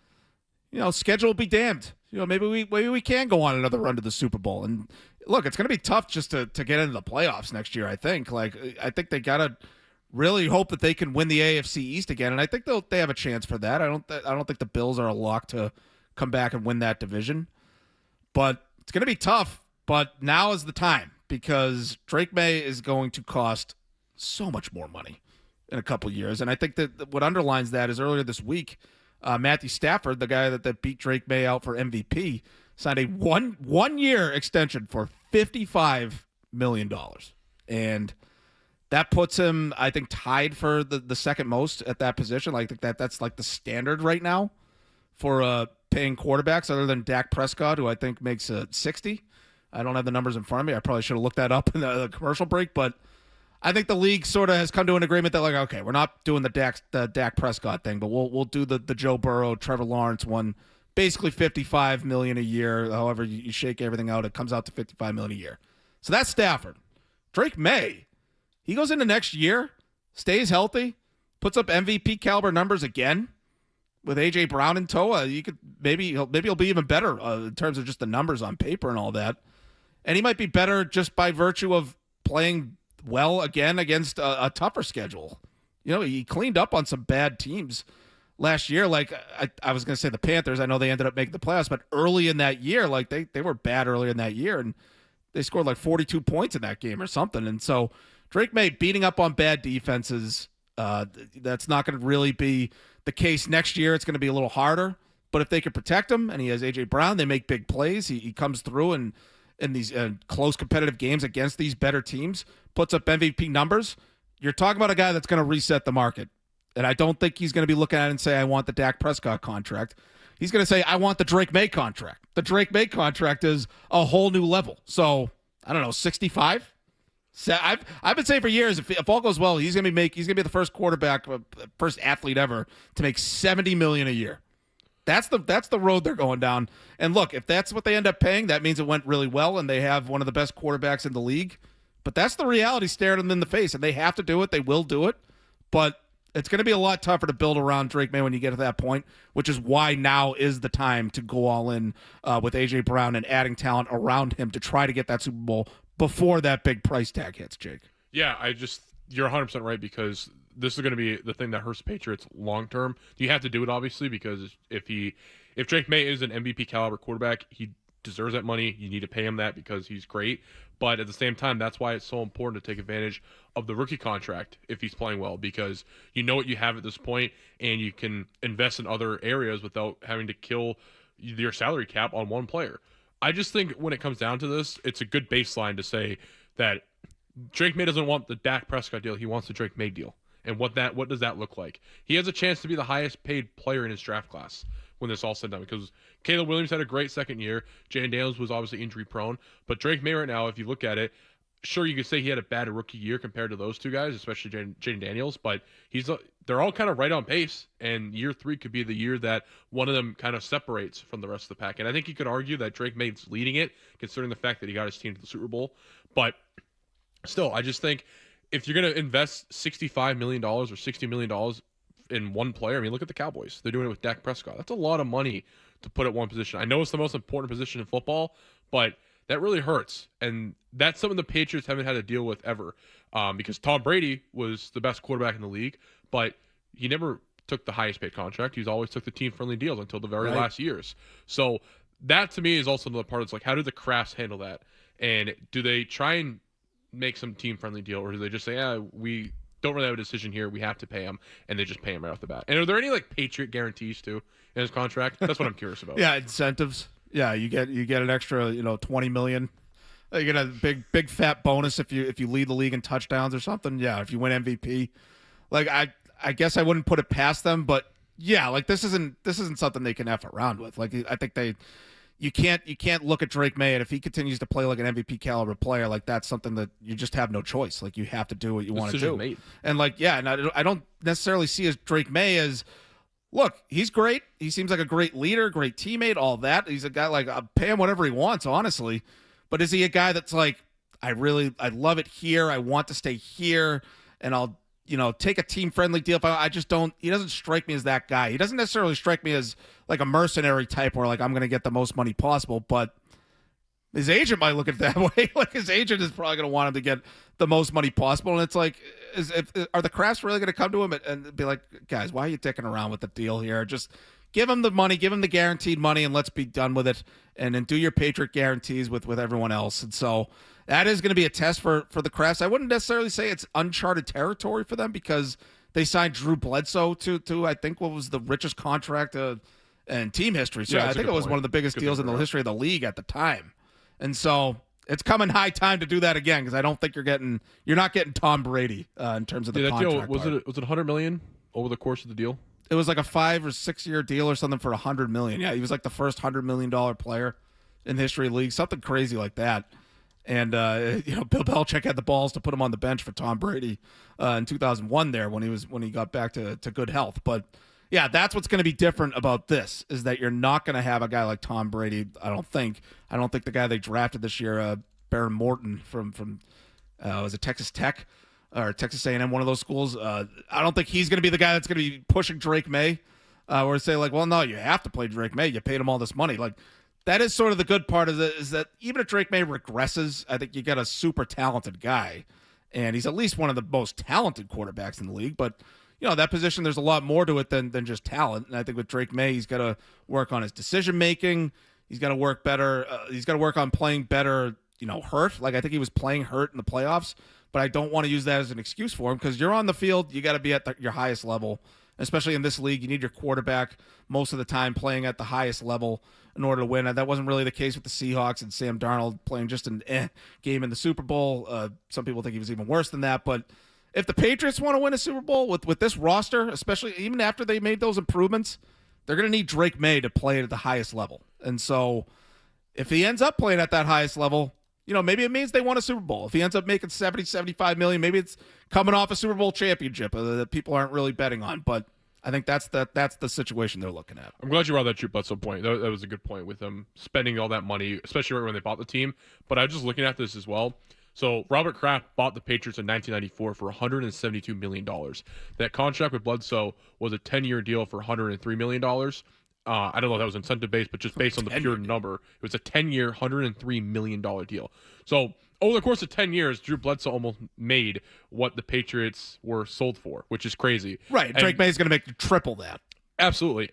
[SPEAKER 4] You know, schedule will be damned. You know, maybe we can go on another run to the Super Bowl. And look, it's going to be tough just to get into the playoffs next year, I think. Like, I think they got to really hope that they can win the AFC East again, and I think they have a chance for that. I don't think the Bills are a lock to come back and win that division. But it's going to be tough, but now is the time because Drake May is going to cost so much more money in a couple years. And I think that what underlines that is earlier this week, Matthew Stafford, the guy that beat Drake May out for MVP, signed a one-year extension for $55 million. And that puts him, I think, tied for the second most at that position. Like, I think that's like the standard right now for paying quarterbacks other than Dak Prescott, who I think makes 60. I don't have the numbers in front of me. I probably should have looked that up in the commercial break, but I think the league sort of has come to an agreement that, like, okay, we're not doing the Dak Prescott thing, but we'll do the Joe Burrow, Trevor Lawrence one, basically $55 million a year. However you shake everything out, it comes out to $55 million a year. So that's Stafford. Drake May, he goes into next year, stays healthy, puts up MVP caliber numbers again with A.J. Brown in tow. You could maybe he'll be even better in terms of just the numbers on paper and all that. And he might be better just by virtue of playing well again against a tougher schedule. You know, he cleaned up on some bad teams last year. Like, I was going to say the Panthers. I know they ended up making the playoffs, but early in that year, like they were bad earlier in that year, and they scored like 42 points in that game or something. And so Drake May beating up on bad defenses, that's not going to really be the case next year. It's going to be a little harder. But if they can protect him, and he has A.J. Brown, they make big plays. He comes through and in these close competitive games against these better teams, puts up MVP numbers. You're talking about a guy that's going to reset the market. And I don't think he's going to be looking at it and say, I want the Dak Prescott contract. He's going to say, I want the Drake May contract. The Drake May contract is a whole new level. So, I don't know, 65? So I've been saying for years, if all goes well, he's going to be the first quarterback, first athlete ever to make $70 million a year. That's the road they're going down. And look, if that's what they end up paying, that means it went really well and they have one of the best quarterbacks in the league. But that's the reality staring them in the face, and they have to do it. They will do it. But it's going to be a lot tougher to build around Drake May when you get to that point, which is why now is the time to go all in with A.J. Brown and adding talent around him to try to get that Super Bowl before that big price tag hits, Jake.
[SPEAKER 5] Yeah, you're 100% right, because this is going to be the thing that hurts the Patriots long term. You have to do it, obviously, because if Drake May is an MVP caliber quarterback, he deserves that money. You need to pay him that because he's great. But at the same time, that's why it's so important to take advantage of the rookie contract if he's playing well, because you know what you have at this point, and you can invest in other areas without having to kill your salary cap on one player. I just think when it comes down to this, it's a good baseline to say that Drake May doesn't want the Dak Prescott deal. He wants the Drake May deal. And what does that look like? He has a chance to be the highest paid player in his draft class when this all said and done, because Caleb Williams had a great second year. Jaden Daniels was obviously injury prone, but Drake May right now, if you look at it, sure, you could say he had a bad rookie year compared to those two guys, especially Jaden Daniels, but they're all kind of right on pace, and year 3 could be the year that one of them kind of separates from the rest of the pack. And I think you could argue that Drake May's leading it, considering the fact that he got his team to the Super Bowl. But still, I just think if you're going to invest $65 million or $60 million in one player, I mean, look at the Cowboys. They're doing it with Dak Prescott. That's a lot of money to put at one position. I know it's the most important position in football, but that really hurts. And that's something the Patriots haven't had to deal with ever, because Tom Brady was the best quarterback in the league, but he never took the highest paid contract. He's always took the team-friendly deals until the very last years. So that, to me, is also another part. It's like, how do the Crafts handle that? And do they try and make some team-friendly deal, or do they just say, we don't really have a decision here, we have to pay him, and they just pay him right off the bat? And are there any Patriot guarantees too in his contract? That's what I'm curious about.
[SPEAKER 4] Yeah, incentives. Yeah, you get an extra, $20 million. You get a big fat bonus if you lead the league in touchdowns or something. Yeah, if you win MVP. Like, I guess I wouldn't put it past them, but yeah, like this isn't something they can F around with. Like, I think you can't look at Drake May, and if he continues to play like an MVP caliber player, like that's something that you just have no choice. Like you have to do what you want to do.
[SPEAKER 5] Made.
[SPEAKER 4] And like, yeah, and I don't necessarily see as Drake May as, look, he's great. He seems like a great leader, great teammate, all that. He's a guy like, I'll pay him whatever he wants, honestly. But is he a guy that's like, I love it here. I want to stay here, and I'll, take a team-friendly deal. I just don't. He doesn't strike me as that guy. He doesn't necessarily strike me as like a mercenary type, where like I'm going to get the most money possible. But his agent might look at it that way. Like his agent is probably going to want him to get the most money possible. And it's like, are the Crafts really going to come to him and be like, guys, why are you dicking around with the deal here? Just give him the money, give him the guaranteed money, and let's be done with it. And then do your Patriot guarantees with everyone else. And so that is going to be a test for the Crafts. I wouldn't necessarily say it's uncharted territory for them, because they signed Drew Bledsoe to I think what was the richest contract in team history. So I think it was one of the biggest deals in the history of the league at the time. And so it's coming high time to do that again, because I don't think you're not getting Tom Brady in terms of the contract.
[SPEAKER 5] Was it $100 million over the course of the deal?
[SPEAKER 4] It was like a 5 or 6 year deal or something for $100 million. Yeah, he was like the first $100 million player in the history of the league, something crazy like that. And Bill Belichick had the balls to put him on the bench for Tom Brady in 2001 there when he got back to good health. But yeah, that's what's going to be different about this, is that you're not going to have a guy like Tom Brady. I don't think the guy they drafted this year, Baron Morton from was it Texas Tech or Texas A&M, one of those schools. I don't think he's going to be the guy that's going to be pushing Drake May, or say like, well, no, you have to play Drake May. You paid him all this money. Like, that is sort of the good part of it, is that even if Drake May regresses, I think you got a super talented guy, and he's at least one of the most talented quarterbacks in the league. But that position, there's a lot more to it than just talent. And I think with Drake May, he's got to work on his decision making. He's got to work better. He's got to work on playing better. Hurt. Like I think he was playing hurt in the playoffs, but I don't want to use that as an excuse for him, because you're on the field, you got to be at your highest level. Especially in this league, you need your quarterback most of the time playing at the highest level in order to win. And that wasn't really the case with the Seahawks and Sam Darnold playing just an game in the Super Bowl. Some people think he was even worse than that. But if the Patriots want to win a Super Bowl with this roster, especially even after they made those improvements, they're going to need Drake May to play at the highest level. And so if he ends up playing at that highest level, maybe it means they won a Super Bowl. If he ends up making 70, 75 million, maybe it's coming off a Super Bowl championship that people aren't really betting on. But I think that's the situation they're looking at.
[SPEAKER 5] I'm glad you brought that Drew Bledsoe point. That was a good point with them spending all that money, especially right when they bought the team. But I was just looking at this as well. So Robert Kraft bought the Patriots in 1994 for $172 million. That contract with Bledsoe was a 10-year deal for $103 million. I don't know if that was incentive-based, but just based on the pure number, it was a 10-year, $103 million deal. So over the course of 10 years, Drew Bledsoe almost made what the Patriots were sold for, which is crazy.
[SPEAKER 4] Right. Drake May is going to make triple that.
[SPEAKER 5] Absolutely.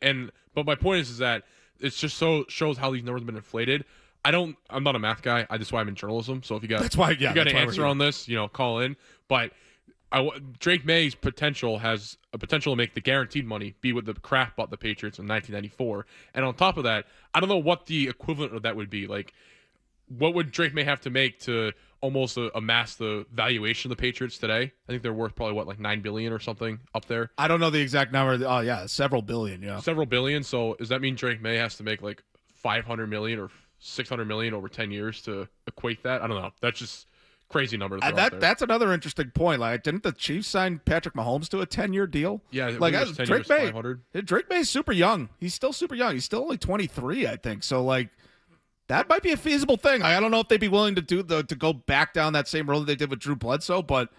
[SPEAKER 5] But my point is that it's just shows how these numbers have been inflated. I'm not a math guy. That's why I'm in journalism. So if you got an answer on this, call in. But Drake May's potential has a potential to make the guaranteed money be what the Kraft bought the Patriots in 1994. And on top of that, I don't know what the equivalent of that would be. Like, what would Drake May have to make to almost amass the valuation of the Patriots today? I think they're worth probably like $9 billion or something up there.
[SPEAKER 4] I don't know the exact number. Oh yeah, several billion. Yeah,
[SPEAKER 5] several billion. So does that mean Drake May has to make like $500 million or $600 million over 10 years to equate that? I don't know. That's just crazy number.
[SPEAKER 4] That's another interesting point. Like, didn't the Chiefs sign Patrick Mahomes to a 10-year deal?
[SPEAKER 5] Yeah,
[SPEAKER 4] like
[SPEAKER 5] Drake May. 500.
[SPEAKER 4] Drake May's super young. He's still super young. He's still only 23, I think. So like, that might be a feasible thing. I don't know if they'd be willing to go back down that same road that they did with Drew Bledsoe, but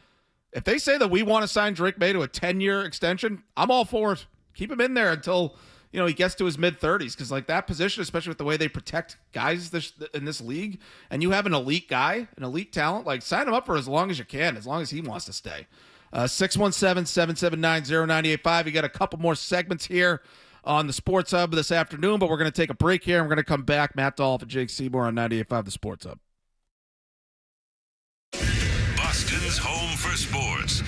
[SPEAKER 4] if they say that we want to sign Drake May to a 10-year extension, I'm all for it. Keep him in there until he gets to his mid-30s, because like that position, especially with the way they protect guys in this league, and you have an elite guy, an elite talent, like sign him up for as long as you can, as long as he wants to stay. 617-779-0985. You got a couple more segments here on the Sports Hub this afternoon, but we're going to take a break here. And we're going to come back. Matt Dolloff and Jake Seymour on 98.5 The Sports Hub.
[SPEAKER 1] Boston's home for sports.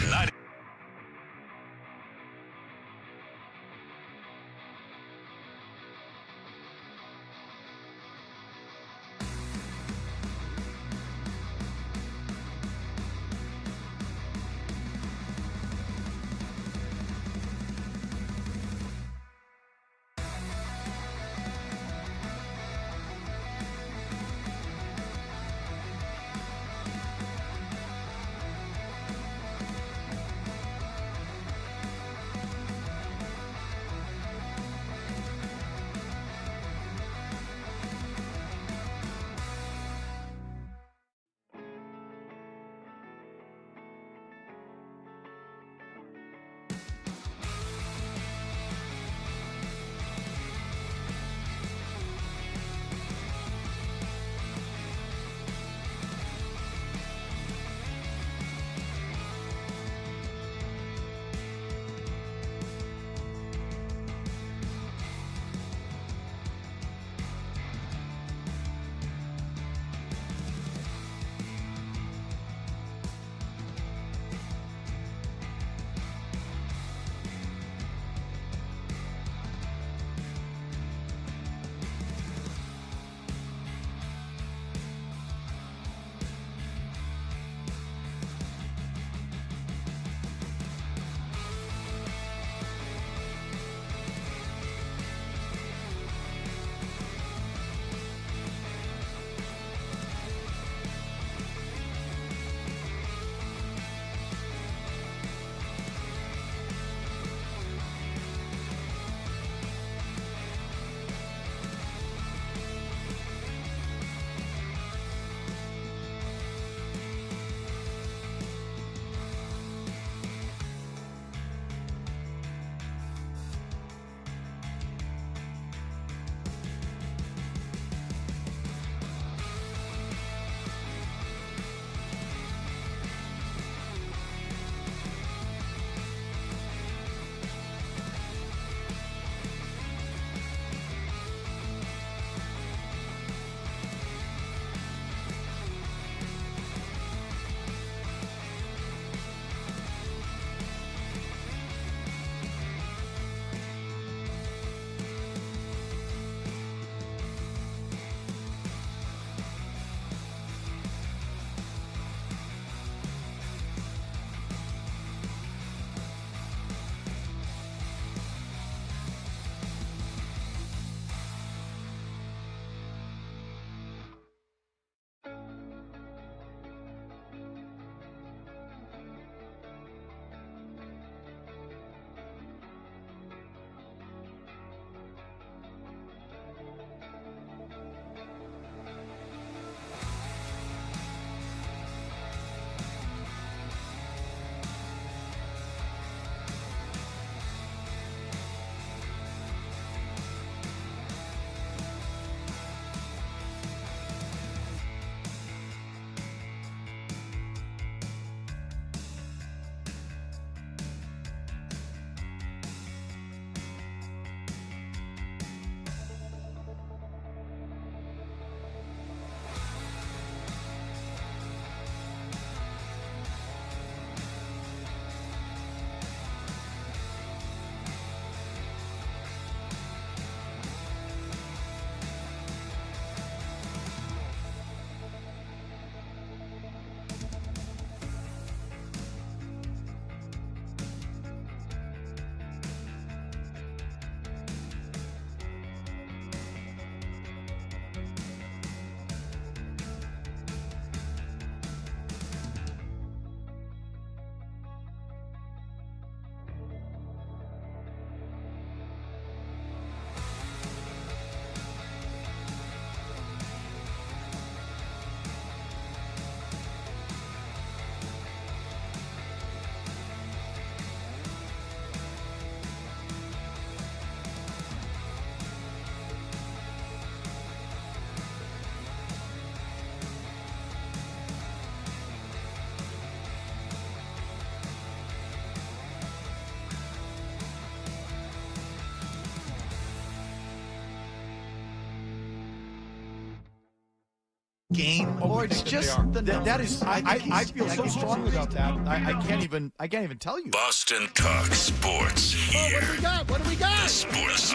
[SPEAKER 18] game.
[SPEAKER 19] Or it's just that is. I feel so strongly about that. I can't even tell you.
[SPEAKER 1] Boston Talk Sports here.
[SPEAKER 19] What do we got?
[SPEAKER 1] The Sports.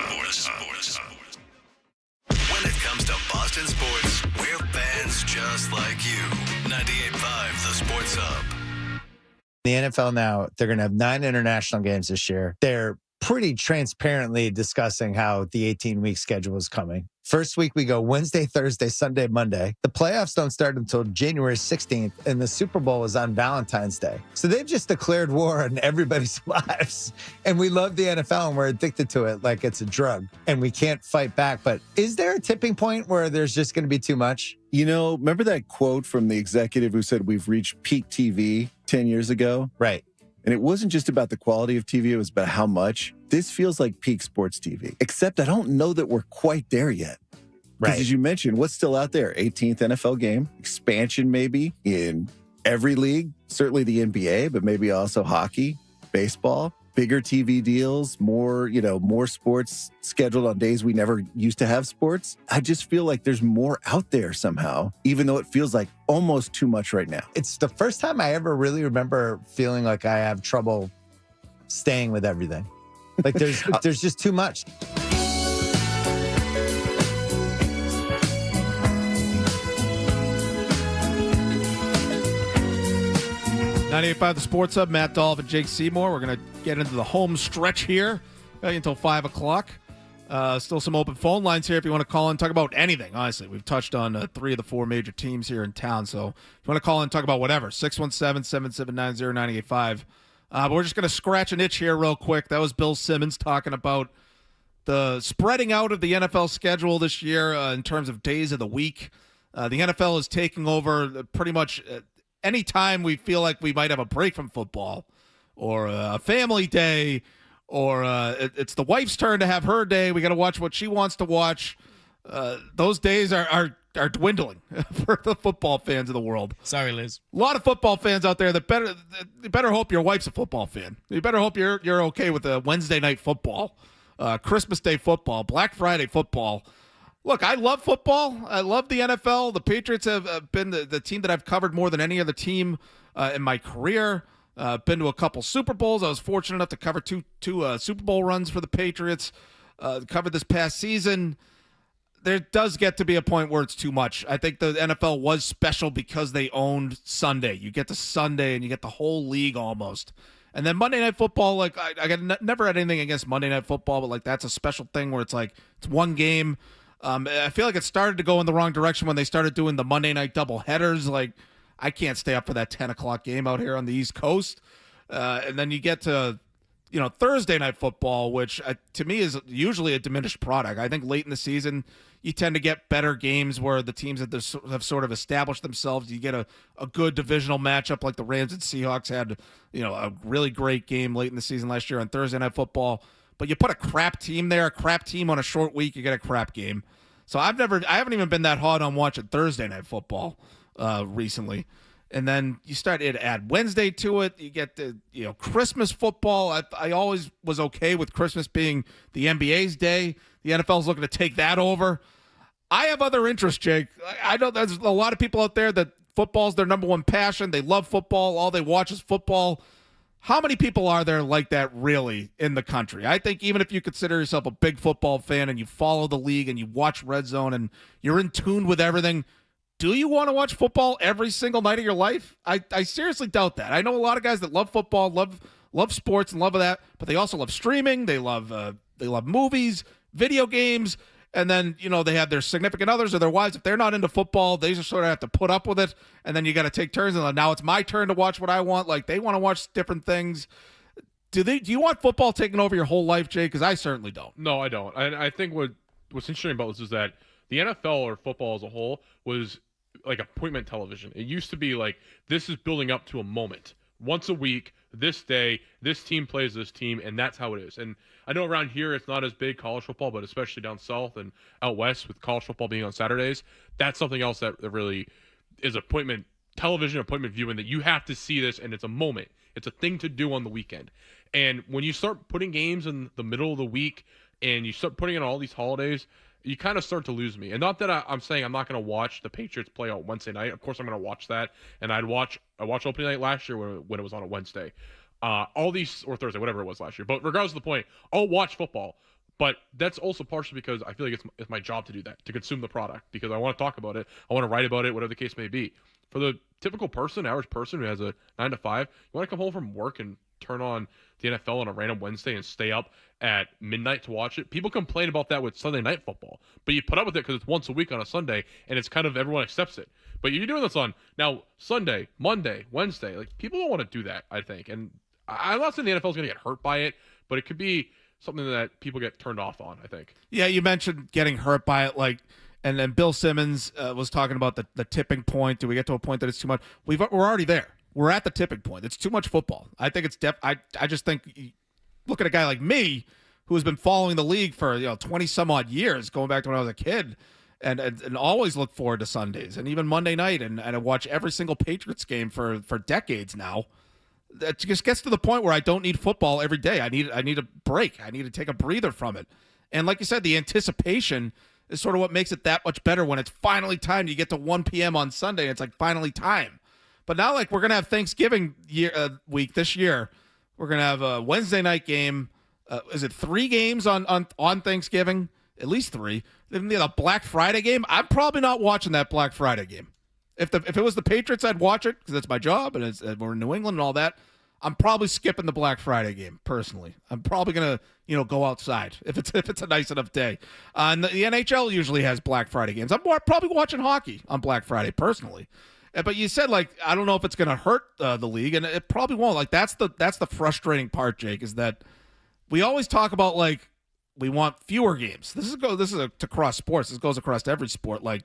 [SPEAKER 1] When it comes to Boston sports, we're fans just like you. 98.5 The Sports Hub.
[SPEAKER 11] The NFL now, they're going to have 9 international games this year. They're pretty transparently discussing how the 18-week schedule is coming. First week, we go Wednesday, Thursday, Sunday, Monday. The playoffs don't start until January 16th, and the Super Bowl is on Valentine's Day. So they've just declared war on everybody's lives. And we love the NFL, and we're addicted to it like it's a drug, and we can't fight back. But is there a tipping point where there's just going to be too much?
[SPEAKER 20] You know, remember that quote from the executive who said we've reached peak TV 10 years ago?
[SPEAKER 11] Right.
[SPEAKER 20] And it wasn't just about the quality of TV, it was about how much. This feels like peak sports TV, except I don't know that we're quite there yet. Because as you mentioned, what's still out there? 18th NFL game, expansion maybe in every league, certainly the NBA, but maybe also hockey, baseball, bigger TV deals, more sports scheduled on days we never used to have sports. I just feel like there's more out there somehow, even though it feels like almost too much right now.
[SPEAKER 11] It's the first time I ever really remember feeling like I have trouble staying with everything. Like there's just too much.
[SPEAKER 4] .98.5 The Sports Hub, Matt Dolloff and Jake Seymour. We're going to get into the home stretch here until 5 o'clock. Still some open phone lines here if you want to call in, talk about anything, honestly. We've touched on 3 of the 4 major teams here in town, so if you want to call in, talk about whatever, 617-779-0985. But we're just going to scratch an itch here real quick. That was Bill Simmons talking about the spreading out of the NFL schedule this year in terms of days of the week. The NFL is taking over pretty much anytime we feel like we might have a break from football or a family day or it's the wife's turn to have her day. We got to watch what she wants to watch. Those days are dwindling for the football fans of the world.
[SPEAKER 7] Sorry, Liz.
[SPEAKER 4] A lot of football fans out there that better hope your wife's a football fan. You better hope you're okay with the Wednesday night football, Christmas Day football, Black Friday football. Look, I love football. I love the NFL. The Patriots have been the team that I've covered more than any other team in my career. Been to a couple Super Bowls. I was fortunate enough to cover two Super Bowl runs for the Patriots. Covered this past season. There does get to be a point where it's too much. I think the NFL was special because they owned Sunday. You get to Sunday and you get the whole league almost. And then Monday Night Football, like I never had anything against Monday Night Football, but like that's a special thing where it's like it's one game. I feel like it started to go in the wrong direction when they started doing the Monday night double headers. Like, I can't stay up for that 10 o'clock game out here on the East Coast. And then you get to, Thursday night football, which to me is usually a diminished product. I think late in the season, you tend to get better games where the teams that have sort of established themselves. You get a good divisional matchup like the Rams and Seahawks had, a really great game late in the season last year on Thursday night football. But you put a crap team there, a crap team on a short week, you get a crap game. So I haven't even been that hot on watching Thursday night football recently. And then you start to add Wednesday to it. You get the Christmas football. I always was okay with Christmas being the NBA's day. The NFL's looking to take that over. I have other interests, Jake. I know there's a lot of people out there that football's their number one passion. They love football. All they watch is football. How many people are there like that really in the country? I think even if you consider yourself a big football fan and you follow the league and you watch Red Zone and you're in tune with everything, do you want to watch football every single night of your life? I seriously doubt that. I know a lot of guys that love football, love sports and love that, but they also love streaming. They love movies, video games. And then, they have their significant others or their wives. If they're not into football, they just sort of have to put up with it. And then you got to take turns. And now it's my turn to watch what I want. Like, they want to watch different things. Do you want football taking over your whole life, Jay? Because I certainly don't.
[SPEAKER 5] No, I don't. And I think what's interesting about this is that the NFL or football as a whole was like appointment television. It used to be like, this is building up to a moment. Once a week, this day, this team plays this team, and that's how it is. And I know around here it's not as big, college football, but especially down south and out west with college football being on Saturdays, that's something else that really is appointment television, appointment viewing, that you have to see this, and it's a moment. It's a thing to do on the weekend. And when you start putting games in the middle of the week and you start putting in all these holidays, you kind of start to lose me. And not that I'm saying I'm not going to watch the Patriots play on Wednesday night. Of course, I'm going to watch that. And I watched opening night last year when it was on a Wednesday. All these, or Thursday, whatever it was last year. But regardless of the point, I'll watch football. But that's also partially because I feel like it's my job to do that, to consume the product, because I want to talk about it. I want to write about it, whatever the case may be. For the typical person, average person who has a 9 to 5, you want to come home from work and turn on the NFL on a random Wednesday and stay up at midnight to watch it. People complain about that with Sunday night football, but you put up with it because it's once a week on a Sunday, and it's kind of everyone accepts it. But you're doing this on now Sunday, Monday, Wednesday. Like, people don't want to do that, I think. And I'm not saying the NFL is going to get hurt by it, but it could be something that people get turned off on, I think.
[SPEAKER 4] Yeah, you mentioned getting hurt by it, and then Bill Simmons was talking about the tipping point. Do we get to a point that it's too much? We're already there. We're at the tipping point. It's too much football. I think it's I just think, look at a guy like me who has been following the league for 20 some odd years, going back to when I was a kid, and always look forward to Sundays and even Monday night, and I watch every single Patriots game for decades now. That just gets to the point where I don't need football every day. I need a break. I need to take a breather from it. And like you said, the anticipation is sort of what makes it that much better when it's finally time. You get to 1 p.m. on Sunday, and it's like finally time. But now, like, we're going to have Thanksgiving week this year. We're going to have a Wednesday night game. Is it 3 games on Thanksgiving? At least 3. Then the Black Friday game. I'm probably not watching that Black Friday game. If it was the Patriots, I'd watch it because it's my job and we're in New England and all that. I'm probably skipping the Black Friday game personally. I'm probably gonna go outside if it's a nice enough day. And the NHL usually has Black Friday games. I'm probably watching hockey on Black Friday personally. But you said, like, I don't know if it's gonna hurt the league, and it probably won't. Like, that's the frustrating part, Jake, is that we always talk about, like, we want fewer games. This is across sports. This goes across every sport. Like,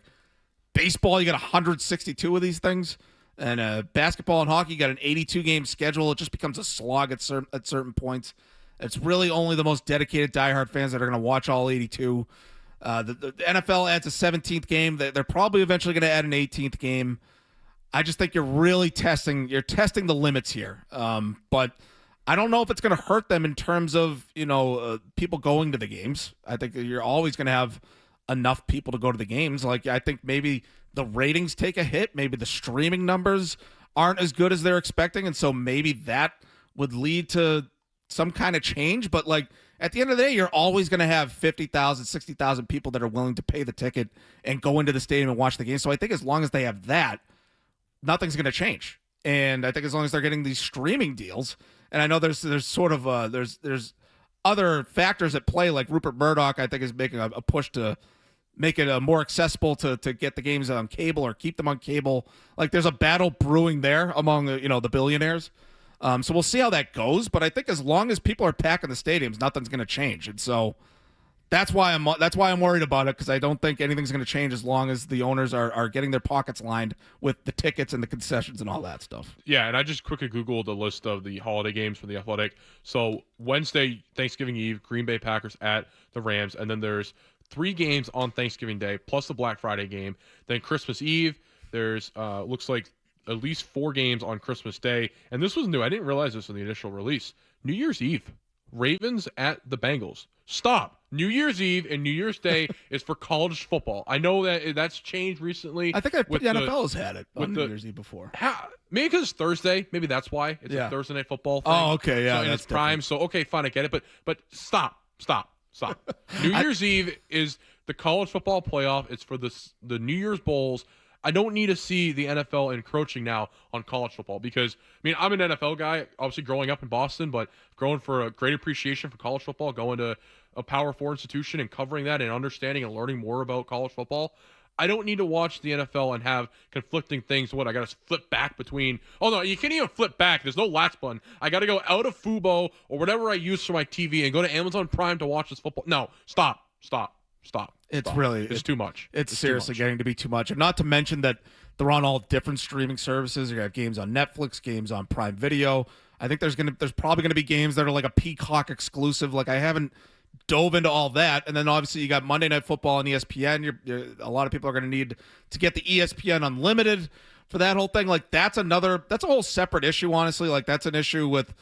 [SPEAKER 4] baseball, you got 162 of these things, and basketball and hockey, you got an 82-game schedule. It just becomes a slog at certain points. It's really only the most dedicated diehard fans that are going to watch all 82. The NFL adds a 17th game. They're probably eventually going to add an 18th game. I just think you're testing the limits here. But I don't know if it's going to hurt them in terms of people going to the games. I think that you're always going to have enough people to go to the games. Like, I think maybe the ratings take a hit. Maybe the streaming numbers aren't as good as they're expecting. And so maybe that would lead to some kind of change. But, like, at the end of the day, you're always going to have 50,000, 60,000 people that are willing to pay the ticket and go into the stadium and watch the game. So I think as long as they have that, nothing's going to change. And I think as long as they're getting these streaming deals, and I know there's sort of there's other factors at play, like Rupert Murdoch, I think, is making a push to make it more accessible to get the games on cable or keep them on cable. Like, there's a battle brewing there among the billionaires. So we'll see how that goes. But I think as long as people are packing the stadiums, nothing's going to change. And so that's why I'm worried about it, because I don't think anything's going to change as long as the owners are getting their pockets lined with the tickets and the concessions and all that stuff.
[SPEAKER 5] Yeah, and I just quickly Googled the list of the holiday games for the Athletic. So Wednesday, Thanksgiving Eve, Green Bay Packers at the Rams, and then there's 3 games on Thanksgiving Day plus the Black Friday game. Then Christmas Eve, there's looks like at least 4 games on Christmas Day. And this was new. I didn't realize this in the initial release. New Year's Eve, Ravens at the Bengals. Stop. New Year's Eve and New Year's Day is for college football. I know that's changed recently.
[SPEAKER 4] I think the NFL has had it on New Year's Eve before.
[SPEAKER 5] Maybe because it's Thursday. Maybe that's why. It's a Thursday night football thing.
[SPEAKER 4] Oh, okay, yeah.
[SPEAKER 5] So, and it's prime. So, okay, fine, I get it. But stop. New Year's Eve is the college football playoff. It's for the New Year's Bowls. I don't need to see the NFL encroaching now on college football because, I mean, I'm an NFL guy, obviously growing up in Boston, but growing for a great appreciation for college football, going to a Power 4 institution and covering that and understanding and learning more about college football. I don't need to watch the NFL and have conflicting things. What, I got to flip back between – oh, no, you can't even flip back. There's no latch button. I got to go out of Fubo or whatever I use for my TV and go to Amazon Prime to watch this football. No, stop. It's too much.
[SPEAKER 4] It's seriously getting to be too much. And not to mention that they're on all different streaming services. You have games on Netflix, games on Prime Video. I think there's probably going to be games that are like a Peacock exclusive. Like, I haven't dove into all that. And then obviously you got Monday Night Football on ESPN. A lot of people are going to need to get the ESPN Unlimited for that whole thing. Like, that's a whole separate issue, honestly. Like, that's an issue with,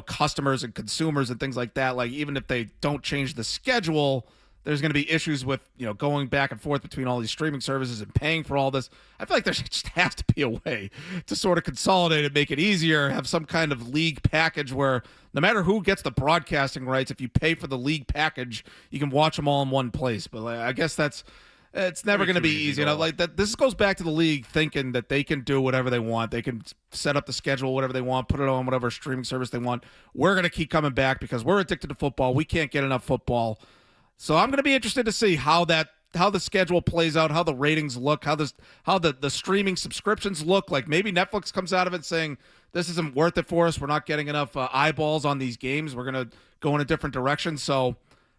[SPEAKER 4] customers and consumers and things like that. Like, even if they don't change the schedule, there's going to be issues with, going back and forth between all these streaming services and paying for all this. I feel like there just has to be a way to sort of consolidate it, make it easier, have some kind of league package where no matter who gets the broadcasting rights, if you pay for the league package, you can watch them all in one place. But I guess it's never going to be easy. This goes back to the league thinking that they can do whatever they want. They can set up the schedule, whatever they want, put it on whatever streaming service they want. We're going to keep coming back because we're addicted to football. We can't get enough football. So I'm going to be interested to see how the schedule plays out, how the ratings look, how the streaming subscriptions look. Like maybe Netflix comes out of it saying this isn't worth it for us. We're not getting enough eyeballs on these games. We're going to go in a different direction. So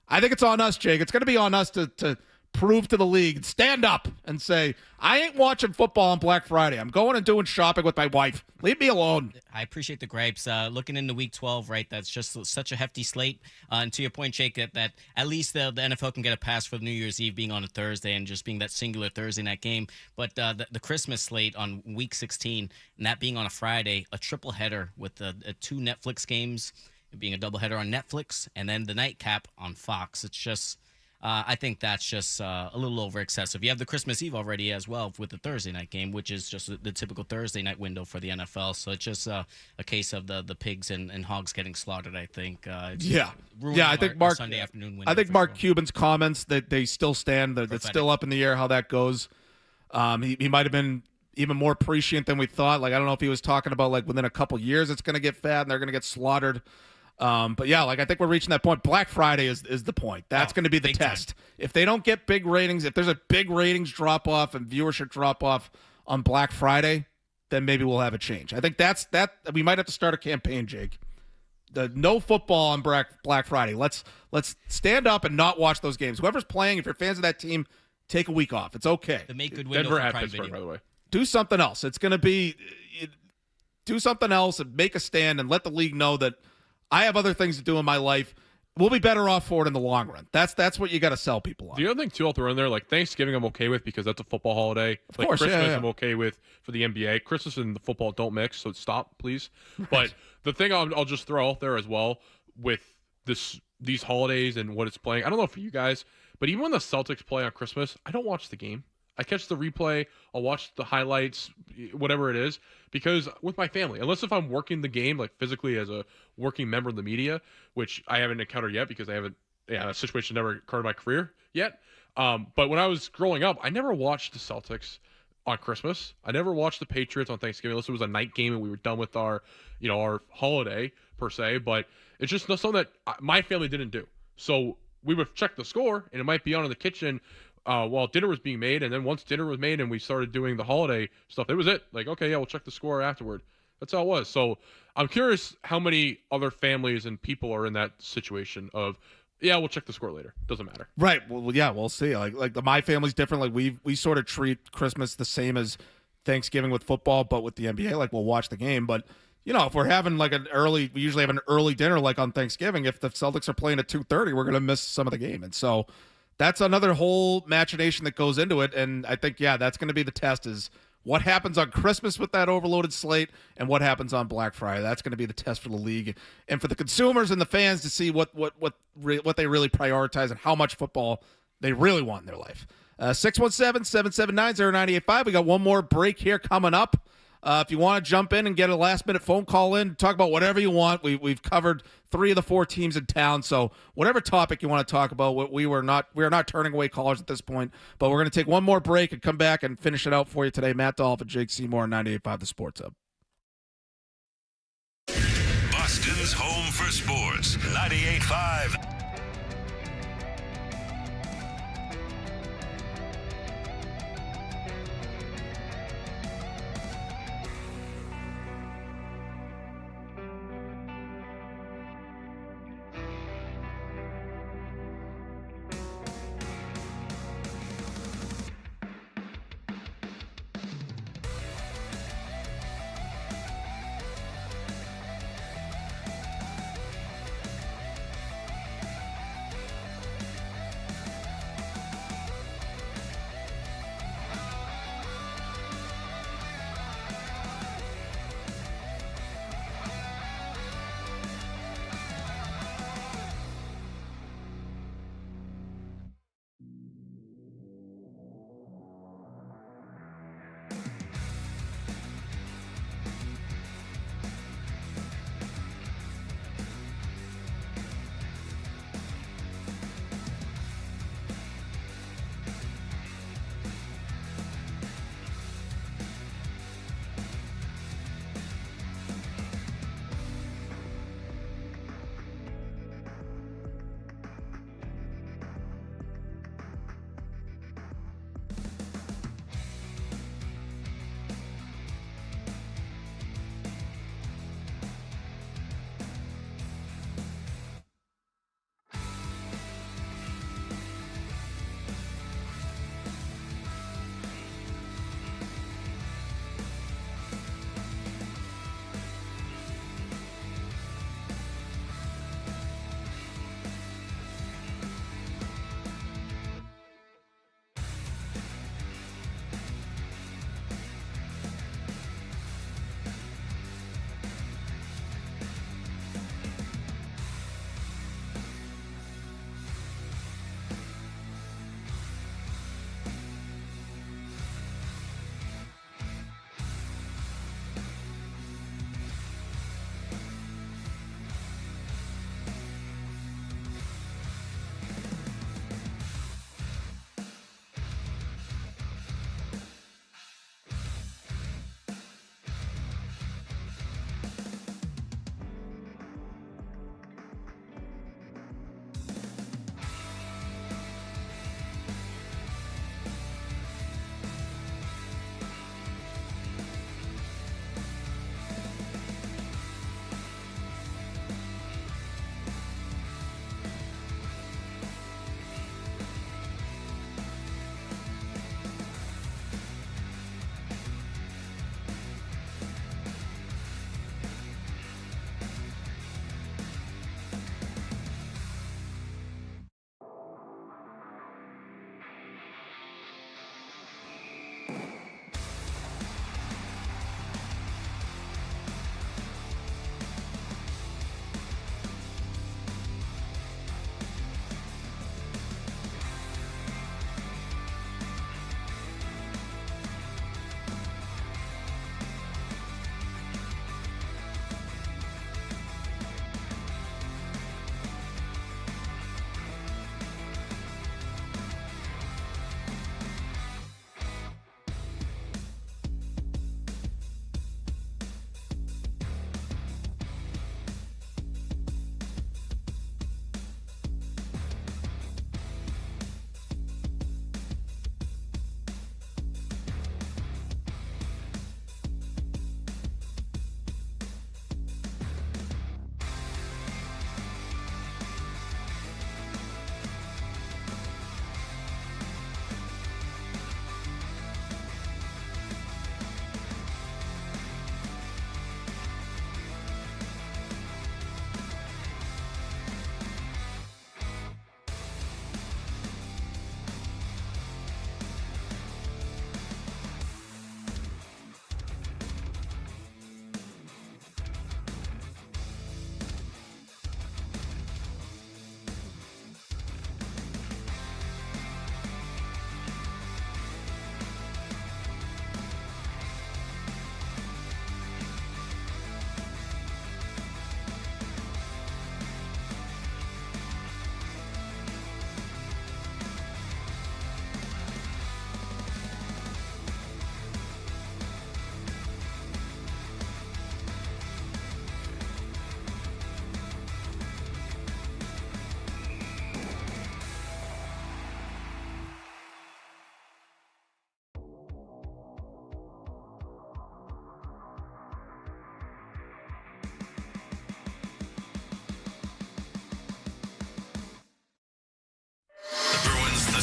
[SPEAKER 4] I think it's on us, Jake. It's going to be on us to prove to the league, stand up and say, I ain't watching football on Black Friday. I'm going and doing shopping with my wife. Leave me alone.
[SPEAKER 7] I appreciate the gripes. Looking into week 12, right, that's just such a hefty slate. And to your point, Jake, that at least the NFL can get a pass for New Year's Eve being on a Thursday and just being that singular Thursday night game. But the Christmas slate on week 16, and that being on a Friday, a triple header with the 2 Netflix games, being a doubleheader on Netflix, and then the nightcap on Fox. It's just... I think that's just a little over excessive. You have the Christmas Eve already as well with the Thursday night game, which is just the typical Thursday night window for the NFL. So it's just a case of the pigs and hogs getting slaughtered, I think.
[SPEAKER 4] I think Mark
[SPEAKER 7] Sunday afternoon window.
[SPEAKER 4] I think Mark Cuban's comments that they still stand, that's still up in the air how that goes. He might have been even more prescient than we thought. Like, I don't know if he was talking about like within a couple years it's going to get fat and they're going to get slaughtered. But yeah, I think we're reaching that point. Black Friday is the point. That's going to be the test. Time. If they don't get big ratings, if there's a big ratings drop off and viewership drop off on Black Friday, then maybe we'll have a change. I think that we might have to start a campaign, Jake. The no football on Black Friday. Let's stand up and not watch those games. Whoever's playing, if you're fans of that team, take a week off. It's okay.
[SPEAKER 7] The make good window
[SPEAKER 5] Denver
[SPEAKER 7] for
[SPEAKER 5] at
[SPEAKER 7] Prime
[SPEAKER 5] Pittsburgh,
[SPEAKER 7] Video.
[SPEAKER 5] by the way.
[SPEAKER 4] Do something else. It's going to be do something else and make a stand and let the league know that I have other things to do in my life. We'll be better off for it in the long run. That's what you got to sell people on.
[SPEAKER 5] The other thing, too, I'll throw in there, like Thanksgiving I'm okay with because that's a football holiday.
[SPEAKER 4] Of course,
[SPEAKER 5] Christmas I'm okay with for the NBA. Christmas and the football don't mix, so stop, please. Right. But the thing I'll just throw out there as well with these holidays and what it's playing, I don't know for you guys, but even when the Celtics play on Christmas, I don't watch the game. I catch the replay, I'll watch the highlights, whatever it is, because with my family, unless if I'm working the game, like physically as a working member of the media, which I haven't encountered yet because that situation never occurred in my career yet. But when I was growing up, I never watched the Celtics on Christmas. I never watched the Patriots on Thanksgiving unless it was a night game and we were done with our holiday per se, but it's just something that my family didn't do. So we would check the score and it might be on in the kitchen while dinner was being made, and then once dinner was made and we started doing the holiday stuff, it was it. Like, okay, yeah, we'll check the score afterward. That's how it was. So I'm curious how many other families and people are in that situation of, yeah, we'll check the score later. Doesn't matter.
[SPEAKER 4] Right. Well, yeah, we'll see. Like my family's different. Like we sort of treat Christmas the same as Thanksgiving with football, but with the NBA, like we'll watch the game. But if we're having like we usually have an early dinner like on Thanksgiving. If the Celtics are playing at 2:30, we're gonna miss some of the game, and so. That's another whole machination that goes into it, and I think, that's going to be the test is what happens on Christmas with that overloaded slate and what happens on Black Friday. That's going to be the test for the league and for the consumers and the fans to see what they really prioritize and how much football they really want in their life. 617-779-0985. We got one more break here coming up. If you want to jump in and get a last-minute phone call in, talk about whatever you want. We've covered 3 of the 4 teams in town, so whatever topic you want to talk about, we are not turning away callers at this point. But we're going to take one more break and come back and finish it out for you today. Matt Dolloff and Jake Seymour on 98.5 The Sports Hub.
[SPEAKER 1] Boston's home for sports, 98.5.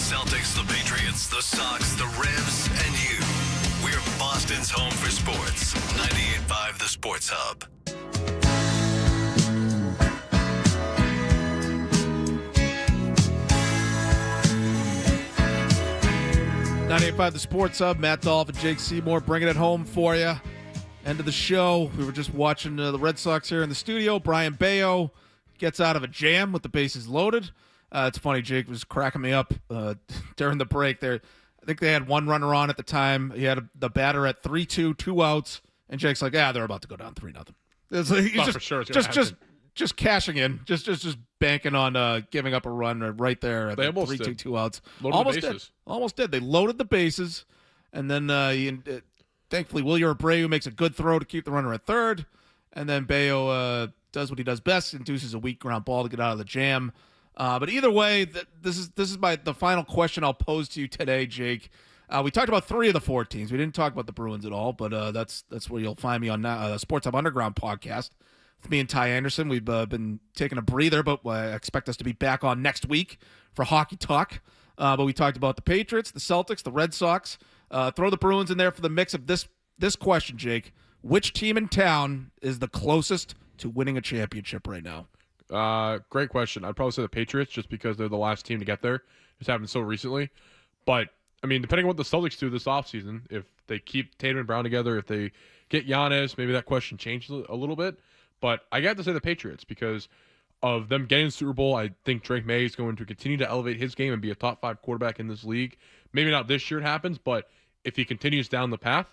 [SPEAKER 1] Celtics, the Patriots, the Sox, the Revs, and you. We're Boston's home for sports. 98.5 The Sports Hub.
[SPEAKER 4] The Sports Hub, Matt Dolloff and Jake Seymour bringing it home for you. End of the show. We were just watching the Red Sox here in the studio. Brayan Bello gets out of a jam with the bases loaded. It's funny, Jake was cracking me up during the break there. I think they had one runner on at the time. He had the batter at 3-2, 2 outs, and Jake's like, they're about to go down 3-0. It's like, he's
[SPEAKER 5] for sure
[SPEAKER 4] just cashing in, just banking on giving up a run right there at 3-2, 2 outs. Almost did. They loaded the bases, and then thankfully Wilyer Abreu makes a good throw to keep the runner at third, and then Bello does what he does best, induces a weak ground ball to get out of the jam. But either way, this is the final question I'll pose to you today, Jake. We talked about 3 of the 4 teams. We didn't talk about the Bruins at all, but that's where you'll find me on the Sports Hub Underground podcast. With me and Ty Anderson, we've been taking a breather, but I expect us to be back on next week for hockey talk. But we talked about the Patriots, the Celtics, the Red Sox. Throw the Bruins in there for the mix of this question, Jake. Which team in town is the closest to winning a championship right now?
[SPEAKER 5] Great question. I'd probably say the Patriots just because they're the last team to get there. It's happened so recently. But, I mean, depending on what the Celtics do this offseason, if they keep Tatum and Brown together, if they get Giannis, maybe that question changes a little bit. But I got to say the Patriots because of them getting the Super Bowl. I think Drake May is going to continue to elevate his game and be a top 5 quarterback in this league. Maybe not this year it happens, but if he continues down the path,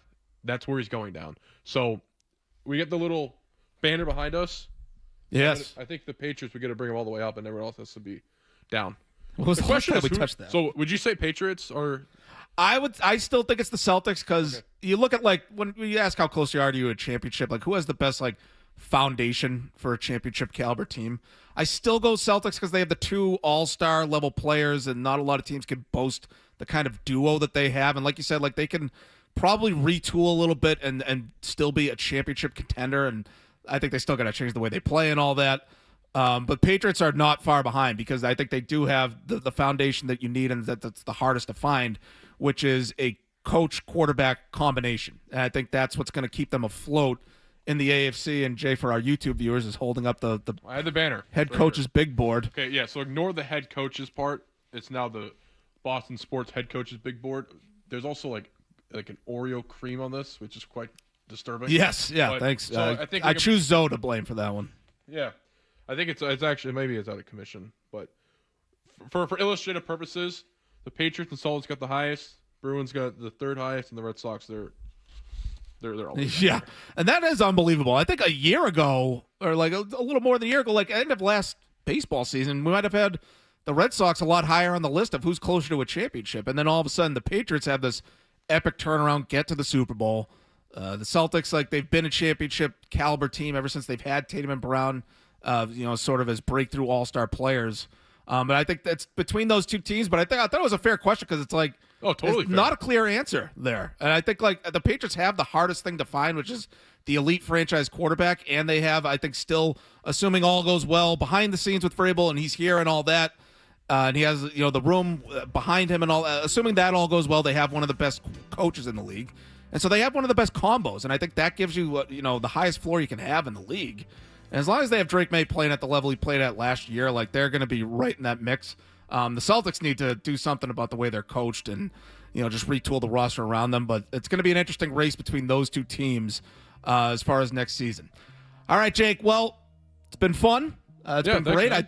[SPEAKER 5] that's where he's going down. So we get the little banner behind us.
[SPEAKER 4] Yes.
[SPEAKER 5] I think the Patriots, we got to bring them all the way up, and everyone else has to be down.
[SPEAKER 4] What was the question is, we touched that.
[SPEAKER 5] So would you say Patriots or?
[SPEAKER 4] I still think it's the Celtics because you look at when you ask how close you are to a championship, who has the best foundation for a championship caliber team. I still go Celtics because they have the 2 all-star level players, and not a lot of teams can boast the kind of duo that they have. And like you said, they can probably retool a little bit and still be a championship contender. And I think they still got to change the way they play and all that. But Patriots are not far behind because I think they do have the foundation that you need, and that's the hardest to find, which is a coach-quarterback combination. And I think that's what's going to keep them afloat in the AFC. And Jay, for our YouTube viewers, is holding up the
[SPEAKER 5] I had the banner.
[SPEAKER 4] Head coach's big board.
[SPEAKER 5] Okay, yeah, so ignore the head coach's part. It's now the Boston Sports head coach's big board. There's also like an Oreo cream on this, which is quite disturbing.
[SPEAKER 4] Yes, yeah, thanks.
[SPEAKER 5] So
[SPEAKER 4] I choose Zoe to blame for that one.
[SPEAKER 5] Yeah, I think it's actually maybe it's out of commission, but for illustrative purposes, the Patriots and Celtics got the highest, Bruins got the 3rd highest, and the Red Sox they're all
[SPEAKER 4] and that is unbelievable. I think a year ago, or a little more than a year ago, end of last baseball season, we might have had the Red Sox a lot higher on the list of who's closer to a championship, and then all of a sudden the Patriots have this epic turnaround, get to the Super Bowl. The Celtics, they've been a championship caliber team ever since they've had Tatum and Brown, sort of as breakthrough all-star players. But I think that's between those 2 teams. But I thought it was a fair question because it's
[SPEAKER 5] totally fair.
[SPEAKER 4] Not a clear answer there. And I think the Patriots have the hardest thing to find, which is the elite franchise quarterback, and they have, I think, still, assuming all goes well behind the scenes with Vrabel and he's here and all that. And he has, the room behind him and all. Assuming that all goes well, they have one of the best coaches in the league. And so they have one of the best combos. And I think that gives you, the highest floor you can have in the league. And as long as they have Drake May playing at the level he played at last year, they're going to be right in that mix. The Celtics need to do something about the way they're coached and, just retool the roster around them. But it's going to be an interesting race between those 2 teams as far as next season. All right, Jake. Well, it's been fun. It's been great.
[SPEAKER 5] Man.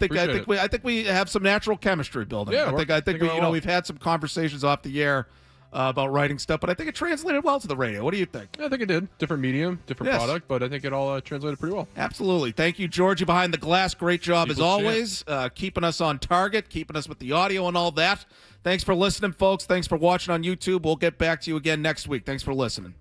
[SPEAKER 4] I think we have some natural chemistry building.
[SPEAKER 5] Yeah,
[SPEAKER 4] I think we've had some conversations off the air about writing stuff, but I think it translated well to the radio. What do you think?
[SPEAKER 5] Yeah, I think it did. Different medium, different product, but I think it all translated pretty well.
[SPEAKER 4] Absolutely. Thank you, Georgie, behind the glass. Great job as always, keeping us on target, keeping us with the audio and all that. Thanks for listening, folks. Thanks for watching on YouTube. We'll get back to you again next week. Thanks for listening.